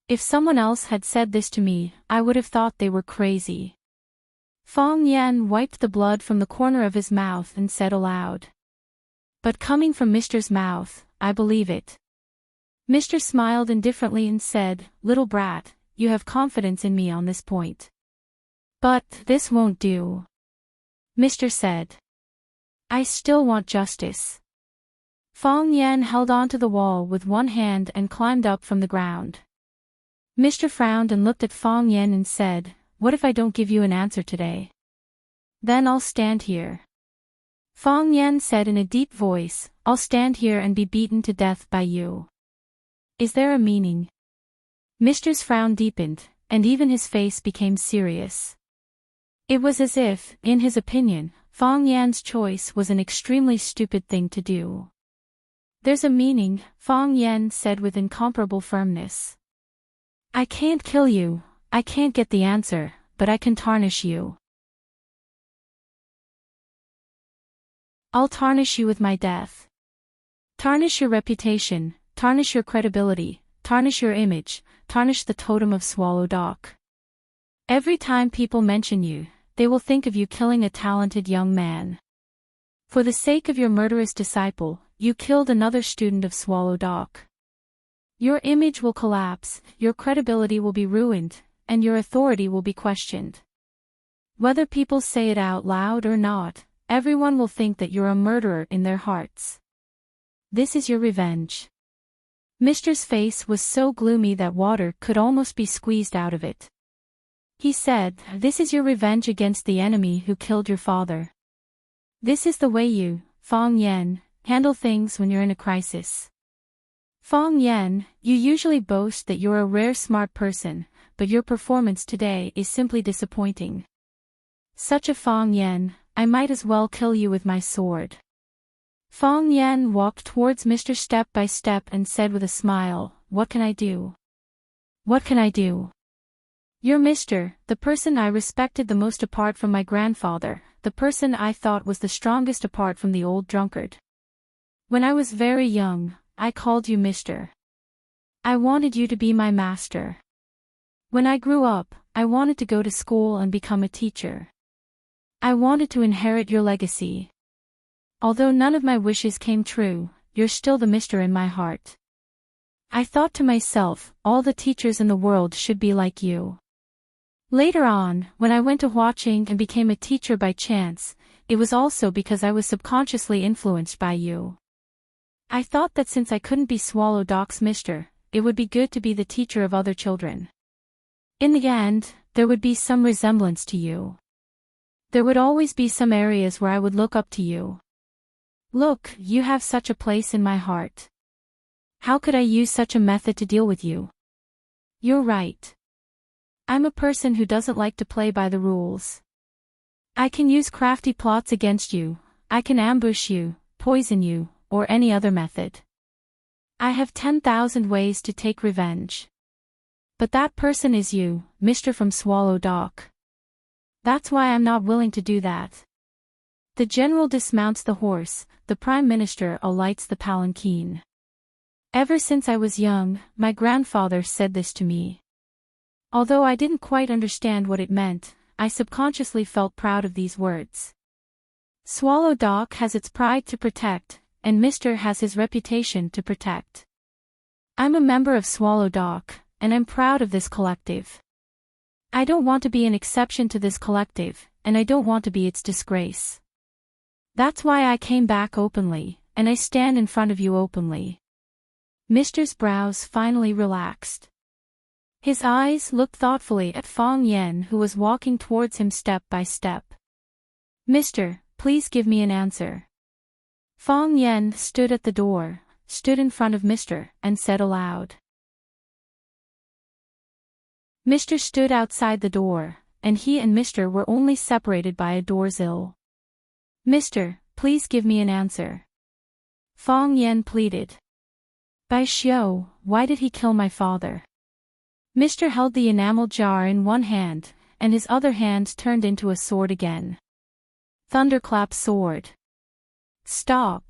If someone else had said this to me, I would have thought they were crazy. Fong Yan wiped the blood from the corner of his mouth and said aloud. But coming from Mr.'s mouth, I believe it. Mr. smiled indifferently and said, "Little brat, you have confidence in me on this point. But this won't do." Mr. said. "I still want justice." Fong Yan held onto the wall with one hand and climbed up from the ground. Mr. frowned and looked at Fong Yan and said, "What if I don't give you an answer today? Then I'll stand here." Fong Yan said in a deep voice, "I'll stand here and be beaten to death by you. Is there a meaning?" Mr.'s frown deepened, and even his face became serious. It was as if, in his opinion, Fong Yan's choice was an extremely stupid thing to do. "There's a meaning," Fong Yan said with incomparable firmness. "I can't kill you, I can't get the answer, but I can tarnish you. I'll tarnish you with my death. Tarnish your reputation, tarnish your credibility, tarnish your image, tarnish the totem of Swallow Dock. Every time people mention you, they will think of you killing a talented young man. For the sake of your murderous disciple, you killed another student of Swallow Dock. Your image will collapse, your credibility will be ruined, and your authority will be questioned. Whether people say it out loud or not, everyone will think that you're a murderer in their hearts. This is your revenge." Mr.'s face was so gloomy that water could almost be squeezed out of it. He said, "This is your revenge against the enemy who killed your father. This is the way you, Fong Yan, handle things when you're in a crisis. Fong Yan, you usually boast that you're a rare smart person, but your performance today is simply disappointing. Such a Fong Yan, I might as well kill you with my sword." Fong Yan walked towards Mr. step by step and said with a smile, "What can I do? What can I do? You're Mr., the person I respected the most apart from my grandfather, the person I thought was the strongest apart from the old drunkard. When I was very young, I called you Mr. I wanted you to be my master. When I grew up, I wanted to go to school and become a teacher. I wanted to inherit your legacy. Although none of my wishes came true, you're still the Mr. in my heart. I thought to myself, all the teachers in the world should be like you. Later on, when I went to Huaqing and became a teacher by chance, it was also because I was subconsciously influenced by you. I thought that since I couldn't be Swallow Dock's Mr., it would be good to be the teacher of other children. In the end, there would be some resemblance to you. There would always be some areas where I would look up to you. Look, you have such a place in my heart. How could I use such a method to deal with you? You're right. I'm a person who doesn't like to play by the rules. I can use crafty plots against you, I can ambush you, poison you, or any other method. I have 10,000 ways to take revenge. But that person is you, Mr. from Swallow Dock. That's why I'm not willing to do that. The general dismounts the horse, the Prime Minister alights the palanquin. Ever since I was young, my grandfather said this to me. Although I didn't quite understand what it meant, I subconsciously felt proud of these words. Swallow Dock has its pride to protect, and Mr. has his reputation to protect. I'm a member of Swallow Dock, and I'm proud of this collective. I don't want to be an exception to this collective, and I don't want to be its disgrace. That's why I came back openly, and I stand in front of you openly. Mister's brows finally relaxed. His eyes looked thoughtfully at Fong Yen, who was walking towards him step by step. Mister, please give me an answer. Fong Yen stood at the door, stood in front of Mister, and said aloud. Mister stood outside the door, and he and Mister were only separated by a doorsill. Mister, please give me an answer. Fong Yen pleaded. Bai Xiao, why did he kill my father? Mister held the enamel jar in one hand, and his other hand turned into a sword again. Thunderclap sword. Stop.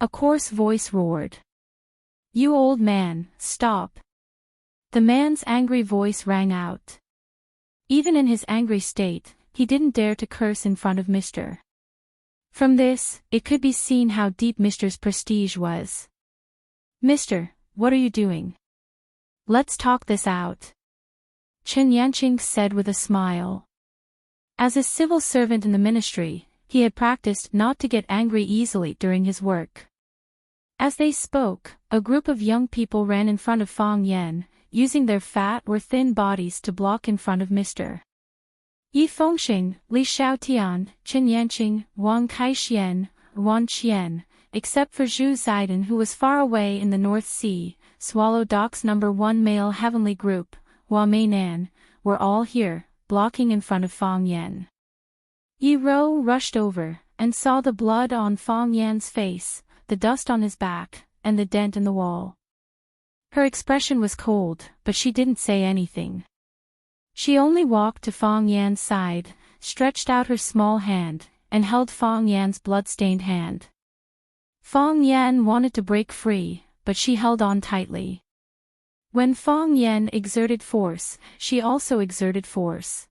A coarse voice roared. You old man, stop. The man's angry voice rang out. Even in his angry state, he didn't dare to curse in front of Mister. From this, it could be seen how deep Mister's prestige was. Mister, what are you doing? Let's talk this out. Chen Yanqing said with a smile. As a civil servant in the ministry, he had practiced not to get angry easily during his work. As they spoke, a group of young people ran in front of Fong Yen, using their fat or thin bodies to block in front of Mister. Yi Fengxing, Li Xiaotian, Chen Yanqing, Wang Kaixian, Wan Qian, except for Zhu Zaidan, who was far away in the North Sea, Swallow Dock's #1 male heavenly group, Hua Meinan, were all here, blocking in front of Fong Yen. Yi Ro rushed over, and saw the blood on Fong Yan's face, the dust on his back, and the dent in the wall. Her expression was cold, but she didn't say anything. She only walked to Fong Yan's side, stretched out her small hand, and held Fong Yan's blood-stained hand. Fong Yan wanted to break free, but she held on tightly. When Fong Yan exerted force, she also exerted force.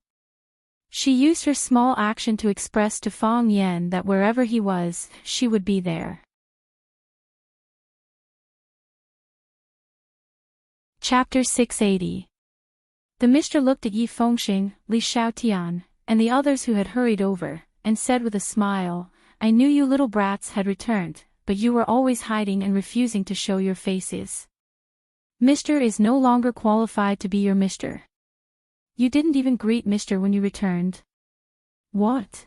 She used her small action to express to Fong Yan that wherever he was, she would be there. Chapter 680. The Mister looked at Yi Fengxing, Li Xiaotian, and the others who had hurried over, and said with a smile, I knew you little brats had returned, but you were always hiding and refusing to show your faces. Mister is no longer qualified to be your Mister. You didn't even greet Mister when you returned. What?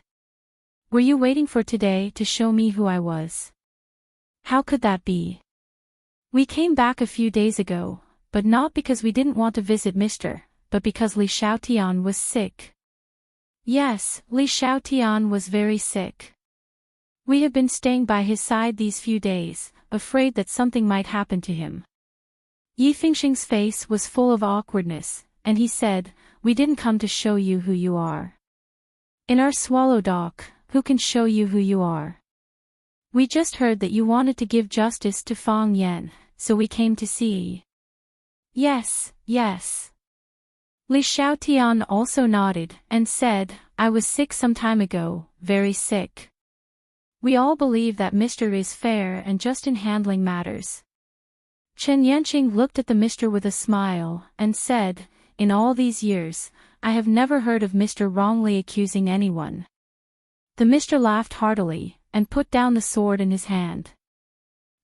Were you waiting for today to show me who I was? How could that be? We came back a few days ago, but not because we didn't want to visit Mister, but because Li Xiaotian was sick. Yes, Li Xiaotian was very sick. We have been staying by his side these few days, afraid that something might happen to him. Yi Fengxing's face was full of awkwardness, and he said, We didn't come to show you who you are. In our Swallow Dock, who can show you who you are? We just heard that you wanted to give justice to Fong Yen, so we came to see. Yes, yes. Li Xiaotian also nodded and said, I was sick some time ago, very sick. We all believe that Mister is fair and just in handling matters. Chen Yanqing looked at the Mister with a smile, and said, In all these years, I have never heard of Mister wrongly accusing anyone. The Mister laughed heartily, and put down the sword in his hand.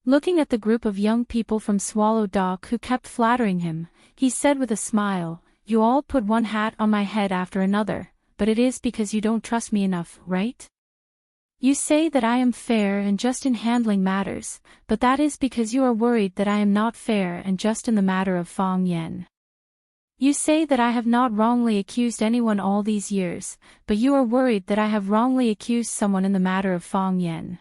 Looking at the group of young people from Swallow Dock who kept flattering him, he said with a smile, You all put one hat on my head after another, but it is because you don't trust me enough, right? You say that I am fair and just in handling matters, but that is because you are worried that I am not fair and just in the matter of Fong Yen. You say that I have not wrongly accused anyone all these years, but you are worried that I have wrongly accused someone in the matter of Fong Yen.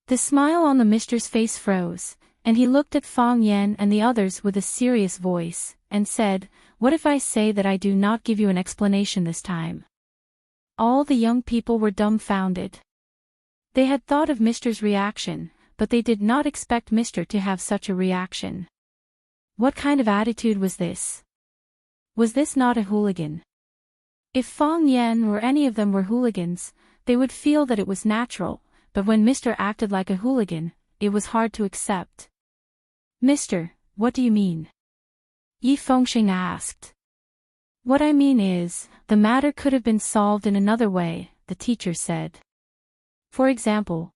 The smile on the Mister's face froze, And he looked at Fang Yan and the others with a serious voice, and said, "What if I say that I do not give you an explanation this time?" All the young people were dumbfounded. They had thought of Mr.'s reaction, but they did not expect Mr. to have such a reaction. What kind of attitude was this? Was this not a hooligan? If Fang Yan or any of them were hooligans, they would feel that it was natural, but when Mr. acted like a hooligan, it was hard to accept. "Mister, what do you mean?" Yi Fengxing asked. "What I mean is, the matter could have been solved in another way," the teacher said. "For example?"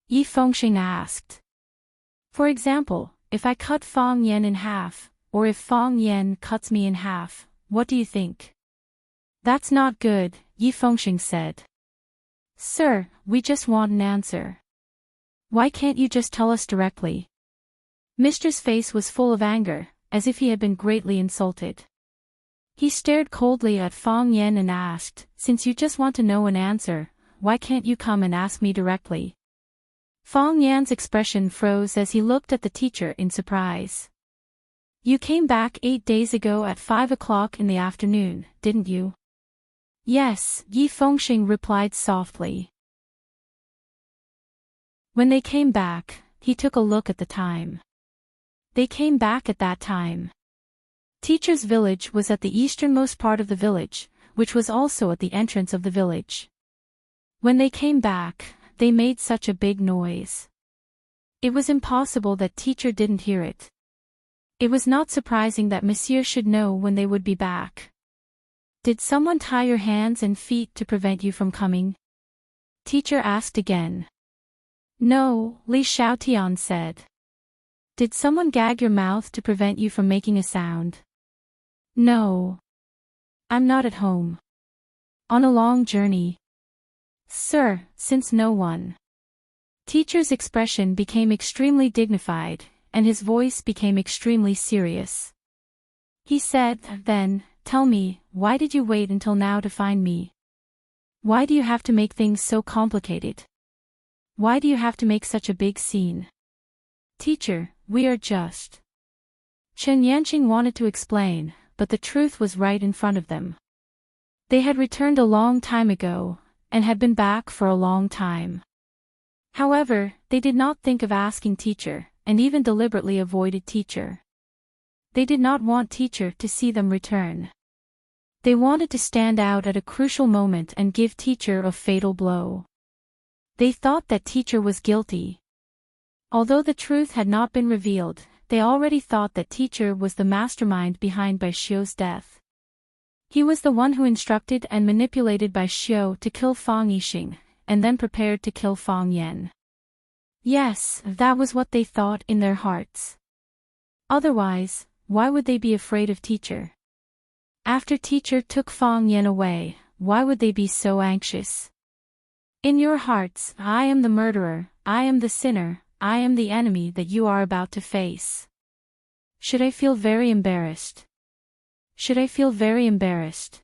Yi Fengxing asked. "For example, if I cut Fang Yan in half, or if Fang Yan cuts me in half, what do you think?" "That's not good," Yi Fengxing said. "Sir, we just want an answer. Why can't you just tell us directly?" Mr.'s face was full of anger, as if he had been greatly insulted. He stared coldly at Fang Yan and asked, "Since you just want to know an answer, why can't you come and ask me directly?" Fang Yan's expression froze as he looked at the teacher in surprise. "You came back 8 days ago at 5 o'clock in the afternoon, didn't you?" "Yes," Yi Fengxing replied softly. When they came back, he took a look at the time. They came back at that time. Teacher's village was at the easternmost part of the village, which was also at the entrance of the village. When they came back, they made such a big noise. It was impossible that teacher didn't hear it. It was not surprising that Monsieur should know when they would be back. "Did someone tie your hands and feet to prevent you from coming?" Teacher asked again. "No," Li Xiaotian said. "Did someone gag your mouth to prevent you from making a sound?" "No. I'm not at home. On a long journey." "Sir, since no one." Teacher's expression became extremely dignified, and his voice became extremely serious. He said, "Then, tell me, why did you wait until now to find me? Why do you have to make things so complicated? Why do you have to make such a big scene?" "Teacher, we are just..." Chen Yanqing wanted to explain, but the truth was right in front of them. They had returned a long time ago, and had been back for a long time. However, they did not think of asking teacher, and even deliberately avoided teacher. They did not want teacher to see them return. They wanted to stand out at a crucial moment and give teacher a fatal blow. They thought that teacher was guilty. Although the truth had not been revealed, they already thought that teacher was the mastermind behind Bai Xiu's death. He was the one who instructed and manipulated Bai Xiu to kill Fang Yixing, and then prepared to kill Fang Yan. Yes, that was what they thought in their hearts. Otherwise, why would they be afraid of teacher? After teacher took Fang Yan away, why would they be so anxious? In your hearts, I am the murderer, I am the sinner, I am the enemy that you are about to face. Should I feel very embarrassed? Should I feel very embarrassed?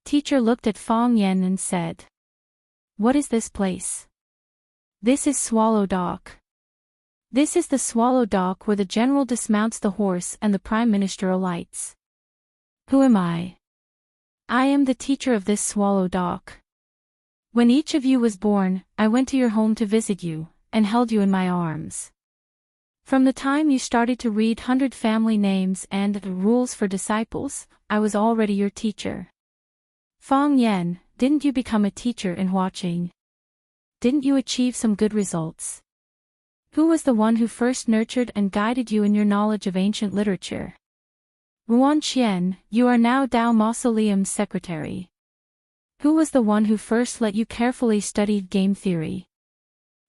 Teacher looked at Fang Yan and said, "What is this place?" "This is Swallow Dock. This is the Swallow Dock where the general dismounts the horse and the prime minister alights." "Who am I?" "I am the teacher of this Swallow Dock. When each of you was born, I went to your home to visit you, and held you in my arms. From the time you started to read 100 family names and rules for disciples, I was already your teacher. Fang Yan, didn't you become a teacher in Huaqing? Didn't you achieve some good results? Who was the one who first nurtured and guided you in your knowledge of ancient literature? Ruan Qian, you are now Dao Mausoleum's secretary. Who was the one who first let you carefully study game theory?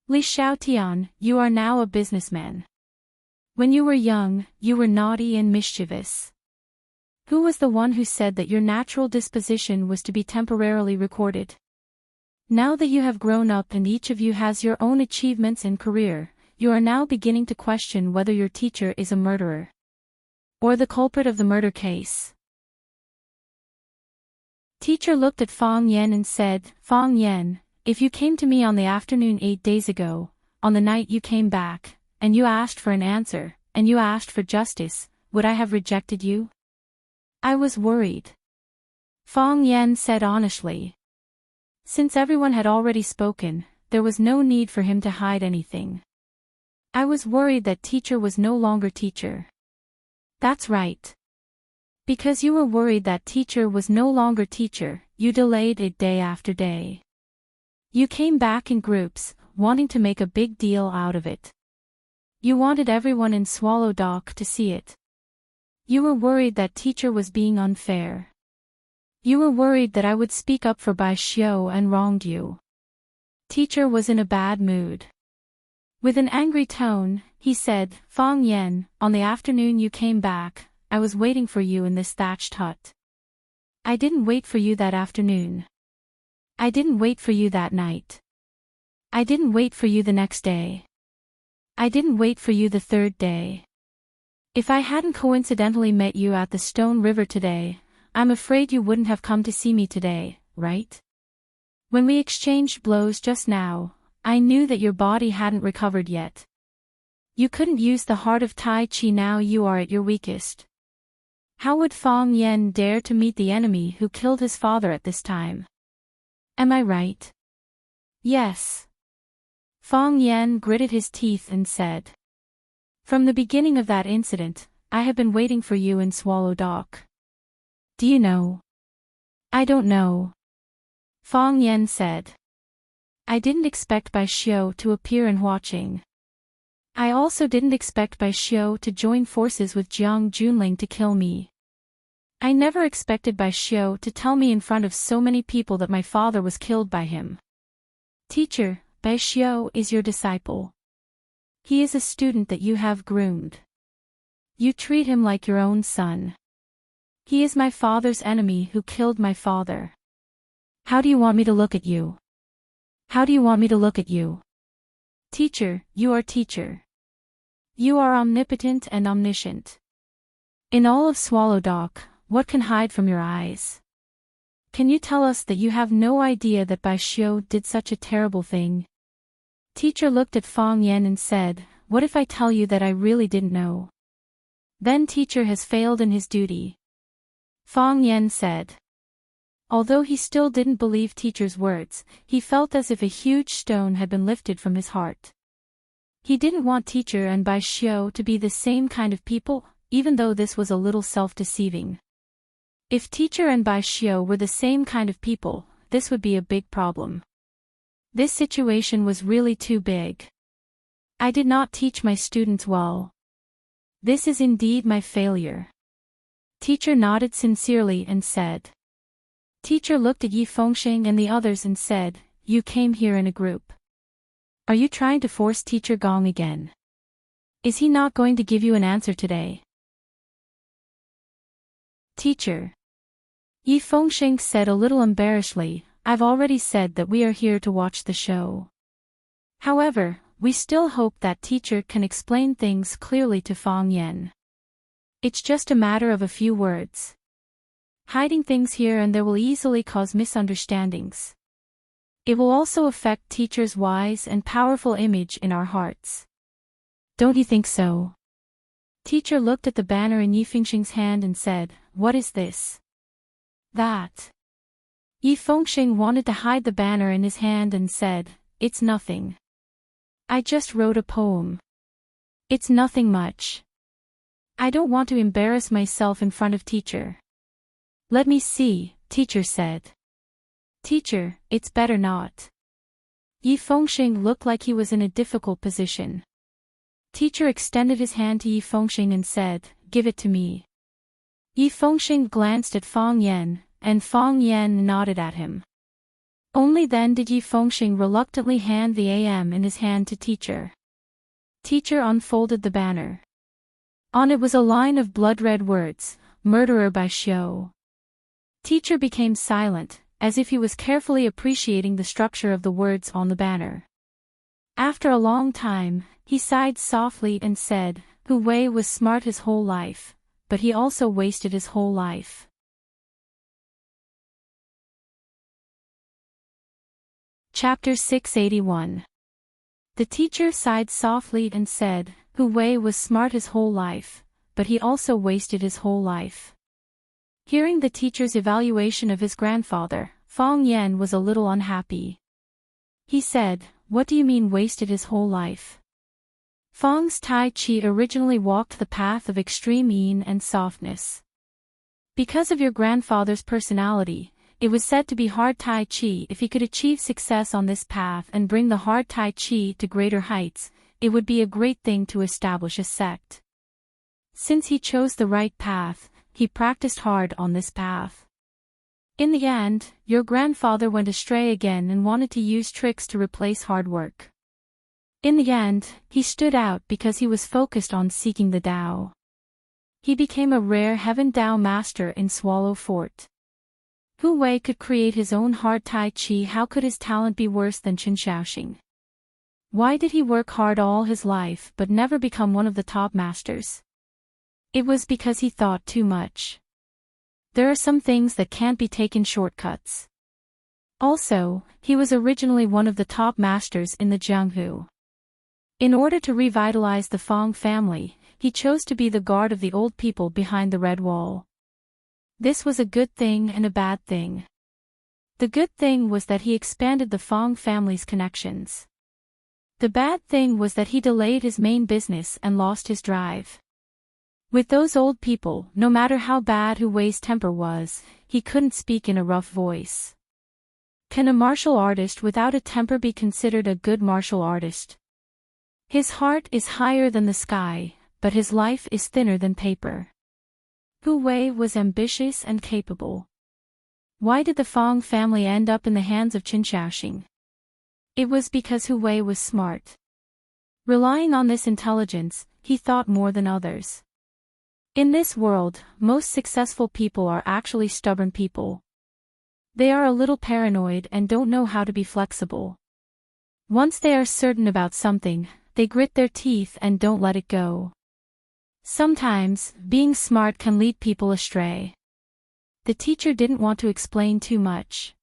Li Xiaotian, you are now a businessman. When you were young, you were naughty and mischievous. Who was the one who said that your natural disposition was to be temporarily recorded? Now that you have grown up and each of you has your own achievements and career, you are now beginning to question whether your teacher is a murderer or the culprit of the murder case. Teacher looked at Fang Yan and said, "Fang Yan, if you came to me on the afternoon 8 days ago, on the night you came back, and you asked for an answer, and you asked for justice, would I have rejected you? I was worried. Fong Yan said honestly. Since everyone had already spoken, there was no need for him to hide anything. I was worried that teacher was no longer teacher. That's right. Because you were worried that teacher was no longer teacher, you delayed it day after day. You came back in groups, wanting to make a big deal out of it. You wanted everyone in Swallow Dock to see it. You were worried that teacher was being unfair. You were worried that I would speak up for Bai Xiu and wronged you. Teacher was in a bad mood. With an angry tone, he said, Fong Yan, on the afternoon you came back, I was waiting for you in this thatched hut. I didn't wait for you that afternoon. I didn't wait for you that night. I didn't wait for you the next day. I didn't wait for you the third day. If I hadn't coincidentally met you at the Stone River today, I'm afraid you wouldn't have come to see me today, right? When we exchanged blows just now, I knew that your body hadn't recovered yet. You couldn't use the heart of Tai Chi now you are at your weakest. How would Fong Yan dare to meet the enemy who killed his father at this time? Am I right? Yes. Fong Yan gritted his teeth and said. From the beginning of that incident, I have been waiting for you in Swallow Dock. Do you know? I don't know. Fong Yan said. I didn't expect Bai Xiu to appear in watching. I also didn't expect Bai Xiu to join forces with Jiang Junling to kill me. I never expected Bai Xiu to tell me in front of so many people that my father was killed by him. Teacher, Bai Xiu is your disciple. He is a student that you have groomed. You treat him like your own son. He is my father's enemy who killed my father. How do you want me to look at you? How do you want me to look at you? Teacher, you are teacher. You are omnipotent and omniscient. In all of Swallow Dock, what can hide from your eyes? Can you tell us that you have no idea that Bai Xiu did such a terrible thing? Teacher looked at Fong Yan and said, what if I tell you that I really didn't know? Then teacher has failed in his duty. Fong Yan said. Although he still didn't believe teacher's words, he felt as if a huge stone had been lifted from his heart. He didn't want teacher and Bai Xiu to be the same kind of people, even though this was a little self-deceiving. If teacher and Bai Xiu were the same kind of people, this would be a big problem. This situation was really too big. I did not teach my students well. This is indeed my failure. Teacher nodded sincerely and said. Teacher looked at Yi Fengxing and the others and said, you came here in a group. Are you trying to force Teacher Gong again? Is he not going to give you an answer today? Teacher. Yi Fengxing said a little embarrassedly, I've already said that we are here to watch the show. However, we still hope that teacher can explain things clearly to Fong Yan. It's just a matter of a few words. Hiding things here and there will easily cause misunderstandings. It will also affect teacher's wise and powerful image in our hearts. Don't you think so? Teacher looked at the banner in Yi Fengxing's hand and said, what is this? That. Yi Fengxing wanted to hide the banner in his hand and said, it's nothing. I just wrote a poem. It's nothing much. I don't want to embarrass myself in front of teacher. Let me see, teacher said. Teacher, it's better not. Yi Fengxing looked like he was in a difficult position. Teacher extended his hand to Yi Fengxing and said, give it to me. Yi Fengxing glanced at Fong Yan, and Fong Yan nodded at him. Only then did Yi Fengxing reluctantly hand the AM in his hand to teacher. Teacher unfolded the banner. On it was a line of blood-red words, Murderer Bai Xiu. Teacher became silent, as if he was carefully appreciating the structure of the words on the banner. After a long time, he sighed softly and said, Hu Wei was smart his whole life, but he also wasted his whole life. Chapter 681. The teacher sighed softly and said, Hu Wei was smart his whole life, but he also wasted his whole life. Hearing the teacher's evaluation of his grandfather, Fong Yan was a little unhappy. He said, What do you mean wasted his whole life? Fong's Tai Chi originally walked the path of extreme ease and softness. Because of your grandfather's personality, it was said to be hard Tai Chi. If he could achieve success on this path and bring the hard Tai Chi to greater heights, it would be a great thing to establish a sect. Since he chose the right path, he practiced hard on this path. In the end, your grandfather went astray again and wanted to use tricks to replace hard work. In the end, he stood out because he was focused on seeking the Tao. He became a rare Heaven Tao master in Swallow Fort. Hu Wei could create his own hard Tai Chi. How could his talent be worse than Qin Shaoxing? Why did he work hard all his life but never become one of the top masters? It was because he thought too much. There are some things that can't be taken shortcuts. Also, he was originally one of the top masters in the Jianghu. In order to revitalize the Fong family, he chose to be the guard of the old people behind the red wall. This was a good thing and a bad thing. The good thing was that he expanded the Fong family's connections. The bad thing was that he delayed his main business and lost his drive. With those old people, no matter how bad Hu Wei's temper was, he couldn't speak in a rough voice. Can a martial artist without a temper be considered a good martial artist? His heart is higher than the sky, but his life is thinner than paper. Hu Wei was ambitious and capable. Why did the Fong family end up in the hands of Qin Shaoxing? It was because Hu Wei was smart. Relying on this intelligence, he thought more than others. In this world, most successful people are actually stubborn people. They are a little paranoid and don't know how to be flexible. Once they are certain about something, they grit their teeth and don't let it go. Sometimes, being smart can lead people astray. The teacher didn't want to explain too much.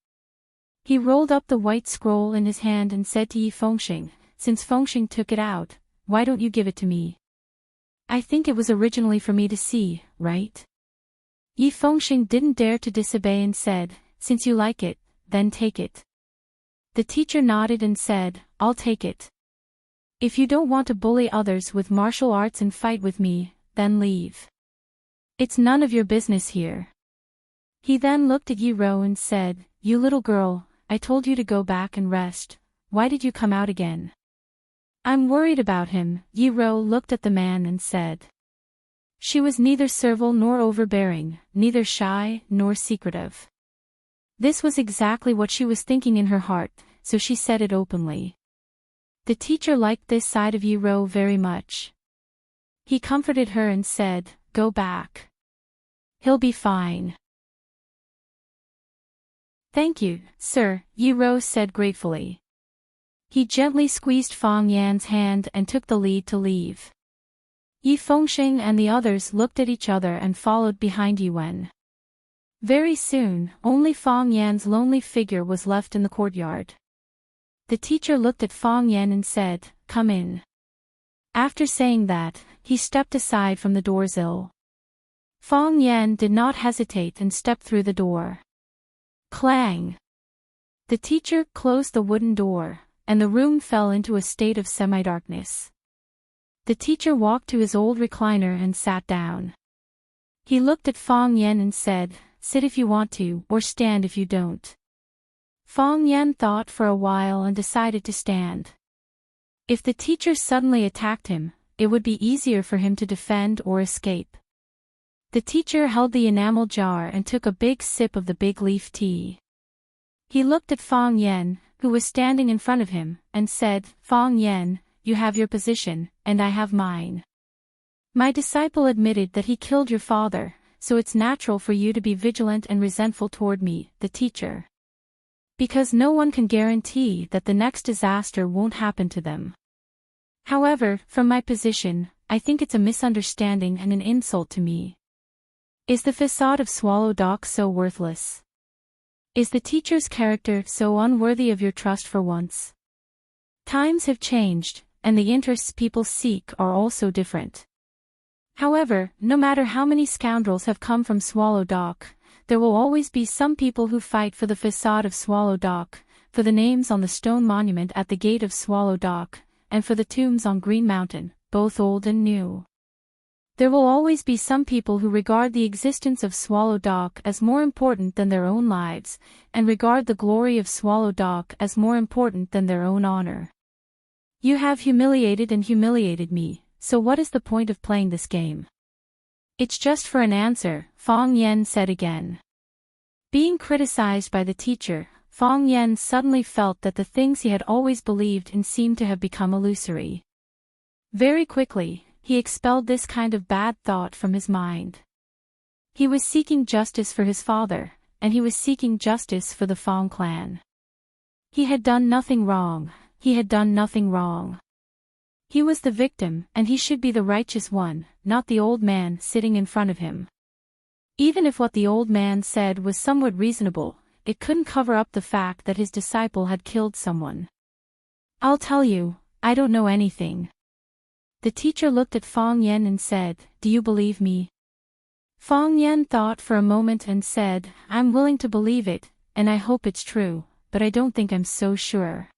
He rolled up the white scroll in his hand and said to Yi Fengxing, Since Fengxing took it out, why don't you give it to me? I think it was originally for me to see, right? Yi Fengxing didn't dare to disobey and said, Since you like it, then take it. The teacher nodded and said, I'll take it. If you don't want to bully others with martial arts and fight with me, then leave. It's none of your business here. He then looked at Yi Ro and said, You little girl, I told you to go back and rest. Why did you come out again? I'm worried about him. Yi Ro looked at the man and said. She was neither servile nor overbearing, neither shy nor secretive. This was exactly what she was thinking in her heart, so she said it openly. The teacher liked this side of Yi Ro very much. He comforted her and said, Go back. He'll be fine. Thank you, sir, Yi Ro said gratefully. He gently squeezed Fong Yan's hand and took the lead to leave. Yi Fengxing and the others looked at each other and followed behind Yi Wen. Very soon, only Fong Yan's lonely figure was left in the courtyard. The teacher looked at Fong Yan and said, Come in. After saying that, he stepped aside from the doorsill. Fong Yan did not hesitate and stepped through the door. Clang! The teacher closed the wooden door, and the room fell into a state of semi-darkness. The teacher walked to his old recliner and sat down. He looked at Fong Yan and said, Sit if you want to, or stand if you don't. Fong Yan thought for a while and decided to stand. If the teacher suddenly attacked him, it would be easier for him to defend or escape. The teacher held the enamel jar and took a big sip of the big leaf tea. He looked at Fong Yan, who was standing in front of him, and said, Fong Yan, you have your position, and I have mine. My disciple admitted that he killed your father, so it's natural for you to be vigilant and resentful toward me, the teacher. Because no one can guarantee that the next disaster won't happen to them. However, from my position, I think it's a misunderstanding and an insult to me. Is the facade of Swallow Dock so worthless? Is the teacher's character so unworthy of your trust for once? Times have changed, and the interests people seek are also different. However, no matter how many scoundrels have come from Swallow Dock, there will always be some people who fight for the facade of Swallow Dock, for the names on the stone monument at the gate of Swallow Dock, and for the tombs on Green Mountain, both old and new. There will always be some people who regard the existence of Swallow Dock as more important than their own lives, and regard the glory of Swallow Dock as more important than their own honor. You have humiliated and humiliated me, so what is the point of playing this game? It's just for an answer, Fong Yen said again. Being criticized by the teacher, Fong Yen suddenly felt that the things he had always believed in seemed to have become illusory. Very quickly, he expelled this kind of bad thought from his mind. He was seeking justice for his father, and he was seeking justice for the Fong clan. He had done nothing wrong, he had done nothing wrong. He was the victim, and he should be the righteous one, not the old man sitting in front of him. Even if what the old man said was somewhat reasonable, it couldn't cover up the fact that his disciple had killed someone. I'll tell you, I don't know anything. The teacher looked at Fong Yen and said, "Do you believe me?" Fong Yen thought for a moment and said, "I'm willing to believe it, and I hope it's true, but I don't think I'm so sure."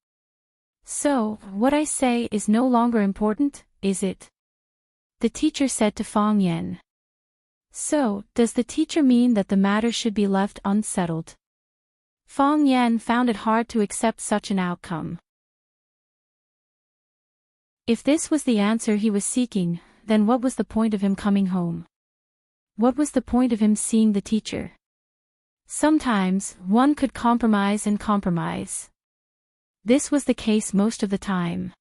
"So, what I say is no longer important, is it?" the teacher said to Fong Yen. "So, does the teacher mean that the matter should be left unsettled?" Fong Yen found it hard to accept such an outcome. If this was the answer he was seeking, then what was the point of him coming home? What was the point of him seeing the teacher? Sometimes, one could compromise and compromise. This was the case most of the time.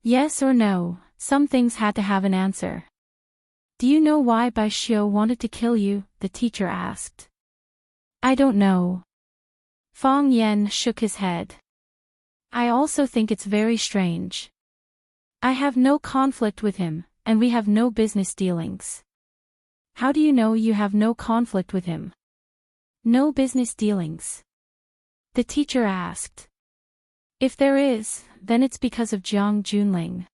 Yes or no, some things had to have an answer. "Do you know why Bai Xiu wanted to kill you?" the teacher asked. "I don't know." Fong Yen shook his head. "I also think it's very strange. I have no conflict with him, and we have no business dealings." "How do you know you have no conflict with him?" "No business dealings?" the teacher asked. "If there is, then it's because of Jiang Junling.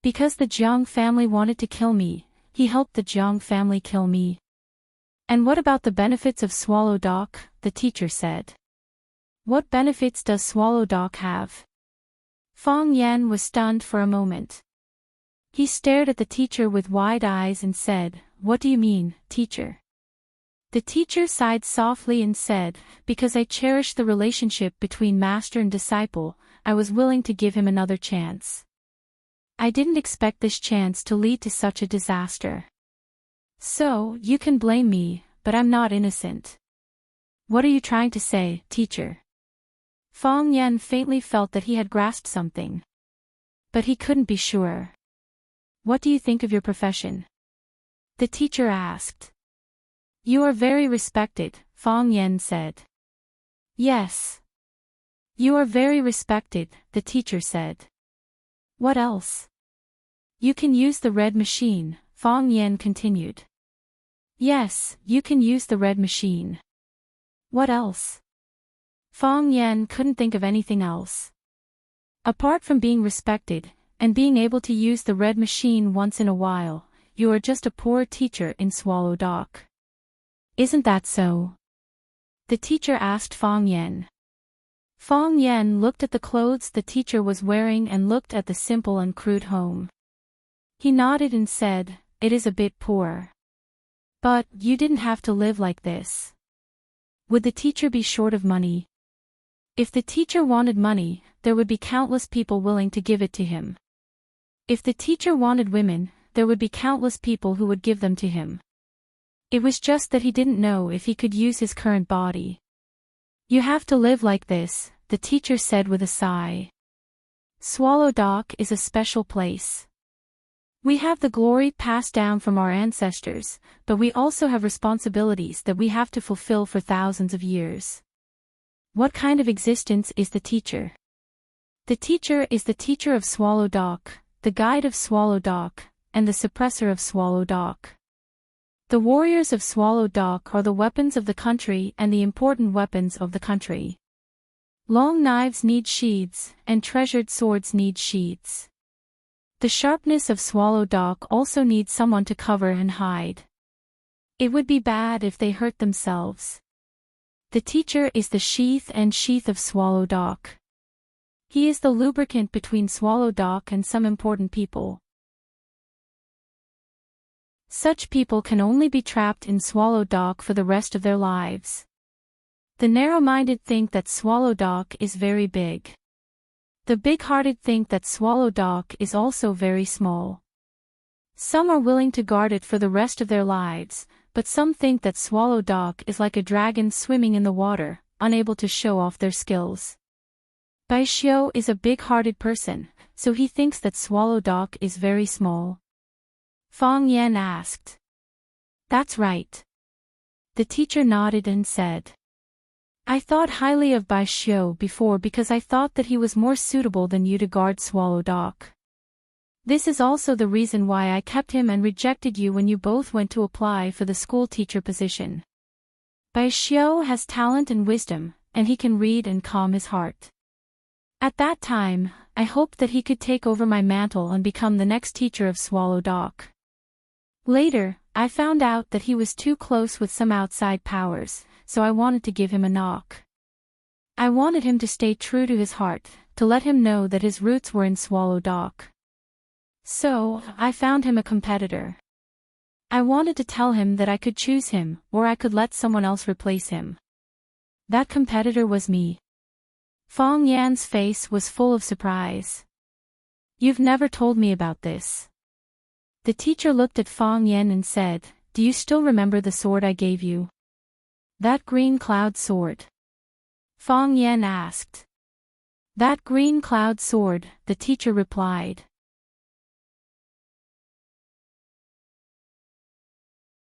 Because the Jiang family wanted to kill me, he helped the Jiang family kill me." "And what about the benefits of Swallow Dock?" the teacher said. "What benefits does Swallow Dock have?" Fong Yen was stunned for a moment. He stared at the teacher with wide eyes and said, "What do you mean, teacher?" The teacher sighed softly and said, "Because I cherish the relationship between master and disciple, I was willing to give him another chance. I didn't expect this chance to lead to such a disaster. So, you can blame me, but I'm not innocent." "What are you trying to say, teacher?" Fong Yen faintly felt that he had grasped something. But he couldn't be sure. "What do you think of your profession?" the teacher asked. "You are very respected," Fong Yen said. "Yes. You are very respected," the teacher said. "What else?" "You can use the red machine," Fong Yen continued. "Yes, you can use the red machine." "What else?" Fong Yen couldn't think of anything else. "Apart from being respected, and being able to use the red machine once in a while, you are just a poor teacher in Swallow Dock. Isn't that so?" the teacher asked Fong Yen. Fong Yen looked at the clothes the teacher was wearing and looked at the simple and crude home. He nodded and said, "It is a bit poor. But, you didn't have to live like this." Would the teacher be short of money? If the teacher wanted money, there would be countless people willing to give it to him. If the teacher wanted women, there would be countless people who would give them to him. It was just that he didn't know if he could use his current body. "You have to live like this," the teacher said with a sigh. "Swallow Dock is a special place. We have the glory passed down from our ancestors, but we also have responsibilities that we have to fulfill for thousands of years." "What kind of existence is the teacher?" "The teacher is the teacher of Swallow Dock, the guide of Swallow Dock, and the suppressor of Swallow Dock. The warriors of Swallow Dock are the weapons of the country and the important weapons of the country. Long knives need sheaths, and treasured swords need sheaths. The sharpness of Swallow Dock also needs someone to cover and hide. It would be bad if they hurt themselves. The teacher is the sheath and sheath of Swallow Dock. He is the lubricant between Swallow Dock and some important people. Such people can only be trapped in Swallow Dock for the rest of their lives. The narrow-minded think that Swallow Dock is very big. The big-hearted think that Swallow Dock is also very small. Some are willing to guard it for the rest of their lives, but some think that Swallow Dock is like a dragon swimming in the water, unable to show off their skills. Bai Xiu is a big-hearted person, so he thinks that Swallow Dock is very small. Fang Yan asked. That's right. The teacher nodded and said. I thought highly of Bai Xiu before because I thought that he was more suitable than you to guard Swallow Dock. This is also the reason why I kept him and rejected you when you both went to apply for the school teacher position. Bai Xiu has talent and wisdom, and he can read and calm his heart. At that time, I hoped that he could take over my mantle and become the next teacher of Swallow Dock. Later, I found out that he was too close with some outside powers, so I wanted to give him a knock. I wanted him to stay true to his heart, to let him know that his roots were in Swallow Dock. So, I found him a competitor. I wanted to tell him that I could choose him, or I could let someone else replace him. That competitor was me. Fang Yan's face was full of surprise. You've never told me about this. The teacher looked at Fang Yan and said, Do you still remember the sword I gave you? That green cloud sword? Fang Yan asked. That green cloud sword, the teacher replied.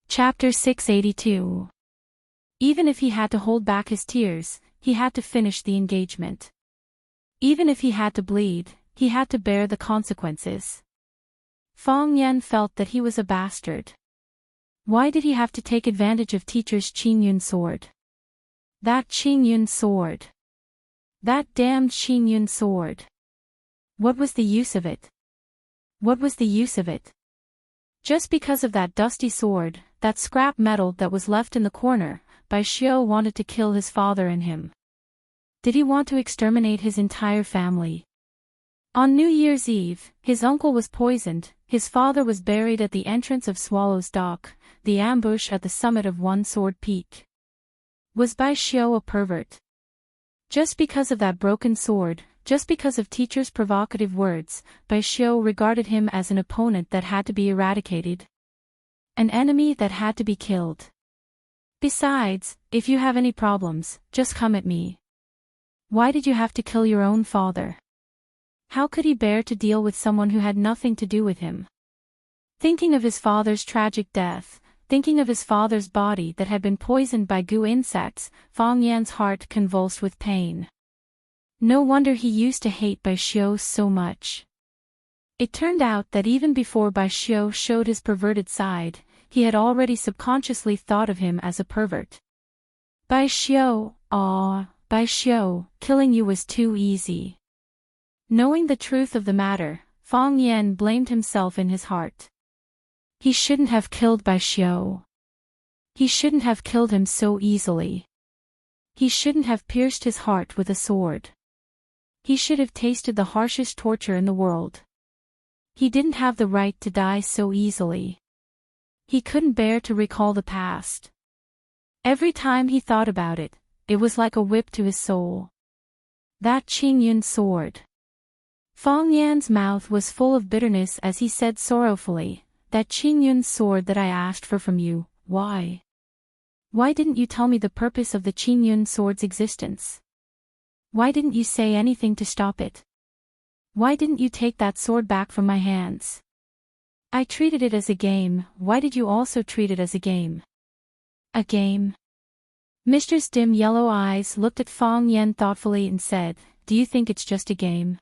Chapter 682. Even if he had to hold back his tears, he had to finish the engagement. Even if he had to bleed, he had to bear the consequences. Fang Yan felt that he was a bastard. Why did he have to take advantage of teacher's Qingyun sword? That Qingyun sword. That damned Qingyun sword. What was the use of it? What was the use of it? Just because of that dusty sword, that scrap metal that was left in the corner, Bai Xiu wanted to kill his father and him. Did he want to exterminate his entire family? On New Year's Eve, his uncle was poisoned, his father was buried at the entrance of Swallow's Dock, the ambush at the summit of One Sword Peak. Was Bai Xiu a pervert? Just because of that broken sword, just because of teacher's provocative words, Bai Xiu regarded him as an opponent that had to be eradicated. An enemy that had to be killed. Besides, if you have any problems, just come at me. Why did you have to kill your own father? How could he bear to deal with someone who had nothing to do with him? Thinking of his father's tragic death, thinking of his father's body that had been poisoned by goo insects, Fang Yan's heart convulsed with pain. No wonder he used to hate Bai Xiu so much. It turned out that even before Bai Xiu showed his perverted side, he had already subconsciously thought of him as a pervert. Bai Xiu, Bai Xiu, killing you was too easy. Knowing the truth of the matter, Fang Yan blamed himself in his heart. He shouldn't have killed Bai Xiu. He shouldn't have killed him so easily. He shouldn't have pierced his heart with a sword. He should have tasted the harshest torture in the world. He didn't have the right to die so easily. He couldn't bear to recall the past. Every time he thought about it, it was like a whip to his soul. That Qingyun sword. Fang Yan's mouth was full of bitterness as he said sorrowfully, That Qingyun sword that I asked for from you, why? Why didn't you tell me the purpose of the Qingyun sword's existence? Why didn't you say anything to stop it? Why didn't you take that sword back from my hands? I treated it as a game, why did you also treat it as a game? A game? Mr.'s dim yellow eyes looked at Fang Yan thoughtfully and said, Do you think it's just a game?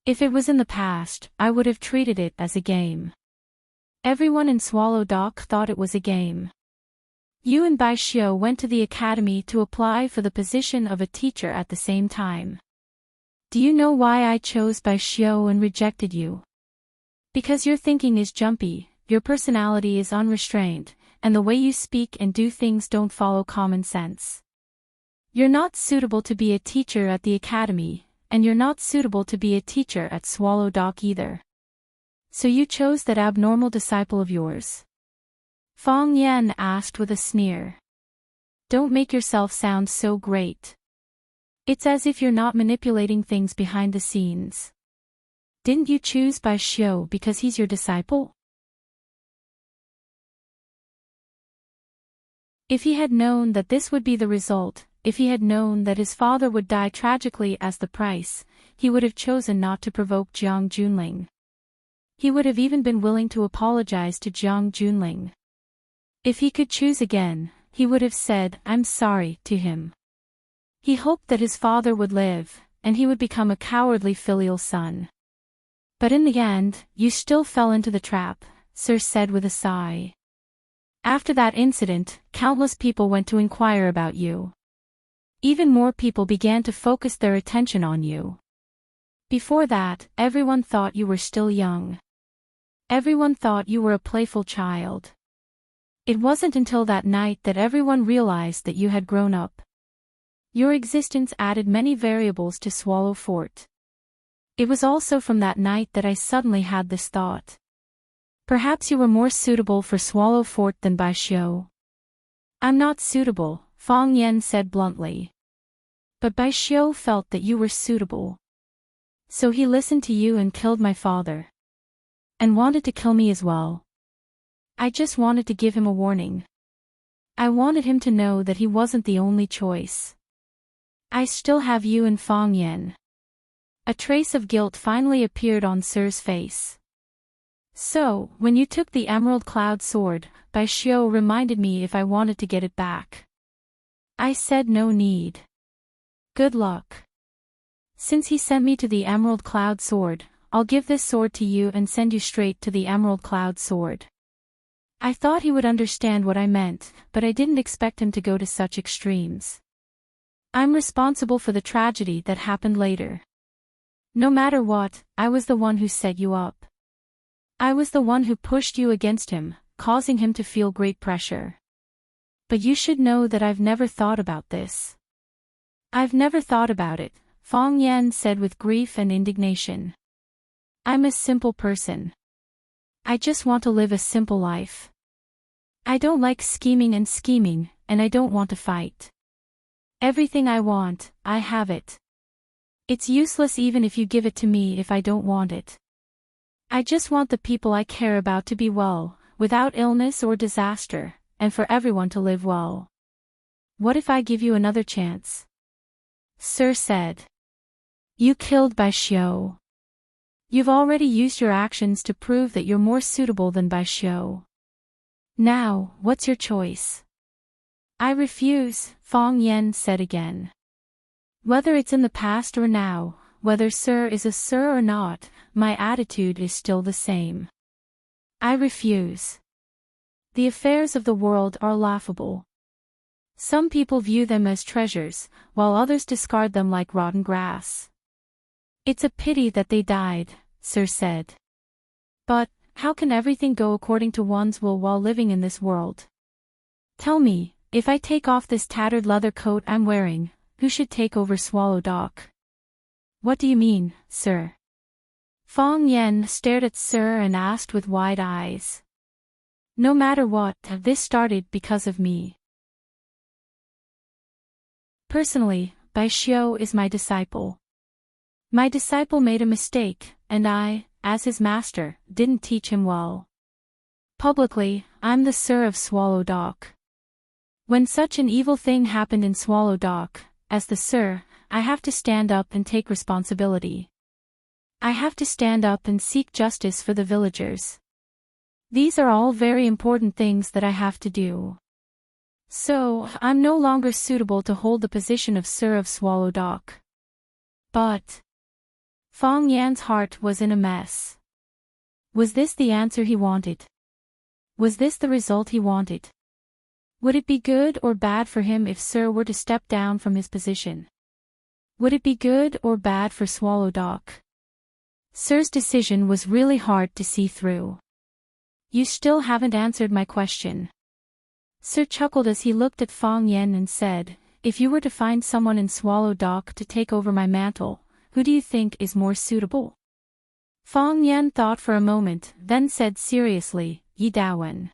If it was in the past, I would have treated it as a game. Everyone in Swallow Dock thought it was a game. You and Bai Xiu went to the academy to apply for the position of a teacher at the same time. Do you know why I chose Bai Xiu and rejected you? Because your thinking is jumpy, your personality is unrestrained, and the way you speak and do things don't follow common sense. You're not suitable to be a teacher at the academy, and you're not suitable to be a teacher at Swallow Dock either. So you chose that abnormal disciple of yours? Fang Yan asked with a sneer. Don't make yourself sound so great. It's as if you're not manipulating things behind the scenes. Didn't you choose Bai Xiu because he's your disciple? If he had known that this would be the result, if he had known that his father would die tragically as the price, he would have chosen not to provoke Jiang Junling. He would have even been willing to apologize to Jiang Junling. If he could choose again, he would have said, "I'm sorry," to him. He hoped that his father would live, and he would become a cowardly filial son. But in the end, you still fell into the trap, Sir said with a sigh. After that incident, countless people went to inquire about you. Even more people began to focus their attention on you. Before that, everyone thought you were still young. Everyone thought you were a playful child. It wasn't until that night that everyone realized that you had grown up. Your existence added many variables to Swallow Fort. It was also from that night that I suddenly had this thought. Perhaps you were more suitable for Swallow Fort than Bai Xiu. I'm not suitable, Fang Yan said bluntly. But Bai Xiu felt that you were suitable. So he listened to you and killed my father. And wanted to kill me as well. I just wanted to give him a warning. I wanted him to know that he wasn't the only choice. I still have you and Fang Yan. A trace of guilt finally appeared on Sir's face. So, when you took the Emerald Cloud Sword, Bai Xiu reminded me if I wanted to get it back. I said no need. Good luck. Since he sent me to the Emerald Cloud Sword, I'll give this sword to you and send you straight to the Emerald Cloud Sword. I thought he would understand what I meant, but I didn't expect him to go to such extremes. I'm responsible for the tragedy that happened later. No matter what, I was the one who set you up. I was the one who pushed you against him, causing him to feel great pressure. But you should know that I've never thought about this. I've never thought about it, Fang Yan said with grief and indignation. I'm a simple person. I just want to live a simple life. I don't like scheming, and I don't want to fight. Everything I want, I have it. It's useless even if you give it to me if I don't want it. I just want the people I care about to be well, without illness or disaster, and for everyone to live well. What if I give you another chance? Sir said. You killed Bai Xiu. You've already used your actions to prove that you're more suitable than Bai Xiu. Now, what's your choice? I refuse, Fang Yan said again. Whether it's in the past or now, whether Sir is a Sir or not, my attitude is still the same. I refuse. The affairs of the world are laughable. Some people view them as treasures, while others discard them like rotten grass. It's a pity that they died, Sir said. But, how can everything go according to one's will while living in this world? Tell me, if I take off this tattered leather coat I'm wearing, who should take over Swallow Dock? What do you mean, Sir? Fang Yan stared at Sir and asked with wide eyes. No matter what, this started because of me. Personally, Bai Xiu is my disciple. My disciple made a mistake, and I, as his master, didn't teach him well. Publicly, I'm the Sir of Swallow Dock. When such an evil thing happened in Swallow Dock, as the Sir, I have to stand up and take responsibility. I have to stand up and seek justice for the villagers. These are all very important things that I have to do. So, I'm no longer suitable to hold the position of Sir of Swallow Dock. But Fang Yan's heart was in a mess. Was this the answer he wanted? Was this the result he wanted? Would it be good or bad for him if Sir were to step down from his position? Would it be good or bad for Swallow Dock? Sir's decision was really hard to see through. You still haven't answered my question. Sir chuckled as he looked at Fong Yen and said, if you were to find someone in Swallow Dock to take over my mantle, who do you think is more suitable? Fong Yen thought for a moment, then said seriously, Yi Dawen.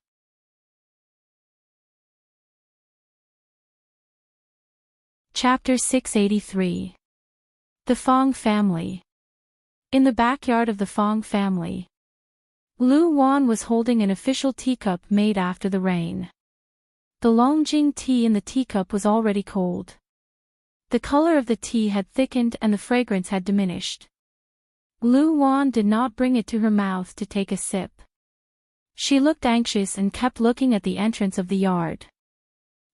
Chapter 683. The Fong Family. In the backyard of the Fong family, Lu Wan was holding an official teacup made after the rain. The Longjing tea in the teacup was already cold. The color of the tea had thickened and the fragrance had diminished. Lu Wan did not bring it to her mouth to take a sip. She looked anxious and kept looking at the entrance of the yard.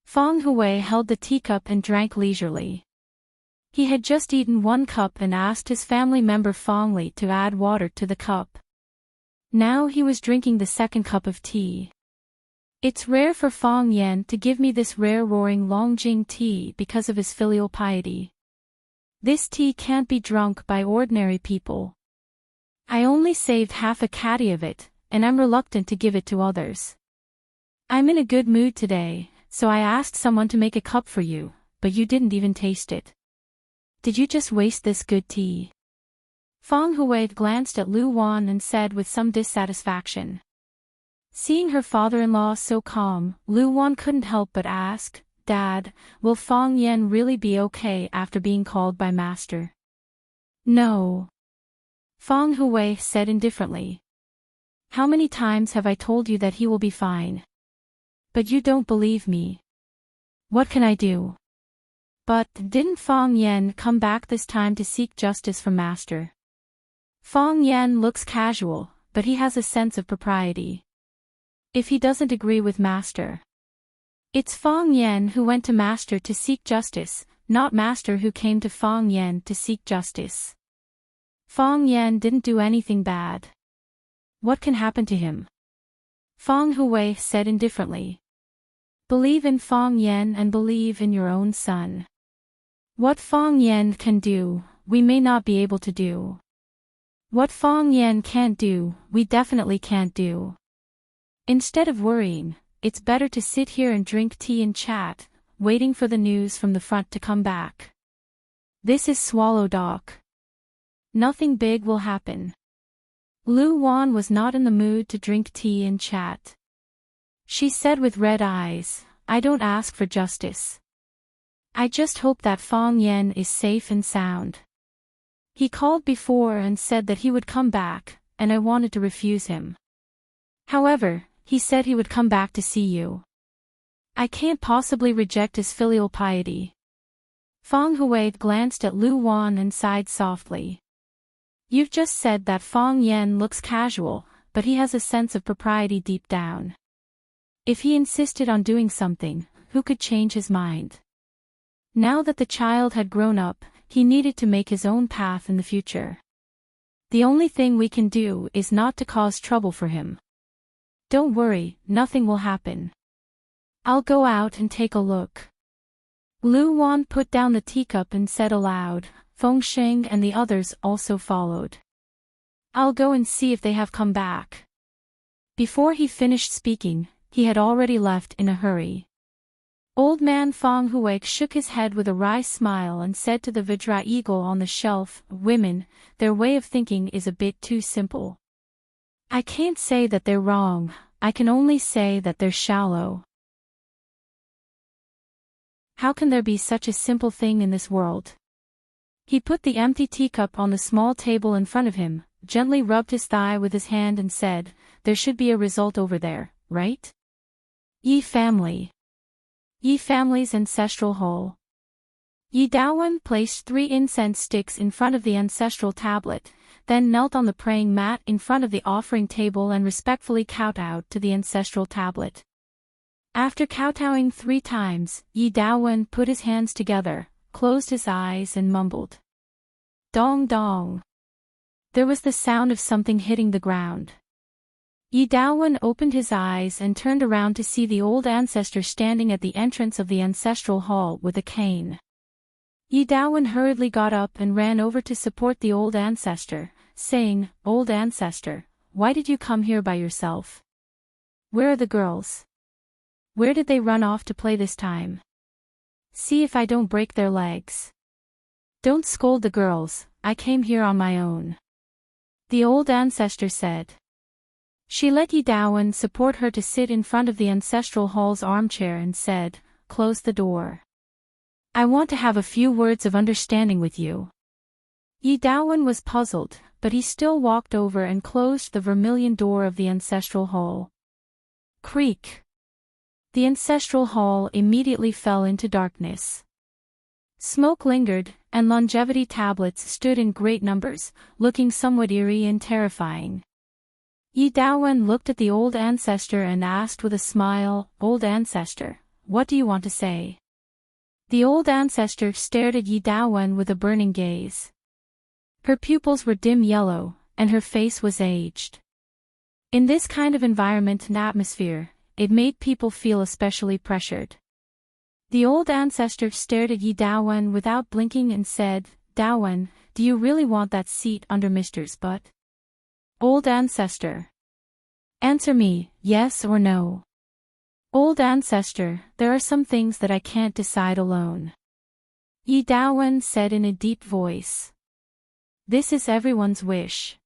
Fong Hui held the teacup and drank leisurely. He had just eaten one cup and asked his family member Fong Li to add water to the cup. Now he was drinking the second cup of tea. It's rare for Fong Yen to give me this rare roaring Longjing tea because of his filial piety. This tea can't be drunk by ordinary people. I only saved half a caddy of it, and I'm reluctant to give it to others. I'm in a good mood today, so I asked someone to make a cup for you, but you didn't even taste it. Did you just waste this good tea? Fong Hui glanced at Lu Wan and said with some dissatisfaction. Seeing her father-in-law so calm, Lu Wan couldn't help but ask, Dad, will Fong Yen really be okay after being called by Master? No. Fong Hui said indifferently. How many times have I told you that he will be fine? But you don't believe me. What can I do? But didn't Fong Yen come back this time to seek justice from Master? Fong Yen looks casual, but he has a sense of propriety. If he doesn't agree with Master, it's Fong Yen who went to Master to seek justice, not Master who came to Fong Yen to seek justice. Fong Yen didn't do anything bad. What can happen to him? Fong Hui said indifferently. Believe in Fong Yen and believe in your own son. What Fong Yen can do, we may not be able to do. What Fong Yen can't do, we definitely can't do. Instead of worrying, it's better to sit here and drink tea and chat, waiting for the news from the front to come back. This is Swallow Dock. Nothing big will happen. Lu Wan was not in the mood to drink tea and chat. She said with red eyes, I don't ask for justice. I just hope that Fong Yen is safe and sound. He called before and said that he would come back, and I wanted to refuse him. However, he said he would come back to see you. I can't possibly reject his filial piety. Fong Hui glanced at Lu Wan and sighed softly. You've just said that Fong Yen looks casual, but he has a sense of propriety deep down. If he insisted on doing something, who could change his mind? Now that the child had grown up, he needed to make his own path in the future. The only thing we can do is not to cause trouble for him. Don't worry, nothing will happen. I'll go out and take a look. Lu Wan put down the teacup and said aloud. Feng Sheng and the others also followed. I'll go and see if they have come back. Before he finished speaking, he had already left in a hurry. Old man Fong Hui shook his head with a wry smile and said to the Vajra eagle on the shelf, Women, their way of thinking is a bit too simple. I can't say that they're wrong, I can only say that they're shallow. How can there be such a simple thing in this world? He put the empty teacup on the small table in front of him, gently rubbed his thigh with his hand and said, There should be a result over there, right? Yi family. Yi family's ancestral hole. Yi Dawen placed 3 incense sticks in front of the ancestral tablet, then knelt on the praying mat in front of the offering table and respectfully kowtowed to the ancestral tablet. After kowtowing 3 times, Yi Dawen put his hands together, closed his eyes and mumbled. Dong dong. There was the sound of something hitting the ground. Yi Daowen opened his eyes and turned around to see the old ancestor standing at the entrance of the ancestral hall with a cane. Yi Daowen hurriedly got up and ran over to support the old ancestor, saying, "Old ancestor, why did you come here by yourself? Where are the girls? Where did they run off to play this time? See if I don't break their legs. Don't scold the girls, I came here on my own," the old ancestor said. She let Yi Daowen support her to sit in front of the ancestral hall's armchair and said, "Close the door. I want to have a few words of understanding with you." Yi Daowen was puzzled, but he still walked over and closed the vermilion door of the ancestral hall. Creak. The ancestral hall immediately fell into darkness. Smoke lingered, and longevity tablets stood in great numbers, looking somewhat eerie and terrifying. Yi Daowen looked at the old ancestor and asked with a smile, "Old ancestor, what do you want to say?" The old ancestor stared at Yi Daowen with a burning gaze. Her pupils were dim yellow, and her face was aged. In this kind of environment and atmosphere, it made people feel especially pressured. The old ancestor stared at Yi Daowen without blinking and said, "Daowen, do you really want that seat under Mister's butt?" "Old ancestor. Answer me, yes or no." "Old ancestor, there are some things that I can't decide alone," Yi Daowen said in a deep voice. "This is everyone's wish.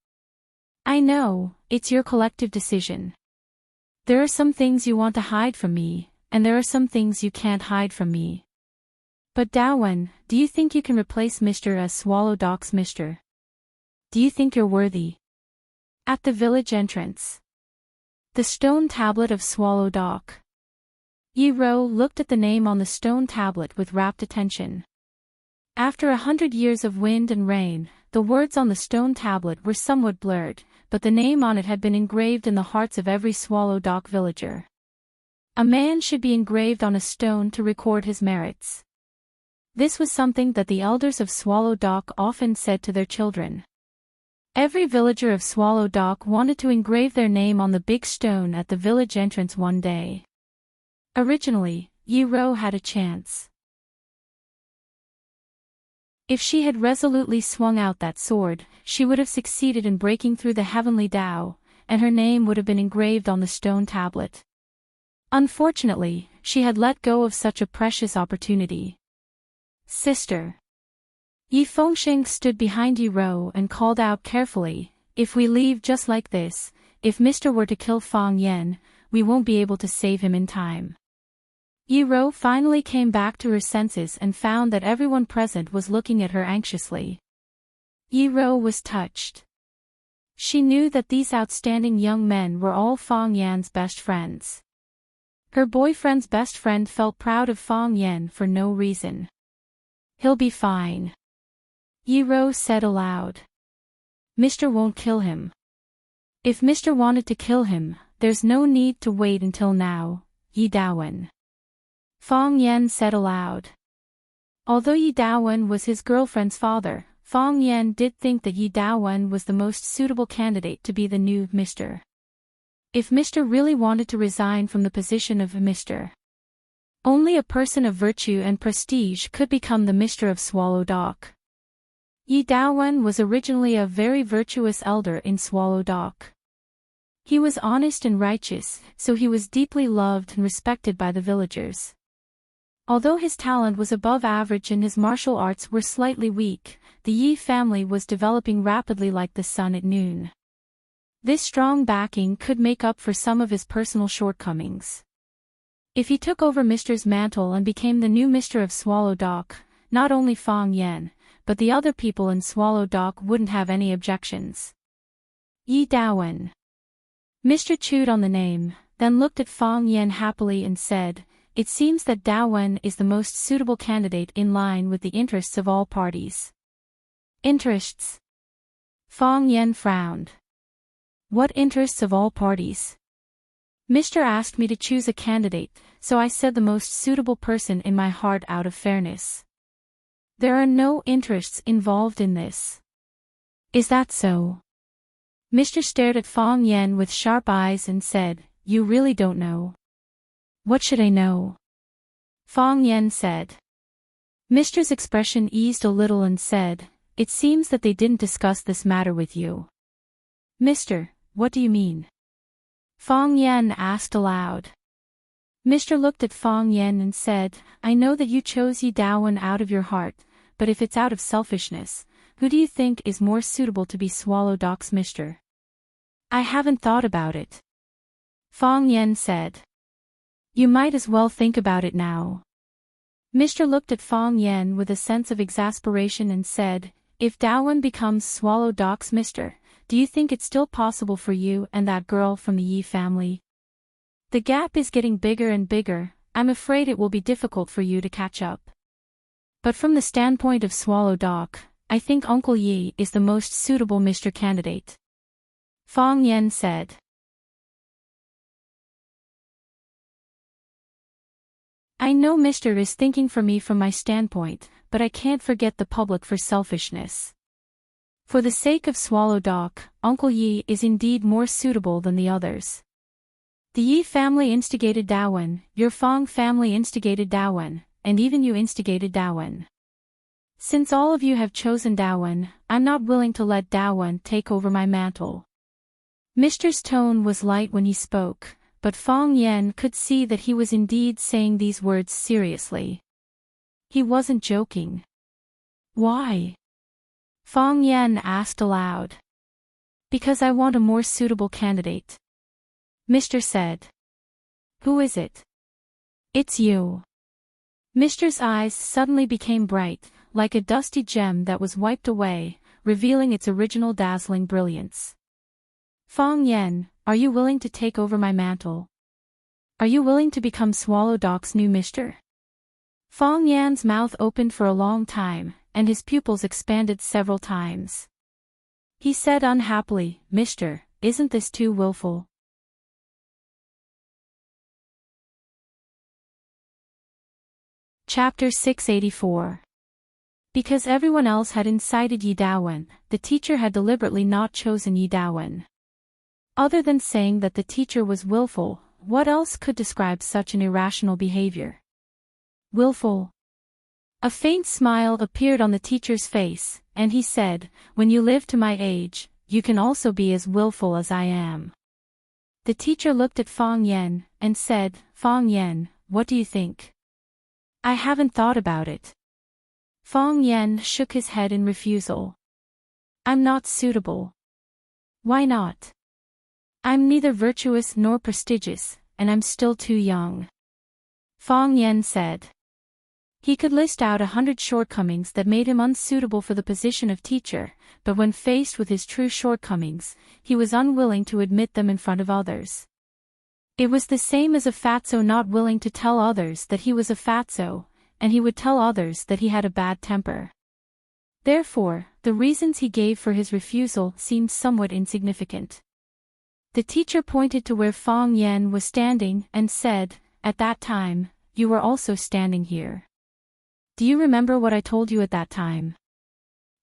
I know, it's your collective decision. There are some things you want to hide from me, and there are some things you can't hide from me. But Daowen, do you think you can replace Mr. as Swallow Dock's Mr.? Do you think you're worthy?" At the village entrance. The stone tablet of Swallow Dock. Yi Ro looked at the name on the stone tablet with rapt attention. After 100 years of wind and rain, the words on the stone tablet were somewhat blurred, but the name on it had been engraved in the hearts of every Swallow Dock villager. A man should be engraved on a stone to record his merits. This was something that the elders of Swallow Dock often said to their children. Every villager of Swallow Dock wanted to engrave their name on the big stone at the village entrance one day. Originally, Yi Ro had a chance. If she had resolutely swung out that sword, she would have succeeded in breaking through the heavenly Tao, and her name would have been engraved on the stone tablet. Unfortunately, she had let go of such a precious opportunity. "Sister." Yi Fengsheng stood behind Yi Ro and called out carefully, "If we leave just like this, if Mr. were to kill Fang Yan, we won't be able to save him in time." Yi Ro finally came back to her senses and found that everyone present was looking at her anxiously. Yi Ro was touched. She knew that these outstanding young men were all Fang Yan's best friends. Her boyfriend's best friend felt proud of Fang Yan for no reason. "He'll be fine," Yi Ro said aloud. "Mr. won't kill him. If Mr. wanted to kill him, there's no need to wait until now, Yi Daowen," Fang Yan said aloud. Although Yi Daowen was his girlfriend's father, Fang Yan did think that Yi Daowen was the most suitable candidate to be the new Mr. If Mr. really wanted to resign from the position of Mr. Only a person of virtue and prestige could become the Mr. of Swallow Dock. Yi Daowen was originally a very virtuous elder in Swallow Dock. He was honest and righteous, so he was deeply loved and respected by the villagers. Although his talent was above average and his martial arts were slightly weak, the Yi family was developing rapidly like the sun at noon. This strong backing could make up for some of his personal shortcomings. If he took over Mr.'s mantle and became the new Mr. of Swallow Dock, not only Fang Yan, but the other people in Swallow Dock wouldn't have any objections. Yi Daowen. Mr. chewed on the name, then looked at Fang Yan happily and said, "It seems that Daowen is the most suitable candidate in line with the interests of all parties." "Interests?" Fang Yan frowned. "What interests of all parties?" "Mr. asked me to choose a candidate, so I said the most suitable person in my heart out of fairness. There are no interests involved in this." "Is that so?" Mr. stared at Fong Yen with sharp eyes and said, "You really don't know?" "What should I know?" Fong Yen said. Mr.'s expression eased a little and said, "It seems that they didn't discuss this matter with you." "Mister, what do you mean?" Fong Yen asked aloud. Mr. looked at Fong Yen and said, "I know that you chose Yi Dawen out of your heart, but if it's out of selfishness, who do you think is more suitable to be Swallow Doc's mister?" "I haven't thought about it," Fong Yen said. "You might as well think about it now." Mr. looked at Fong Yen with a sense of exasperation and said, "If Dawen becomes Swallow Doc's mister, do you think it's still possible for you and that girl from the Yi family? The gap is getting bigger and bigger. I'm afraid it will be difficult for you to catch up. But from the standpoint of Swallow Doc, I think Uncle Yi is the most suitable Mr. candidate," Fong Yen said. "I know Mr. is thinking for me from my standpoint, but I can't forget the public for selfishness. For the sake of Swallow Doc, Uncle Yi is indeed more suitable than the others. The Yi family instigated Dawen, your Fong family instigated Dawen, and even you instigated Dawen. Since all of you have chosen Dawen, I'm not willing to let Dawen take over my mantle." Mr.'s tone was light when he spoke, but Fong Yen could see that he was indeed saying these words seriously. He wasn't joking. "Why?" Fong Yen asked aloud. "Because I want a more suitable candidate," Mr. said. "Who is it?" "It's you." Mr.'s eyes suddenly became bright, like a dusty gem that was wiped away, revealing its original dazzling brilliance. "Fong Yen, are you willing to take over my mantle? Are you willing to become Swallow Doc's new mister?" Fong Yan's mouth opened for a long time, and his pupils expanded several times. He said unhappily, "Mister, isn't this too willful?" Chapter 684. Because everyone else had incited Yi Dawen, the teacher had deliberately not chosen Yi Dawen. Other than saying that the teacher was willful, what else could describe such an irrational behavior? Willful. A faint smile appeared on the teacher's face, and he said, "When you live to my age, you can also be as willful as I am." The teacher looked at Fong Yen, and said, "Fong Yen, what do you think?" "I haven't thought about it." Fong Yen shook his head in refusal. "I'm not suitable." "Why not?" "I'm neither virtuous nor prestigious, and I'm still too young," Fong Yen said. He could list out 100 shortcomings that made him unsuitable for the position of teacher, but when faced with his true shortcomings, he was unwilling to admit them in front of others. It was the same as a fatso not willing to tell others that he was a fatso, and he would tell others that he had a bad temper. Therefore, the reasons he gave for his refusal seemed somewhat insignificant. The teacher pointed to where Fong Yen was standing and said, "At that time, you were also standing here. Do you remember what I told you at that time?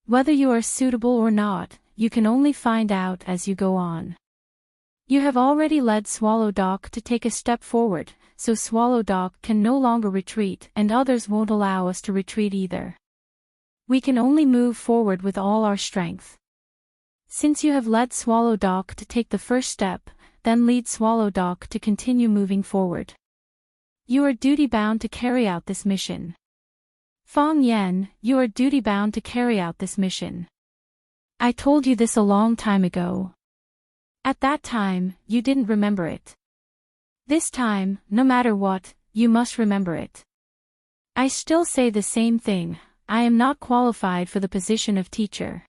Whether you are suitable or not, you can only find out as you go on. You have already led Swallow Doc to take a step forward, so Swallow Doc can no longer retreat and others won't allow us to retreat either. We can only move forward with all our strength. Since you have led Swallow Doc to take the first step, then lead Swallow Doc to continue moving forward. You are duty-bound to carry out this mission. Fong Yen, you are duty-bound to carry out this mission. I told you this a long time ago. At that time, you didn't remember it. This time, no matter what, you must remember it. I still say the same thing, I am not qualified for the position of teacher."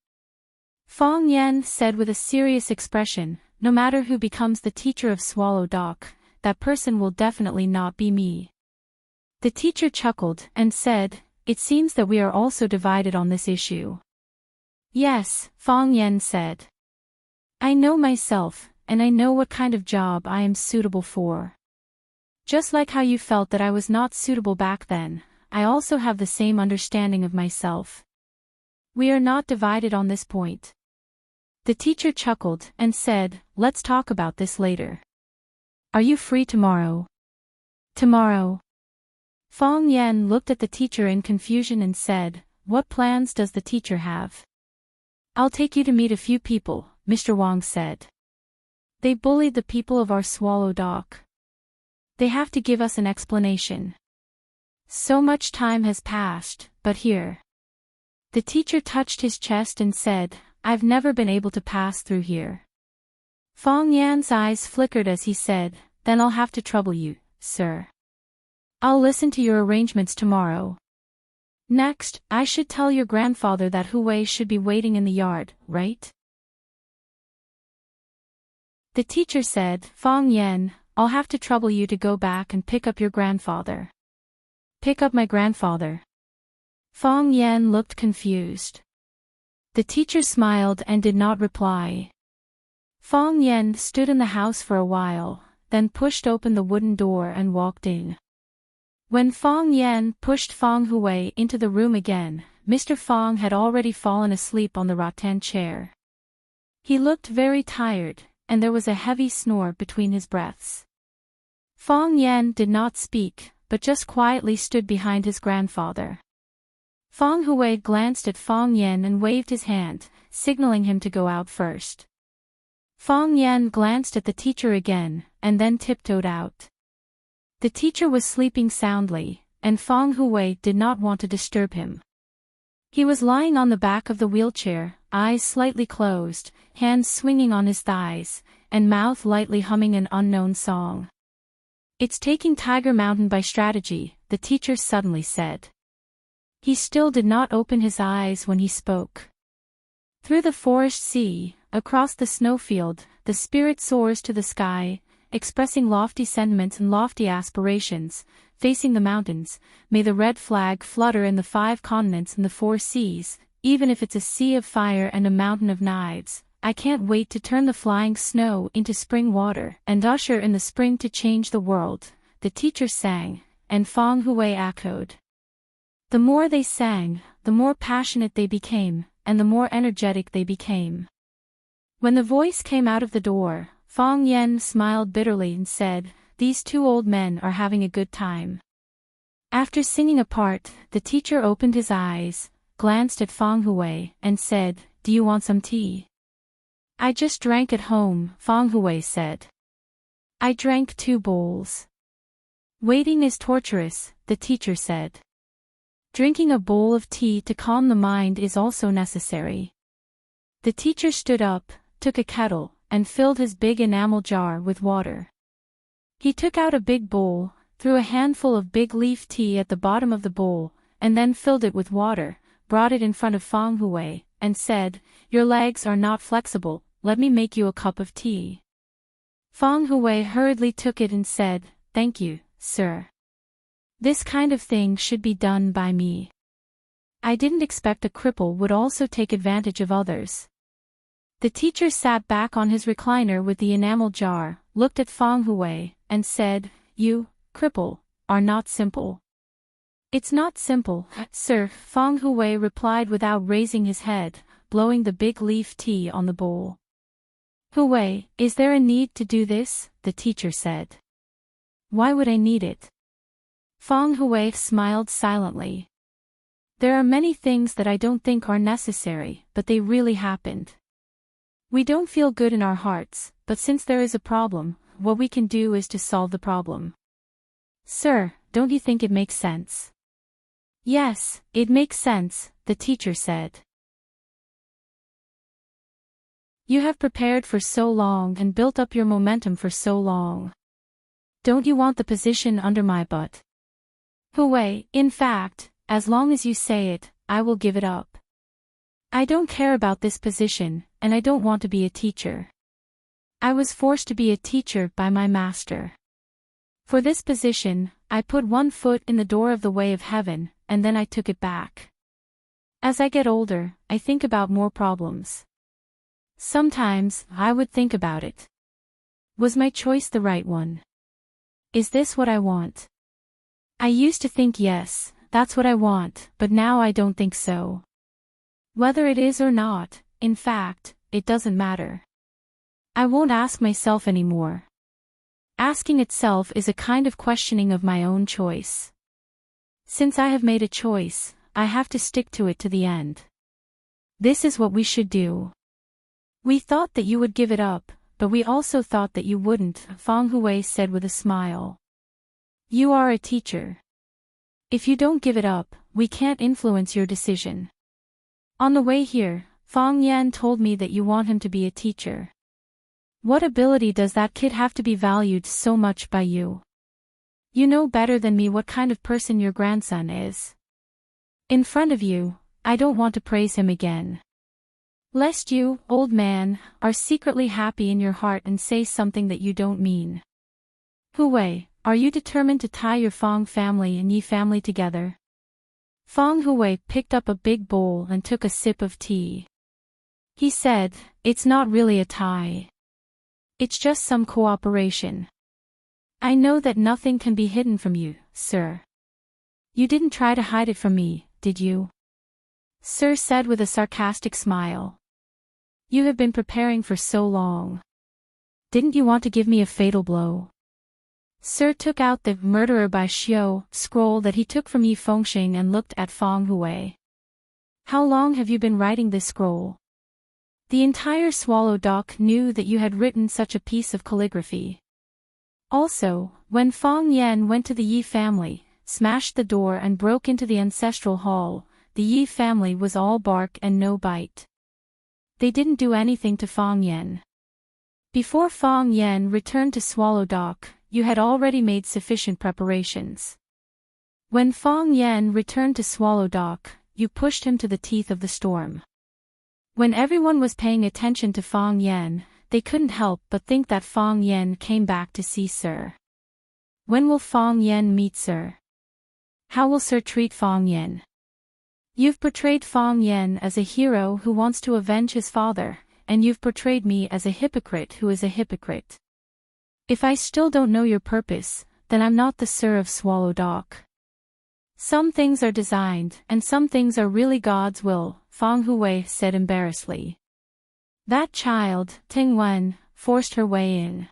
Fong Yen said with a serious expression, "No matter who becomes the teacher of Swallow Doc, that person will definitely not be me." The teacher chuckled and said, "It seems that we are also divided on this issue." "Yes," Fong Yen said. "I know myself, and I know what kind of job I am suitable for. Just like how you felt that I was not suitable back then, I also have the same understanding of myself. We are not divided on this point." The teacher chuckled and said, let's talk about this later. Are you free tomorrow? Tomorrow. Fong Yan looked at the teacher in confusion and said, what plans does the teacher have? I'll take you to meet a few people, Mr. Wang said. They bullied the people of our swallow dock. They have to give us an explanation. So much time has passed, but here. The teacher touched his chest and said, I've never been able to pass through here. Fong Yan's eyes flickered as he said, then I'll have to trouble you, sir. I'll listen to your arrangements tomorrow. Next, I should tell your grandfather that Hu Wei should be waiting in the yard, right? The teacher said, Fong Yan, I'll have to trouble you to go back and pick up your grandfather. Pick up my grandfather. Fong Yan looked confused. The teacher smiled and did not reply. Fong Yan stood in the house for a while, then pushed open the wooden door and walked in. When Fong Yan pushed Fong Hui into the room again, Mr. Fong had already fallen asleep on the rattan chair. He looked very tired, and there was a heavy snore between his breaths. Fong Yan did not speak, but just quietly stood behind his grandfather. Fong Hui glanced at Fong Yan and waved his hand, signaling him to go out first. Fong Yan glanced at the teacher again, and then tiptoed out. The teacher was sleeping soundly, and Fong Hui did not want to disturb him. He was lying on the back of the wheelchair, eyes slightly closed, hands swinging on his thighs, and mouth lightly humming an unknown song. It's taking Tiger Mountain by strategy, the teacher suddenly said. He still did not open his eyes when he spoke. Through the forest sea, across the snowfield, the spirit soars to the sky, expressing lofty sentiments and lofty aspirations, facing the mountains. May the red flag flutter in the 5 continents and the 4 seas, even if it's a sea of fire and a mountain of knives. I can't wait to turn the flying snow into spring water and usher in the spring to change the world, the teacher sang, and Fong Hui echoed. The more they sang, the more passionate they became, and the more energetic they became. When the voice came out of the door, Fong Yan smiled bitterly and said, these 2 old men are having a good time. After singing a part, the teacher opened his eyes, glanced at Fong Hui, and said, do you want some tea? I just drank at home, Fong Hui said. I drank 2 bowls. Waiting is torturous, the teacher said. Drinking a bowl of tea to calm the mind is also necessary. The teacher stood up, took a kettle, and filled his big enamel jar with water. He took out a big bowl, threw a handful of big leaf tea at the bottom of the bowl, and then filled it with water, brought it in front of Fong Hui, and said, your legs are not flexible, let me make you a cup of tea. Fong Hui hurriedly took it and said, thank you, sir. This kind of thing should be done by me. I didn't expect a cripple would also take advantage of others. The teacher sat back on his recliner with the enamel jar, looked at Fong Hui, and said, you, cripple, are not simple. It's not simple, sir, Fong Hui replied without raising his head, blowing the big leaf tea on the bowl. Hui, is there a need to do this? The teacher said. Why would I need it? Fong Hui smiled silently. There are many things that I don't think are necessary, but they really happened. We don't feel good in our hearts, but since there is a problem, what we can do is to solve the problem. Sir, don't you think it makes sense? Yes, it makes sense, the teacher said. You have prepared for so long and built up your momentum for so long. Don't you want the position under my butt? Hui, in fact, as long as you say it, I will give it up. I don't care about this position, and I don't want to be a teacher. I was forced to be a teacher by my master. For this position, I put 1 foot in the door of the way of heaven, and then I took it back. As I get older, I think about more problems. Sometimes, I would think about it. Was my choice the right one? Is this what I want? I used to think yes, that's what I want, but now I don't think so. Whether it is or not, in fact, it doesn't matter. I won't ask myself anymore. Asking itself is a kind of questioning of my own choice. Since I have made a choice, I have to stick to it to the end. This is what we should do. We thought that you would give it up, but we also thought that you wouldn't, Feng Hui said with a smile. You are a teacher. If you don't give it up, we can't influence your decision. On the way here, Feng Yan told me that you want him to be a teacher. What ability does that kid have to be valued so much by you? You know better than me what kind of person your grandson is. In front of you, I don't want to praise him again. Lest you, old man, are secretly happy in your heart and say something that you don't mean. Hui, are you determined to tie your Feng family and Yi family together? Feng Hui picked up a big bowl and took a sip of tea. He said, it's not really a tie. It's just some cooperation. I know that nothing can be hidden from you, sir. You didn't try to hide it from me, did you? Sir said with a sarcastic smile. You have been preparing for so long. Didn't you want to give me a fatal blow? Sir took out the Murderer by Xiao scroll that he took from Yi Fengxing and looked at Feng Hui. How long have you been writing this scroll? The entire Swallow Dock knew that you had written such a piece of calligraphy. Also, when Feng Yan went to the Yi family, smashed the door and broke into the ancestral hall, the Yi family was all bark and no bite. They didn't do anything to Feng Yan. Before Feng Yan returned to Swallow Dock, you had already made sufficient preparations. When Feng Yan returned to Swallow Dock, you pushed him to the teeth of the storm. When everyone was paying attention to Feng Yan, they couldn't help but think that Feng Yan came back to see Sir. When will Feng Yan meet Sir? How will Sir treat Feng Yan? You've portrayed Feng Yan as a hero who wants to avenge his father, and you've portrayed me as a hypocrite who is a hypocrite. If I still don't know your purpose, then I'm not the Sir of Swallow Dock. Some things are designed, and some things are really God's will, Feng Hui said embarrassedly. That child, Ting Wen, forced her way in.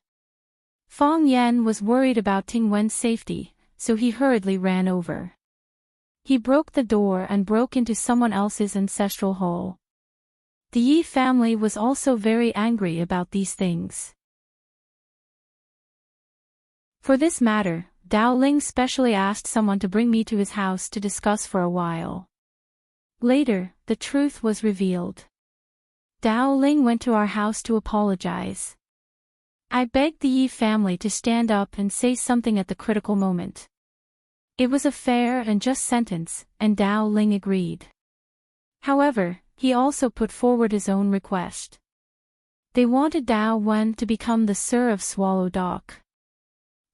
Feng Yan was worried about Ting Wen's safety, so he hurriedly ran over. He broke the door and broke into someone else's ancestral hall. The Yi family was also very angry about these things. For this matter, Dao Ling specially asked someone to bring me to his house to discuss for a while. Later, the truth was revealed. Dao Ling went to our house to apologize. I begged the Yi family to stand up and say something at the critical moment. It was a fair and just sentence, and Dao Ling agreed. However, he also put forward his own request. They wanted Dao Wen to become the Sir of Swallow Dock.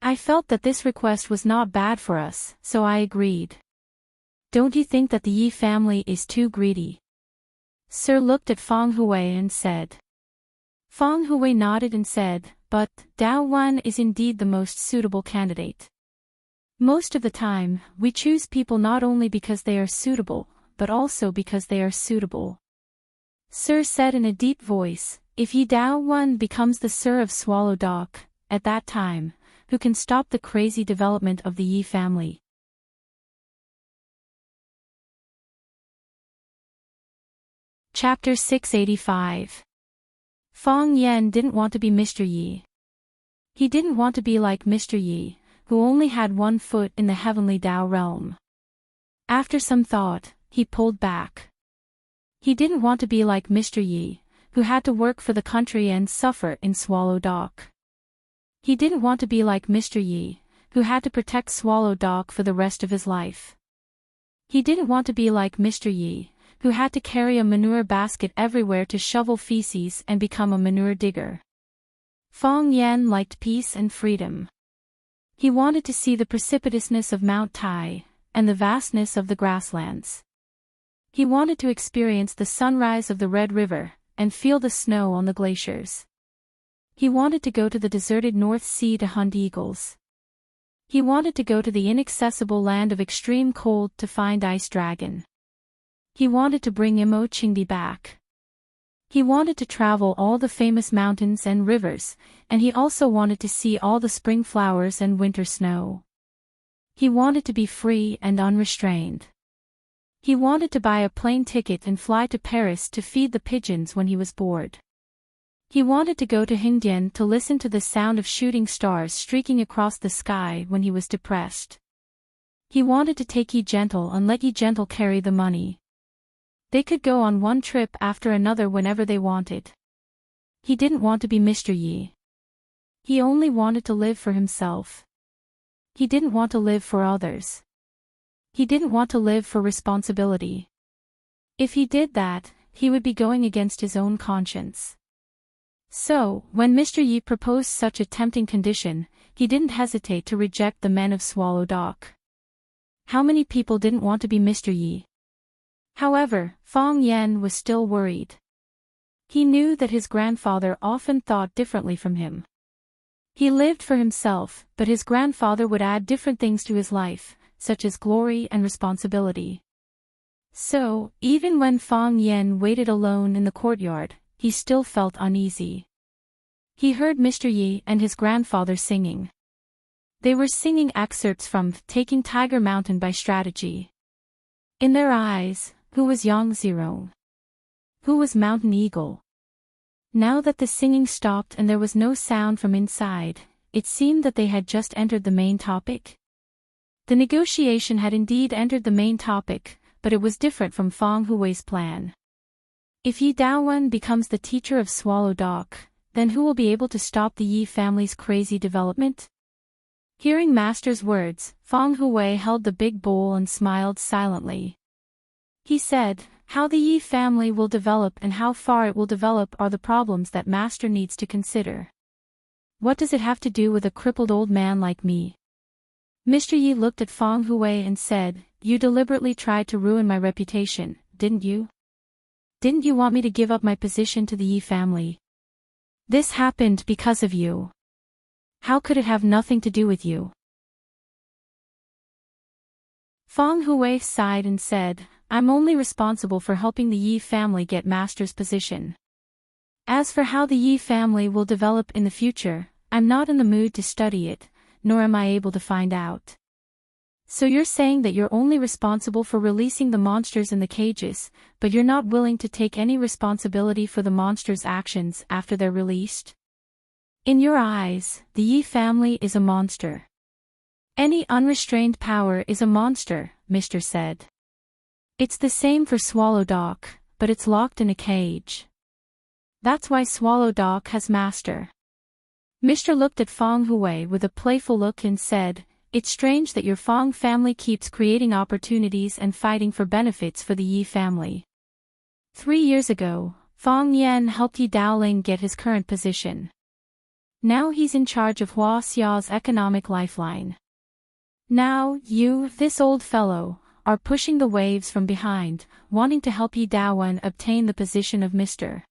I felt that this request was not bad for us, so I agreed. Don't you think that the Yi family is too greedy? Sir looked at Feng Hui and said. Feng Hui nodded and said, but Dao Wen is indeed the most suitable candidate. Most of the time, we choose people not only because they are suitable, but also because they are suitable. Sir said in a deep voice, if Yi Dao Wen becomes the Sir of Swallow Dock, at that time, who can stop the crazy development of the Yi family? Chapter 685. Feng Yan didn't want to be Mr. Yi. He didn't want to be like Mr. Yi, who only had one foot in the heavenly Dao realm. After some thought, he pulled back. He didn't want to be like Mr. Yi, who had to work for the country and suffer in Swallow Dock. He didn't want to be like Mr. Yi, who had to protect Swallow Dock for the rest of his life. He didn't want to be like Mr. Yi, who had to carry a manure basket everywhere to shovel feces and become a manure digger. Feng Yan liked peace and freedom. He wanted to see the precipitousness of Mount Tai, and the vastness of the grasslands. He wanted to experience the sunrise of the Red River, and feel the snow on the glaciers. He wanted to go to the deserted North Sea to hunt eagles. He wanted to go to the inaccessible land of extreme cold to find Ice Dragon. He wanted to bring Imo Qingdi back. He wanted to travel all the famous mountains and rivers, and he also wanted to see all the spring flowers and winter snow. He wanted to be free and unrestrained. He wanted to buy a plane ticket and fly to Paris to feed the pigeons when he was bored. He wanted to go to Hingdian to listen to the sound of shooting stars streaking across the sky when he was depressed. He wanted to take Yi Gentle and let Yi Gentle carry the money. They could go on one trip after another whenever they wanted. He didn't want to be Mr. Yi. He only wanted to live for himself. He didn't want to live for others. He didn't want to live for responsibility. If he did that, he would be going against his own conscience. So, when Mr. Yi proposed such a tempting condition, he didn't hesitate to reject the men of Swallow Dock. How many people didn't want to be Mr. Yi? However, Fong Yen was still worried. He knew that his grandfather often thought differently from him. He lived for himself, but his grandfather would add different things to his life, such as glory and responsibility. So, even when Fong Yen waited alone in the courtyard, he still felt uneasy. He heard Mr. Yi and his grandfather singing. They were singing excerpts from Taking Tiger Mountain by Strategy. In their eyes, who was Yang Zirong? Who was Mountain Eagle? Now that the singing stopped and there was no sound from inside, it seemed that they had just entered the main topic. The negotiation had indeed entered the main topic, but it was different from Fong Hui's plan. If Yi Daowen becomes the teacher of Swallow Dock, then who will be able to stop the Yi family's crazy development? Hearing Master's words, Fong Hui held the big bowl and smiled silently. He said, how the Yi family will develop and how far it will develop are the problems that Master needs to consider. What does it have to do with a crippled old man like me? Mr. Yi looked at Fong Hui and said, you deliberately tried to ruin my reputation, didn't you? Didn't you want me to give up my position to the Yi family? This happened because of you. How could it have nothing to do with you? Fong Hui sighed and said, I'm only responsible for helping the Yi family get Master's position. As for how the Yi family will develop in the future, I'm not in the mood to study it, nor am I able to find out. So you're saying that you're only responsible for releasing the monsters in the cages, but you're not willing to take any responsibility for the monsters' actions after they're released? In your eyes, the Yi family is a monster. Any unrestrained power is a monster, Mr. said. It's the same for Swallow Dock, but it's locked in a cage. That's why Swallow Dock has Master. Mr. looked at Fong Hui with a playful look and said, it's strange that your Fong family keeps creating opportunities and fighting for benefits for the Yi family. 3 years ago, Fong Yen helped Yi Daoling get his current position. Now he's in charge of Hua Xiao's economic lifeline. Now, you, this old fellow, are pushing the waves from behind, wanting to help Yi Daowen obtain the position of Mr.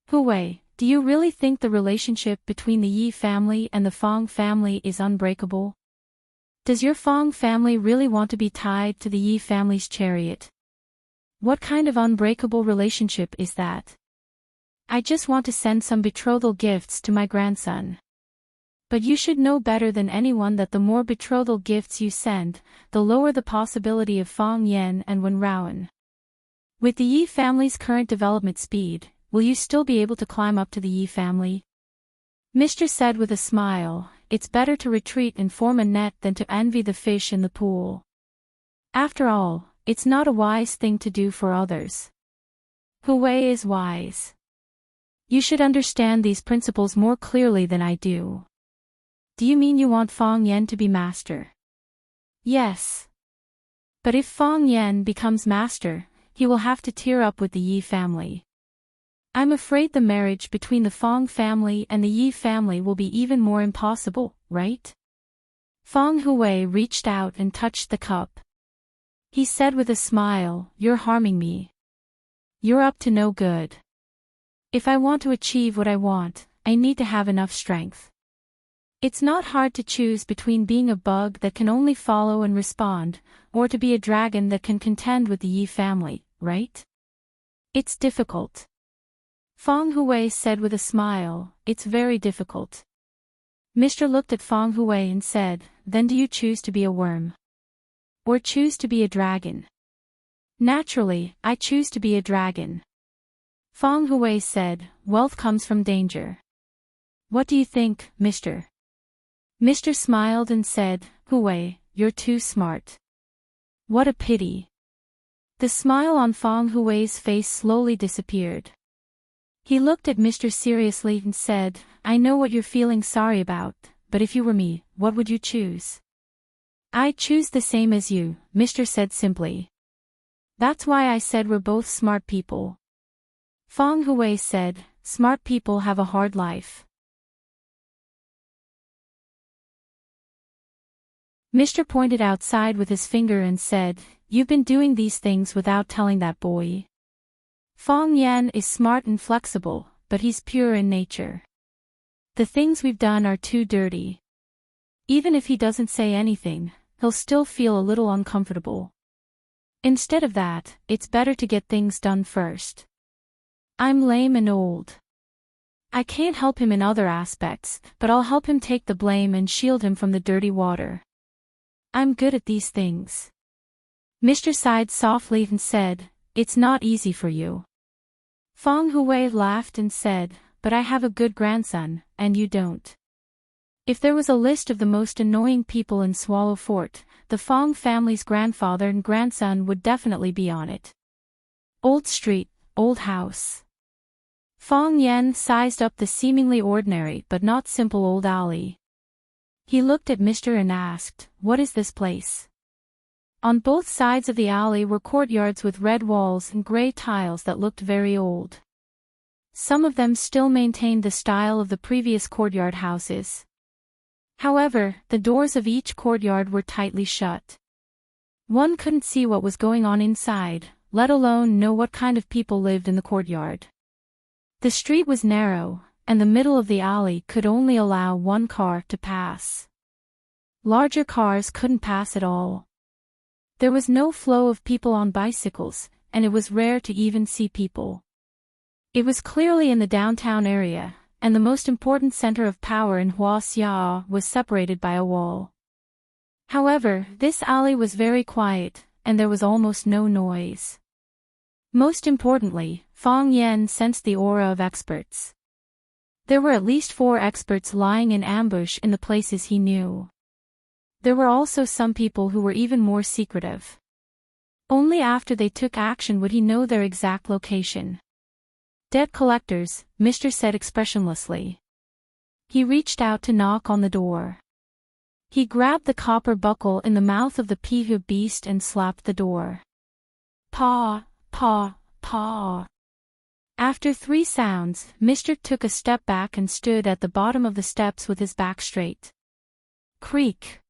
Hui. Do you really think the relationship between the Yi family and the Fong family is unbreakable? Does your Fong family really want to be tied to the Yi family's chariot? What kind of unbreakable relationship is that? I just want to send some betrothal gifts to my grandson. But you should know better than anyone that the more betrothal gifts you send, the lower the possibility of Fong Yen and Wen Raowen. With the Yi family's current development speed, will you still be able to climb up to the Yi family? Mr. said with a smile, it's better to retreat and form a net than to envy the fish in the pool. After all, it's not a wise thing to do for others. Hui is wise. You should understand these principles more clearly than I do. Do you mean you want Fong Yen to be master? Yes. But if Fong Yen becomes master, he will have to tear up with the Yi family. I'm afraid the marriage between the Fong family and the Yi family will be even more impossible, right? Fong Hui reached out and touched the cup. He said with a smile, you're harming me. You're up to no good. If I want to achieve what I want, I need to have enough strength. It's not hard to choose between being a bug that can only follow and respond, or to be a dragon that can contend with the Yi family, right? It's difficult. Feng Hui said with a smile, "It's very difficult." Mr. looked at Feng Hui and said, "Then do you choose to be a worm? Or choose to be a dragon?" "Naturally, I choose to be a dragon." Feng Hui said, "Wealth comes from danger. What do you think, Mr.?" Mr. smiled and said, "Hui, you're too smart. What a pity." The smile on Feng Hui's face slowly disappeared. He looked at Mr. seriously and said, "I know what you're feeling sorry about, but if you were me, what would you choose?" "I'd choose the same as you," Mr. said simply. "That's why I said we're both smart people." Feng Hui said, "Smart people have a hard life." Mr. pointed outside with his finger and said, "You've been doing these things without telling that boy. Feng Yan is smart and flexible, but he's pure in nature. The things we've done are too dirty. Even if he doesn't say anything, he'll still feel a little uncomfortable. Instead of that, it's better to get things done first. I'm lame and old. I can't help him in other aspects, but I'll help him take the blame and shield him from the dirty water. I'm good at these things." Mr. sighed softly and said, "It's not easy for you." Feng Hui laughed and said, "But I have a good grandson, and you don't." If there was a list of the most annoying people in Swallow Fort, the Feng family's grandfather and grandson would definitely be on it. Old street, old house. Feng Yan sized up the seemingly ordinary but not simple old alley. He looked at Mr. and asked, "What is this place?" On both sides of the alley were courtyards with red walls and gray tiles that looked very old. Some of them still maintained the style of the previous courtyard houses. However, the doors of each courtyard were tightly shut. One couldn't see what was going on inside, let alone know what kind of people lived in the courtyard. The street was narrow, and the middle of the alley could only allow one car to pass. Larger cars couldn't pass at all. There was no flow of people on bicycles, and it was rare to even see people. It was clearly in the downtown area, and the most important center of power in Huaxia was separated by a wall. However, this alley was very quiet, and there was almost no noise. Most importantly, Feng Yan sensed the aura of experts. There were at least 4 experts lying in ambush in the places he knew. There were also some people who were even more secretive. Only after they took action would he know their exact location. "Debt collectors," Mr. said expressionlessly. He reached out to knock on the door. He grabbed the copper buckle in the mouth of the Pihu beast and slapped the door. Paw, paw, paw. After 3 sounds, Mr. took a step back and stood at the bottom of the steps with his back straight. Creak.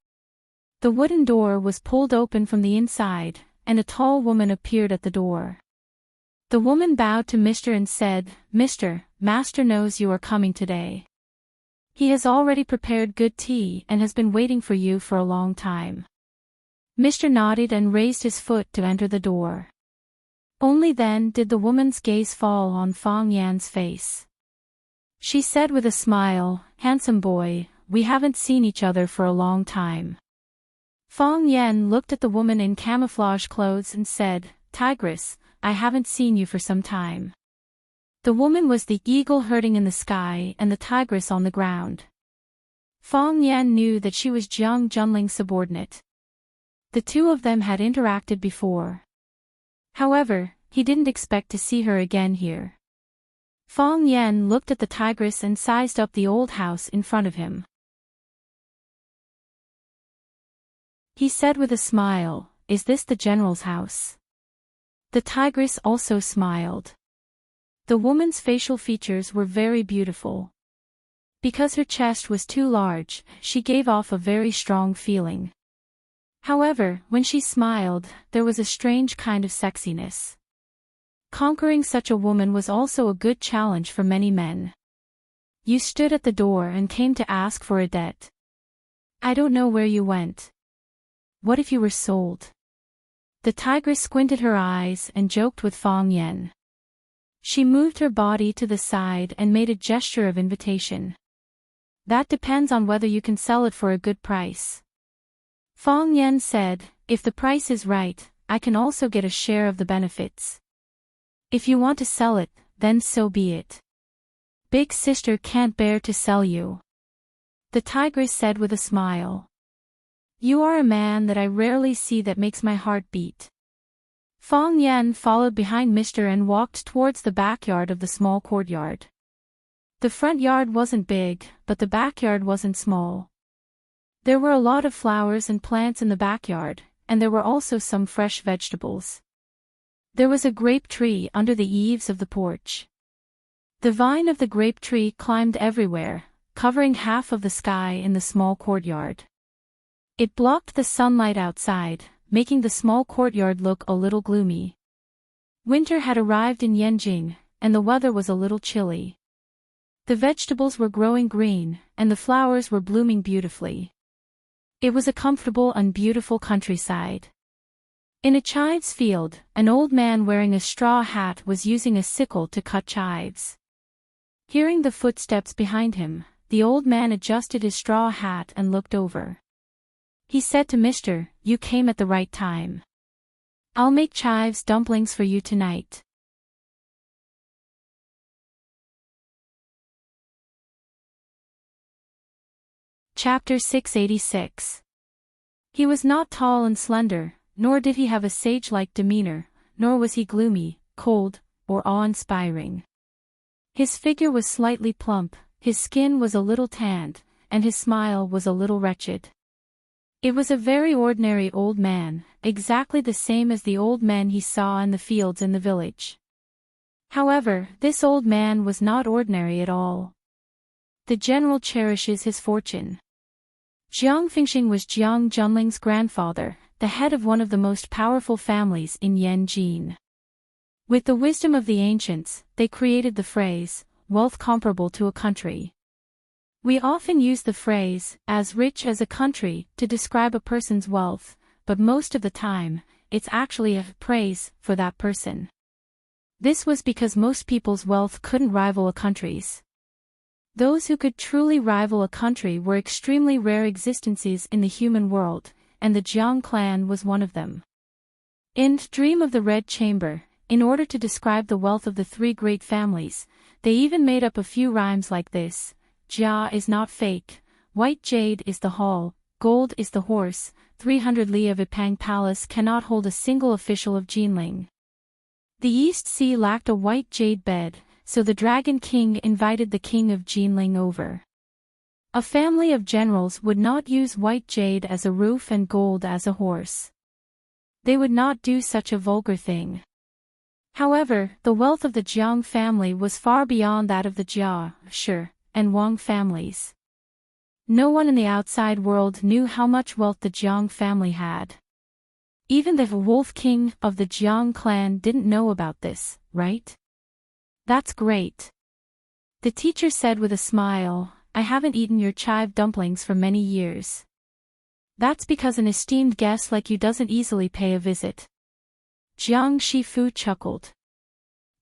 The wooden door was pulled open from the inside, and a tall woman appeared at the door. The woman bowed to Mr. and said, "Mr. Master knows you are coming today. He has already prepared good tea and has been waiting for you for a long time." Mr. nodded and raised his foot to enter the door. Only then did the woman's gaze fall on Feng Yan's face. She said with a smile, "Handsome boy, we haven't seen each other for a long time." Feng Yan looked at the woman in camouflage clothes and said, "Tigress, I haven't seen you for some time." The woman was the eagle herding in the sky and the tigress on the ground. Feng Yan knew that she was Jiang Junling's subordinate. The two of them had interacted before. However, he didn't expect to see her again here. Feng Yan looked at the tigress and sized up the old house in front of him. He said with a smile, "Is this the general's house?" The tigress also smiled. The woman's facial features were very beautiful. Because her chest was too large, she gave off a very strong feeling. However, when she smiled, there was a strange kind of sexiness. Conquering such a woman was also a good challenge for many men. "You stood at the door and came to ask for a debt. I don't know where you went. What if you were sold?" The tigress squinted her eyes and joked with Feng Yan. She moved her body to the side and made a gesture of invitation. That depends on whether you can sell it for a good price. Fang Yan said, if the price is right, I can also get a share of the benefits. If you want to sell it, then so be it. Big sister can't bear to sell you. The tigress said with a smile. You are a man that I rarely see that makes my heart beat. Fang Yan followed behind Mr. and walked towards the backyard of the small courtyard. The front yard wasn't big, but the backyard wasn't small. There were a lot of flowers and plants in the backyard, and there were also some fresh vegetables. There was a grape tree under the eaves of the porch. The vine of the grape tree climbed everywhere, covering half of the sky in the small courtyard. It blocked the sunlight outside, making the small courtyard look a little gloomy. Winter had arrived in Yanjing, and the weather was a little chilly. The vegetables were growing green, and the flowers were blooming beautifully. It was a comfortable and beautiful countryside. In a chives field, an old man wearing a straw hat was using a sickle to cut chives. Hearing the footsteps behind him, the old man adjusted his straw hat and looked over. He said to Mr. You came at the right time. I'll make chives dumplings for you tonight. Chapter 686. He was not tall and slender, nor did he have a sage-like demeanor, nor was he gloomy, cold, or awe-inspiring. His figure was slightly plump, his skin was a little tanned, and his smile was a little wretched. It was a very ordinary old man, exactly the same as the old men he saw in the fields in the village. However, this old man was not ordinary at all. The general cherishes his fortune. Jiang Fingxing was Jiang Junling's grandfather, the head of one of the most powerful families in Yanjin. With the wisdom of the ancients, they created the phrase, wealth comparable to a country. We often use the phrase, as rich as a country, to describe a person's wealth, but most of the time, it's actually a praise for that person. This was because most people's wealth couldn't rival a country's. Those who could truly rival a country were extremely rare existences in the human world, and the Jiang clan was one of them. In Dream of the Red Chamber, in order to describe the wealth of the three great families, they even made up a few rhymes like this. Jia is not fake, white jade is the hall, gold is the horse, 300 li of Ipang Palace cannot hold a single official of Jinling. The East Sea lacked a white jade bed, so the Dragon King invited the king of Jinling over. A family of generals would not use white jade as a roof and gold as a horse. They would not do such a vulgar thing. However, the wealth of the Jiang family was far beyond that of the Jia, Shi, and Wang families. No one in the outside world knew how much wealth the Jiang family had. Even the Wolf King of the Jiang clan didn't know about this, right? That's great. The teacher said with a smile, I haven't eaten your chive dumplings for many years. That's because an esteemed guest like you doesn't easily pay a visit. Jiang Shifu chuckled.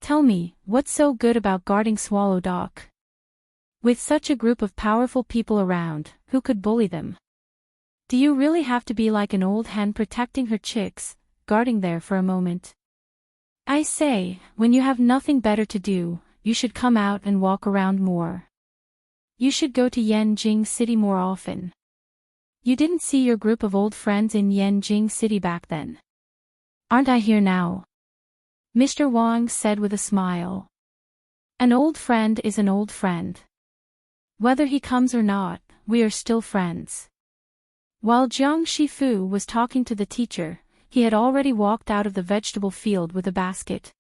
Tell me, what's so good about guarding Swallow Dock? With such a group of powerful people around, who could bully them? Do you really have to be like an old hen protecting her chicks, guarding there for a moment? I say, when you have nothing better to do, you should come out and walk around more. You should go to Yanjing City more often. You didn't see your group of old friends in Yanjing City back then. Aren't I here now? Mr. Wang said with a smile. An old friend is an old friend. Whether he comes or not, we are still friends. While Jiang Shifu was talking to the teacher, he had already walked out of the vegetable field with a basket.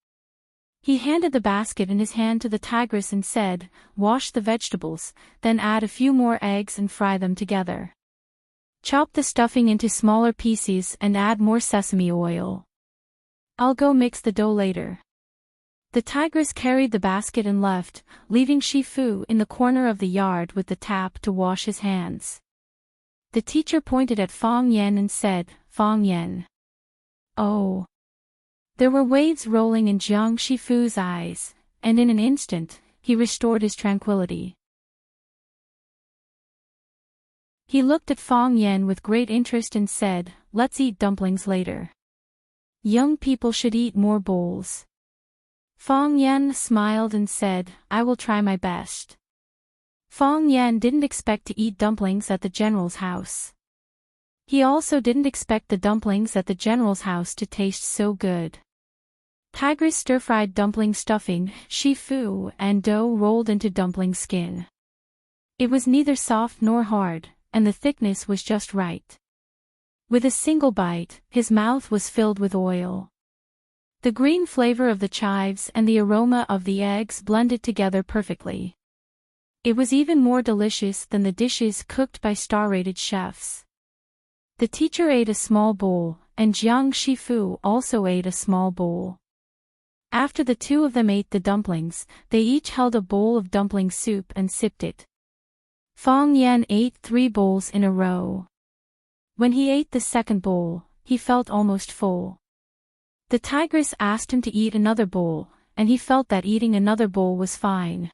He handed the basket in his hand to the tigress and said, wash the vegetables, then add a few more eggs and fry them together. Chop the stuffing into smaller pieces and add more sesame oil. I'll go mix the dough later. The tigress carried the basket and left, leaving Shifu in the corner of the yard with the tap to wash his hands. The teacher pointed at Fang Yan and said, Fang Yan. Oh. There were waves rolling in Jiang Shifu's eyes, and in an instant, he restored his tranquility. He looked at Fang Yan with great interest and said, "Let's eat dumplings later. Young people should eat more bowls." Fang Yan smiled and said, "I will try my best." Fang Yan didn't expect to eat dumplings at the general's house. He also didn't expect the dumplings at the general's house to taste so good. Tiger's stir-fried dumpling stuffing, shifu, and dough rolled into dumpling skin. It was neither soft nor hard, and the thickness was just right. With a single bite, his mouth was filled with oil. The green flavor of the chives and the aroma of the eggs blended together perfectly. It was even more delicious than the dishes cooked by star-rated chefs. The teacher ate a small bowl, and Jiang Shifu also ate a small bowl. After the two of them ate the dumplings, they each held a bowl of dumpling soup and sipped it. Fang Yan ate 3 bowls in a row. When he ate the second bowl, he felt almost full. The tigress asked him to eat another bowl, and he felt that eating another bowl was fine.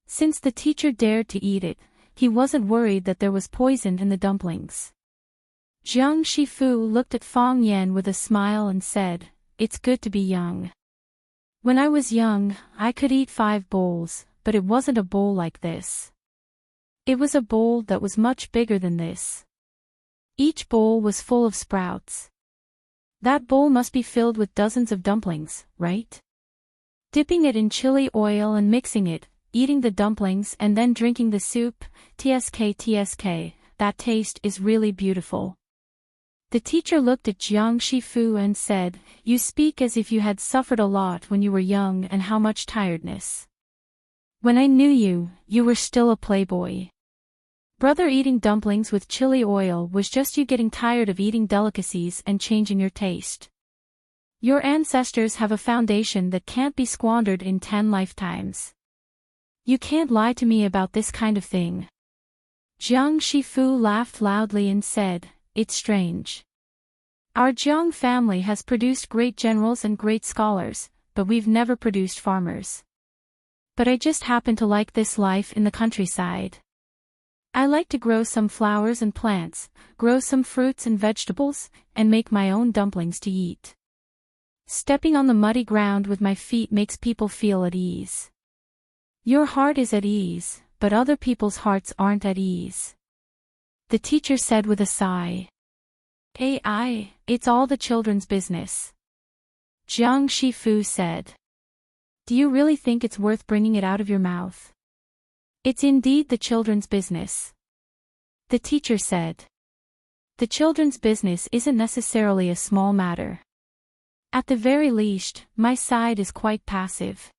Since the teacher dared to eat it, he wasn't worried that there was poison in the dumplings. Jiang Shifu looked at Fang Yan with a smile and said, "It's good to be young. When I was young, I could eat 5 bowls, but it wasn't a bowl like this. It was a bowl that was much bigger than this. Each bowl was full of sprouts. That bowl must be filled with dozens of dumplings, right? Dipping it in chili oil and mixing it, eating the dumplings and then drinking the soup, tsk, that taste is really beautiful." The teacher looked at Jiang Shifu and said, "You speak as if you had suffered a lot when you were young and how much tiredness. When I knew you, you were still a playboy. Brother, eating dumplings with chili oil was just you getting tired of eating delicacies and changing your taste. Your ancestors have a foundation that can't be squandered in 10 lifetimes. You can't lie to me about this kind of thing." Jiang Shifu laughed loudly and said, "It's strange. Our Jiang family has produced great generals and great scholars, but we've never produced farmers. But I just happen to like this life in the countryside. I like to grow some flowers and plants, grow some fruits and vegetables, and make my own dumplings to eat. Stepping on the muddy ground with my feet makes people feel at ease. Your heart is at ease, but other people's hearts aren't at ease," the teacher said with a sigh. It's all the children's business," Jiang Shifu said. "Do you really think it's worth bringing it out of your mouth?" "It's indeed the children's business," the teacher said. "The children's business isn't necessarily a small matter. At the very least, my side is quite passive."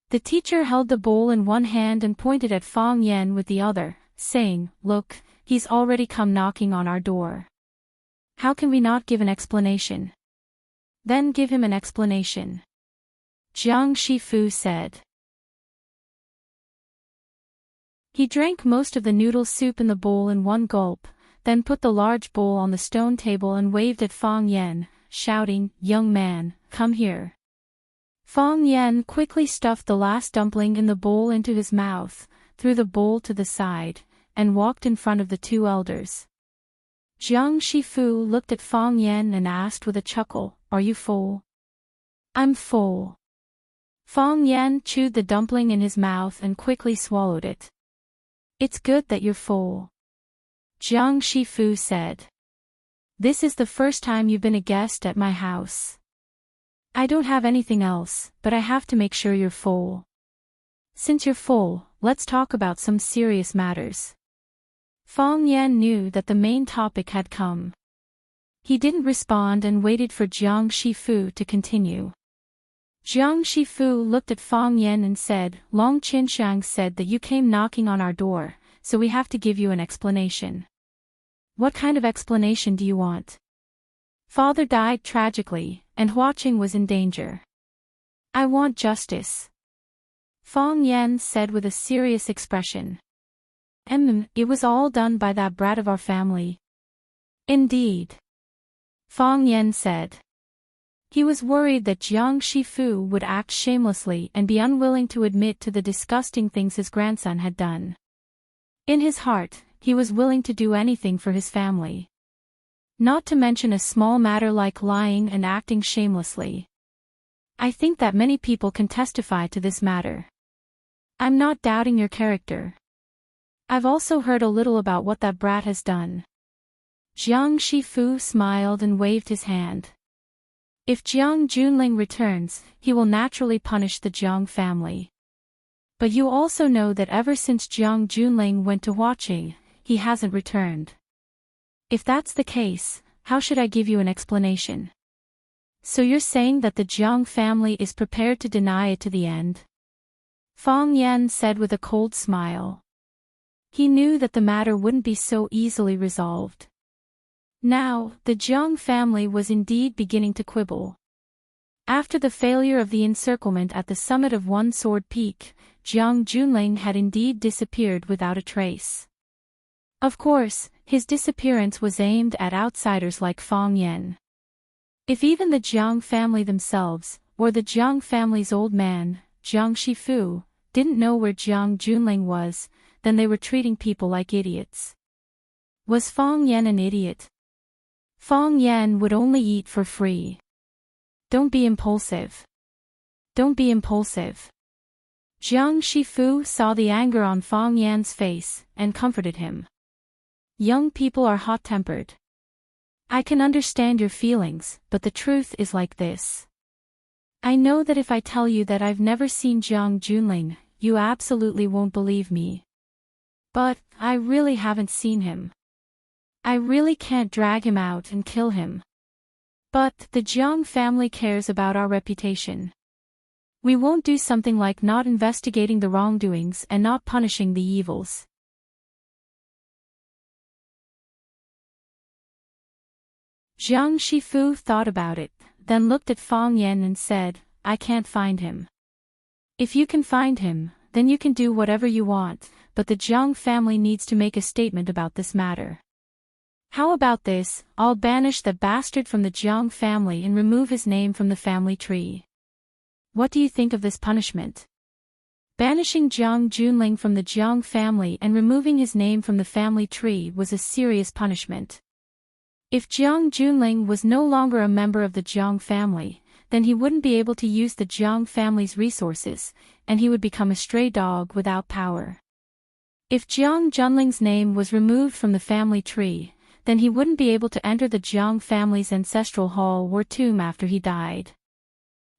The teacher held the bowl in one hand and pointed at Fang Yan with the other, saying, "Look, he's already come knocking on our door. How can we not give an explanation?" "Then give him an explanation," Jiang Shifu said. He drank most of the noodle soup in the bowl in one gulp, then put the large bowl on the stone table and waved at Fang Yan, shouting, "Young man, come here." Fang Yan quickly stuffed the last dumpling in the bowl into his mouth, threw the bowl to the side, and walked in front of the 2 elders. Jiang Shifu looked at Fang Yan and asked with a chuckle, "Are you full?" "I'm full." Fang Yan chewed the dumpling in his mouth and quickly swallowed it. "It's good that you're full," Jiang Shifu said. "This is the first time you've been a guest at my house. I don't have anything else, but I have to make sure you're full. Since you're full, let's talk about some serious matters." Fang Yan knew that the main topic had come. He didn't respond and waited for Jiang Shifu to continue. Jiang Shifu looked at Fang Yan and said, "Long Qinshang said that you came knocking on our door, so we have to give you an explanation." "What kind of explanation do you want?" "Father died tragically, and Huaqing was in danger. I want justice," Fang Yan said with a serious expression. It was all done by that brat of our family." "Indeed," Fang Yan said. He was worried that Jiang Shifu would act shamelessly and be unwilling to admit to the disgusting things his grandson had done. In his heart, he was willing to do anything for his family. Not to mention a small matter like lying and acting shamelessly. I think that many people can testify to this matter. I'm not doubting your character. I've also heard a little about what that brat has done. Jiang Shifu smiled and waved his hand. If Jiang Junling returns, he will naturally punish the Jiang family. But you also know that ever since Jiang Junling went to Huaqing, he hasn't returned. If that's the case, how should I give you an explanation? So you're saying that the Jiang family is prepared to deny it to the end? Fang Yan said with a cold smile. He knew that the matter wouldn't be so easily resolved. Now, the Jiang family was indeed beginning to quibble. After the failure of the encirclement at the summit of One Sword Peak, Jiang Junling had indeed disappeared without a trace. Of course, his disappearance was aimed at outsiders like Fang Yan. If even the Jiang family themselves, or the Jiang family's old man, Jiang Shifu, didn't know where Jiang Junling was, then they were treating people like idiots. Was Fang Yan an idiot? Fang Yan would only eat for free. Don't be impulsive. Don't be impulsive. Jiang Shifu saw the anger on Fang Yan's face, and comforted him. Young people are hot-tempered. I can understand your feelings, but the truth is like this. I know that if I tell you that I've never seen Jiang Junling, you absolutely won't believe me. But, I really haven't seen him. I really can't drag him out and kill him. But, the Jiang family cares about our reputation. We won't do something like not investigating the wrongdoings and not punishing the evils. Jiang Shifu thought about it, then looked at Fang Yan and said, I can't find him. If you can find him, then you can do whatever you want, but the Jiang family needs to make a statement about this matter. How about this, I'll banish the bastard from the Jiang family and remove his name from the family tree. What do you think of this punishment? Banishing Jiang Junling from the Jiang family and removing his name from the family tree was a serious punishment. If Jiang Junling was no longer a member of the Jiang family, then he wouldn't be able to use the Jiang family's resources, and he would become a stray dog without power. If Jiang Junling's name was removed from the family tree, then he wouldn't be able to enter the Jiang family's ancestral hall or tomb after he died.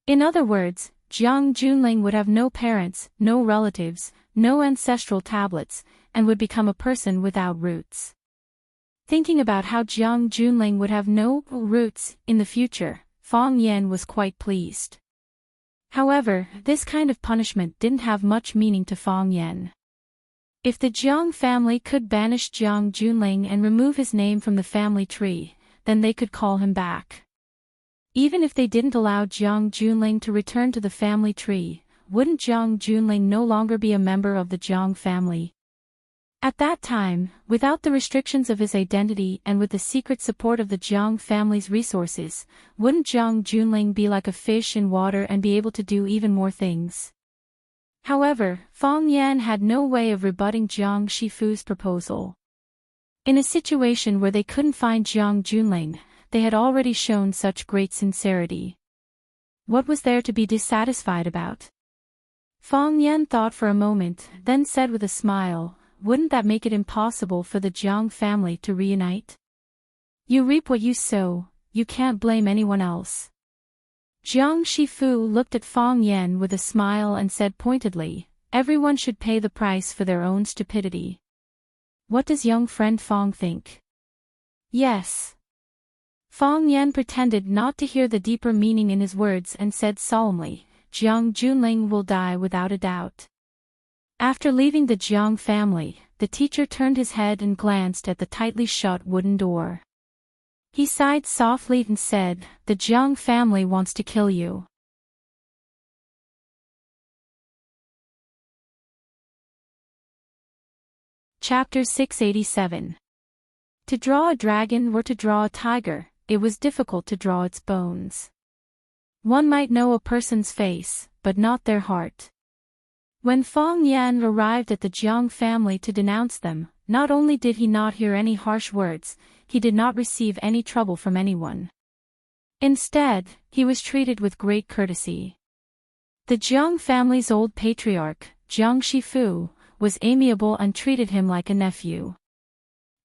In other words, Jiang Junling would have no parents, no relatives, no ancestral tablets, and would become a person without roots. Thinking about how Jiang Junling would have no roots in the future, Fang Yan was quite pleased. However, this kind of punishment didn't have much meaning to Fang Yan. If the Jiang family could banish Jiang Junling and remove his name from the family tree, then they could call him back. Even if they didn't allow Jiang Junling to return to the family tree, wouldn't Jiang Junling no longer be a member of the Jiang family? At that time, without the restrictions of his identity and with the secret support of the Jiang family's resources, wouldn't Jiang Junling be like a fish in water and be able to do even more things? However, Fang Yan had no way of rebutting Jiang Shifu's proposal. In a situation where they couldn't find Jiang Junling, they had already shown such great sincerity. What was there to be dissatisfied about? Fang Yan thought for a moment, then said with a smile, wouldn't that make it impossible for the Jiang family to reunite? You reap what you sow, you can't blame anyone else. Jiang Shifu looked at Fang Yan with a smile and said pointedly, everyone should pay the price for their own stupidity. What does young friend Fang think? Yes. Fang Yan pretended not to hear the deeper meaning in his words and said solemnly, Jiang Junling will die without a doubt. After leaving the Jiang family, the teacher turned his head and glanced at the tightly shut wooden door. He sighed softly and said, the Jiang family wants to kill you. Chapter 687. To draw a dragon or to draw a tiger, it was difficult to draw its bones. One might know a person's face, but not their heart. When Fong Yan arrived at the Jiang family to denounce them, not only did he not hear any harsh words, he did not receive any trouble from anyone. Instead, he was treated with great courtesy. The Jiang family's old patriarch, Jiang Shifu, was amiable and treated him like a nephew.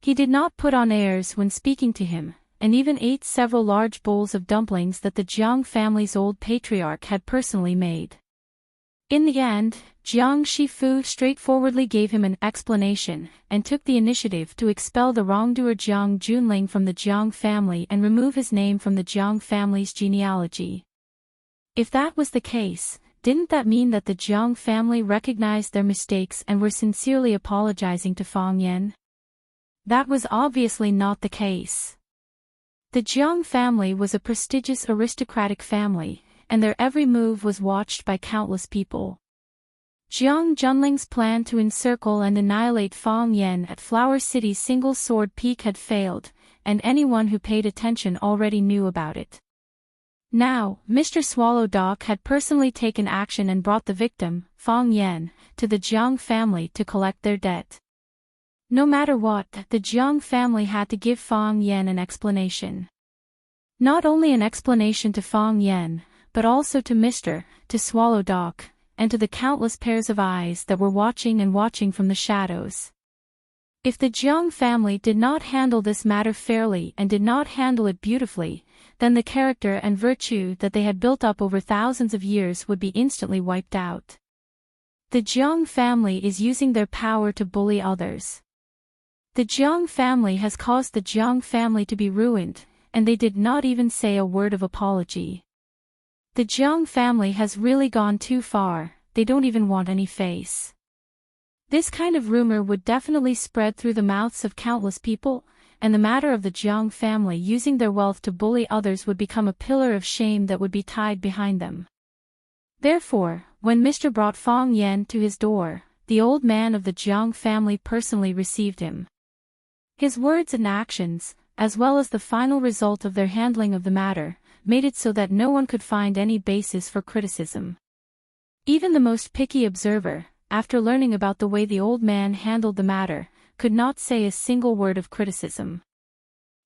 He did not put on airs when speaking to him, and even ate several large bowls of dumplings that the Jiang family's old patriarch had personally made. In the end, Jiang Shifu straightforwardly gave him an explanation and took the initiative to expel the wrongdoer Jiang Junling from the Jiang family and remove his name from the Jiang family's genealogy. If that was the case, didn't that mean that the Jiang family recognized their mistakes and were sincerely apologizing to Fong Yan? That was obviously not the case. The Jiang family was a prestigious aristocratic family, and their every move was watched by countless people. Jiang Junling's plan to encircle and annihilate Fong Yan at Flower City's Single Sword Peak had failed, and anyone who paid attention already knew about it. Now, Mr. Swallow Dog had personally taken action and brought the victim, Fong Yan, to the Jiang family to collect their debt. No matter what, the Jiang family had to give Fong Yan an explanation. Not only an explanation to Fong Yan, but also to Swallow Dog, and to the countless pairs of eyes that were watching and watching from the shadows. If the Jiang family did not handle this matter fairly and did not handle it beautifully, then the character and virtue that they had built up over thousands of years would be instantly wiped out. The Jiang family is using their power to bully others. The Jiang family has caused the Jiang family to be ruined, and they did not even say a word of apology. The Jiang family has really gone too far, they don't even want any face. This kind of rumor would definitely spread through the mouths of countless people, and the matter of the Jiang family using their wealth to bully others would become a pillar of shame that would be tied behind them. Therefore, when Mr. brought Fong Yan to his door, the old man of the Jiang family personally received him. His words and actions, as well as the final result of their handling of the matter, made it so that no one could find any basis for criticism. Even the most picky observer, after learning about the way the old man handled the matter, could not say a single word of criticism.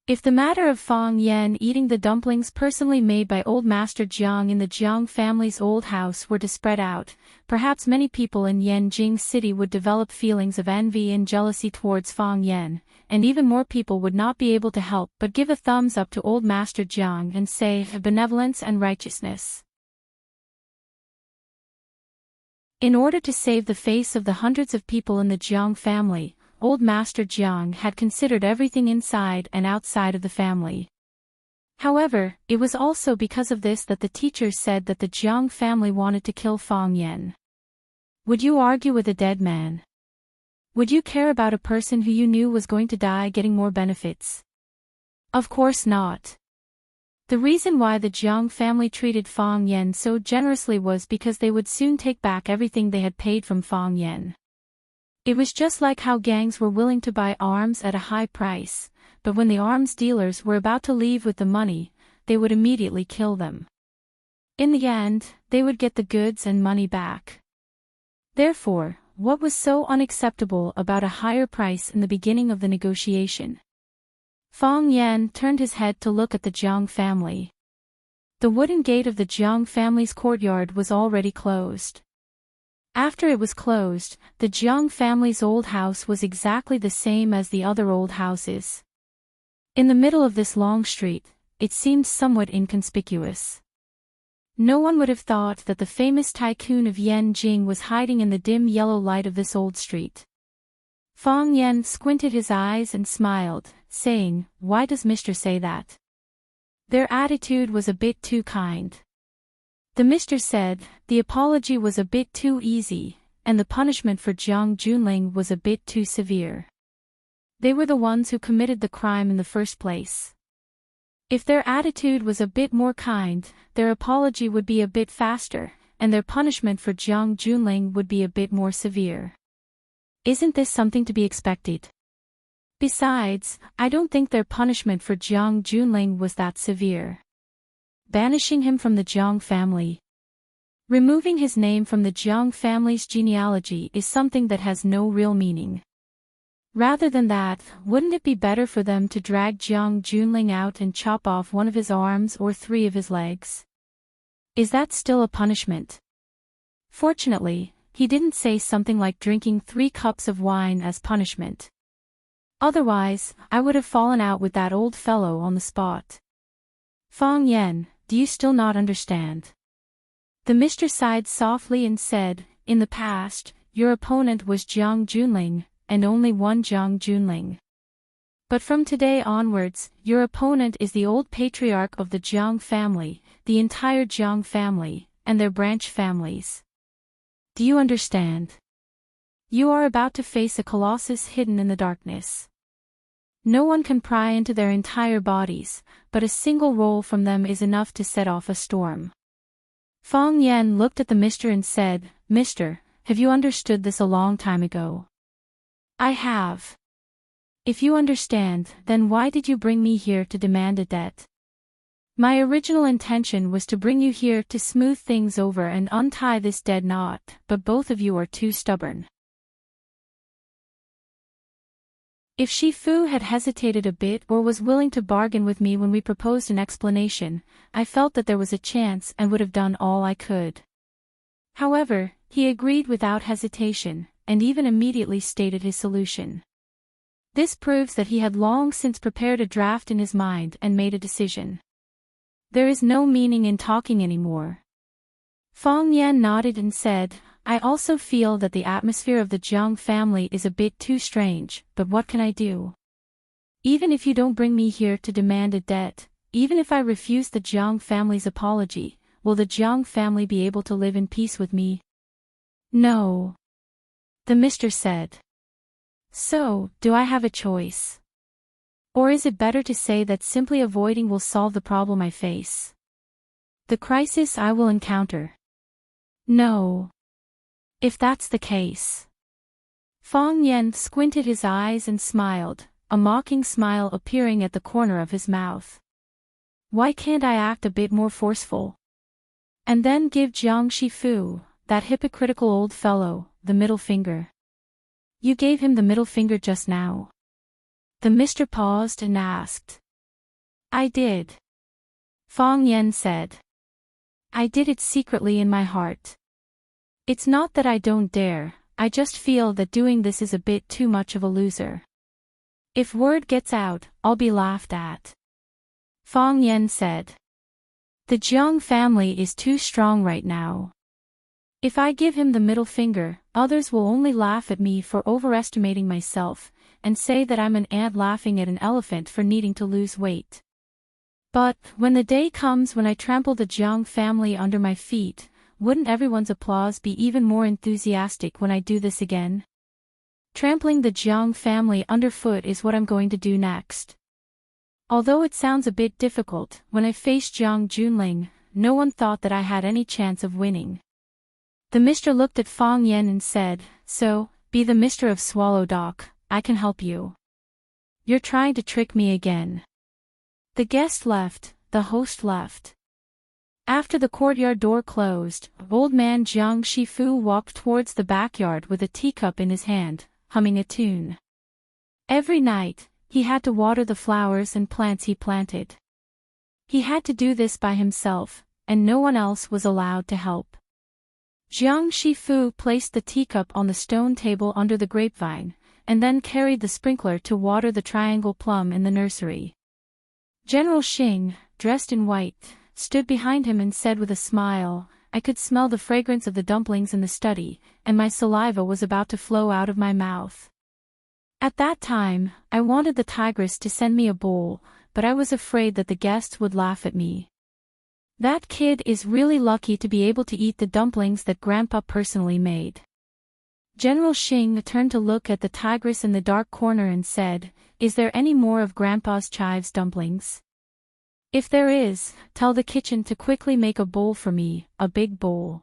If the matter of Fong Yan eating the dumplings personally made by old Master Jiang in the Jiang family's old house were to spread out, perhaps many people in Yanjing City would develop feelings of envy and jealousy towards Fong Yan, and even more people would not be able to help but give a thumbs up to old Master Jiang and say benevolence and righteousness. In order to save the face of the hundreds of people in the Jiang family, old Master Jiang had considered everything inside and outside of the family. However, it was also because of this that the teachers said that the Jiang family wanted to kill Fong Yan. Would you argue with a dead man? Would you care about a person who you knew was going to die getting more benefits? Of course not. The reason why the Jiang family treated Fong Yan so generously was because they would soon take back everything they had paid from Fong Yan. It was just like how gangs were willing to buy arms at a high price, but when the arms dealers were about to leave with the money, they would immediately kill them. In the end, they would get the goods and money back. Therefore, what was so unacceptable about a higher price in the beginning of the negotiation? Fong Yan turned his head to look at the Jiang family. The wooden gate of the Jiang family's courtyard was already closed. After it was closed, the Jiang family's old house was exactly the same as the other old houses. In the middle of this long street, it seemed somewhat inconspicuous. No one would have thought that the famous tycoon of Yanjing was hiding in the dim yellow light of this old street. Fong Yan squinted his eyes and smiled, saying, "Why does Mr. say that?" Their attitude was a bit too kind. The Mr. said, the apology was a bit too easy, and the punishment for Jiang Junling was a bit too severe. They were the ones who committed the crime in the first place. If their attitude was a bit more kind, their apology would be a bit faster, and their punishment for Jiang Junling would be a bit more severe. Isn't this something to be expected? Besides, I don't think their punishment for Jiang Junling was that severe. banishing him from the Jiang family. Removing his name from the Jiang family's genealogy is something that has no real meaning. Rather than that, wouldn't it be better for them to drag Jiang Junling out and chop off one of his arms or 3 of his legs? Is that still a punishment? Fortunately, he didn't say something like drinking 3 cups of wine as punishment. Otherwise, I would have fallen out with that old fellow on the spot. Fang Yan, do you still not understand? The mister sighed softly and said, in the past, your opponent was Jiang Junling, and only one Jiang Junling. But from today onwards, your opponent is the old patriarch of the Jiang family, the entire Jiang family, and their branch families. Do you understand? You are about to face a colossus hidden in the darkness. No one can pry into their entire bodies, but a single roll from them is enough to set off a storm. Fang Yan looked at the mister and said, Mister, have you understood this a long time ago? I have. If you understand, then why did you bring me here to demand a debt? My original intention was to bring you here to smooth things over and untie this dead knot, but both of you are too stubborn. If Shifu had hesitated a bit or was willing to bargain with me when we proposed an explanation, I felt that there was a chance and would have done all I could. However, he agreed without hesitation, and even immediately stated his solution. This proves that he had long since prepared a draft in his mind and made a decision. There is no meaning in talking anymore. Fang Yan nodded and said, I also feel that the atmosphere of the Jiang family is a bit too strange, but what can I do? Even if you don't bring me here to demand a debt, even if I refuse the Jiang family's apology, will the Jiang family be able to live in peace with me? No. The mister said. So, do I have a choice? Or is it better to say that simply avoiding will solve the problem I face? The crisis I will encounter? No. If that's the case. Fang Yan squinted his eyes and smiled, a mocking smile appearing at the corner of his mouth. Why can't I act a bit more forceful? And then give Jiang Shifu, that hypocritical old fellow, the middle finger. You gave him the middle finger just now. The mister paused and asked. I did. Fang Yan said. I did it secretly in my heart. It's not that I don't dare, I just feel that doing this is a bit too much of a loser. If word gets out, I'll be laughed at. Fang Yan said. The Jiang family is too strong right now. If I give him the middle finger, others will only laugh at me for overestimating myself, and say that I'm an ant laughing at an elephant for needing to lose weight. But, when the day comes when I trample the Jiang family under my feet, wouldn't everyone's applause be even more enthusiastic when I do this again? Trampling the Jiang family underfoot is what I'm going to do next. Although it sounds a bit difficult, when I faced Jiang Junling, no one thought that I had any chance of winning. The mister looked at Fang Yan and said, So, be the mister of Swallow Dock, I can help you. You're trying to trick me again. The guest left, the host left. After the courtyard door closed, old man Jiang Shifu walked towards the backyard with a teacup in his hand, humming a tune. Every night, he had to water the flowers and plants he planted. He had to do this by himself, and no one else was allowed to help. Jiang Shifu placed the teacup on the stone table under the grapevine, and then carried the sprinkler to water the triangle plum in the nursery. General Xing, dressed in white, stood behind him and said with a smile, I could smell the fragrance of the dumplings in the study, and my saliva was about to flow out of my mouth. At that time, I wanted the tigress to send me a bowl, but I was afraid that the guests would laugh at me. That kid is really lucky to be able to eat the dumplings that Grandpa personally made. General Xing turned to look at the tigress in the dark corner and said, Is there any more of Grandpa's chives dumplings? If there is, tell the kitchen to quickly make a bowl for me, a big bowl.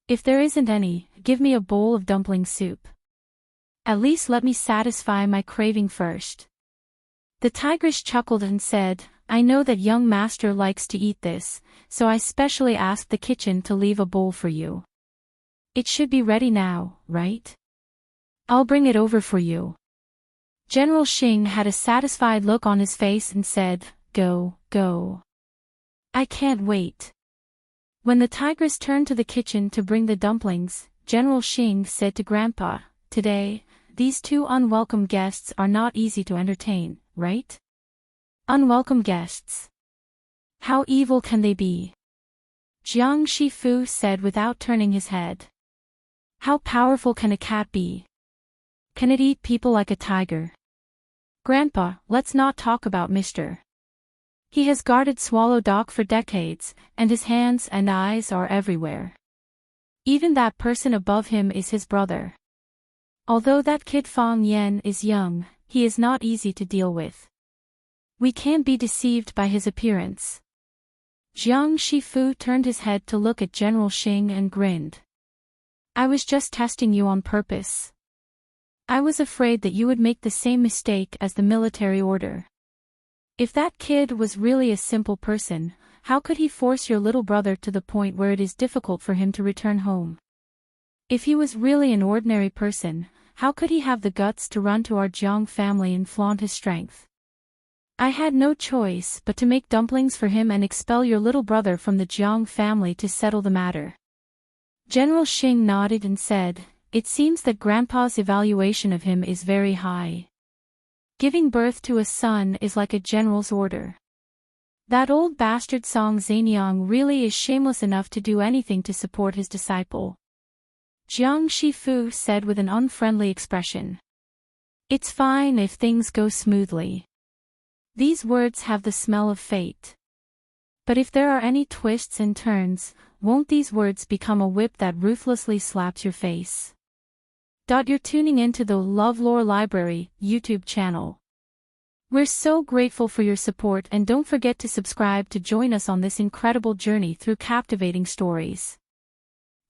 If there isn't any, give me a bowl of dumpling soup. At least let me satisfy my craving first. The tigress chuckled and said, I know that young master likes to eat this, so I specially asked the kitchen to leave a bowl for you. It should be ready now, right? I'll bring it over for you." General Xing had a satisfied look on his face and said, "Go, go. I can't wait." When the tigress turned to the kitchen to bring the dumplings, General Xing said to Grandpa, "Today, these two unwelcome guests are not easy to entertain, right?" "Unwelcome guests? How evil can they be?" Jiang Shifu said without turning his head. "How powerful can a cat be? Can it eat people like a tiger?" "Grandpa, let's not talk about Mr. He has guarded Swallow Dog for decades, and his hands and eyes are everywhere. Even that person above him is his brother. Although that kid Fang Yan is young, he is not easy to deal with. We can't be deceived by his appearance." Jiang Shifu turned his head to look at General Xing and grinned. "I was just testing you on purpose. I was afraid that you would make the same mistake as the military order. If that kid was really a simple person, how could he force your little brother to the point where it is difficult for him to return home? If he was really an ordinary person, how could he have the guts to run to our Jiang family and flaunt his strength? I had no choice but to make dumplings for him and expel your little brother from the Jiang family to settle the matter." General Xing nodded and said, "It seems that Grandpa's evaluation of him is very high. Giving birth to a son is like a general's order. That old bastard Song Zaniang really is shameless enough to do anything to support his disciple." Jiang Shifu said with an unfriendly expression. "It's fine if things go smoothly. These words have the smell of fate. But if there are any twists and turns, won't these words become a whip that ruthlessly slaps your face?" You're tuning into the LoveLore Library YouTube channel. We're so grateful for your support, and don't forget to subscribe to join us on this incredible journey through captivating stories.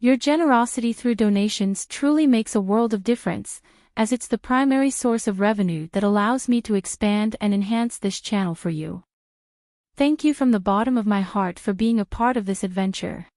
Your generosity through donations truly makes a world of difference, as it's the primary source of revenue that allows me to expand and enhance this channel for you. Thank you from the bottom of my heart for being a part of this adventure.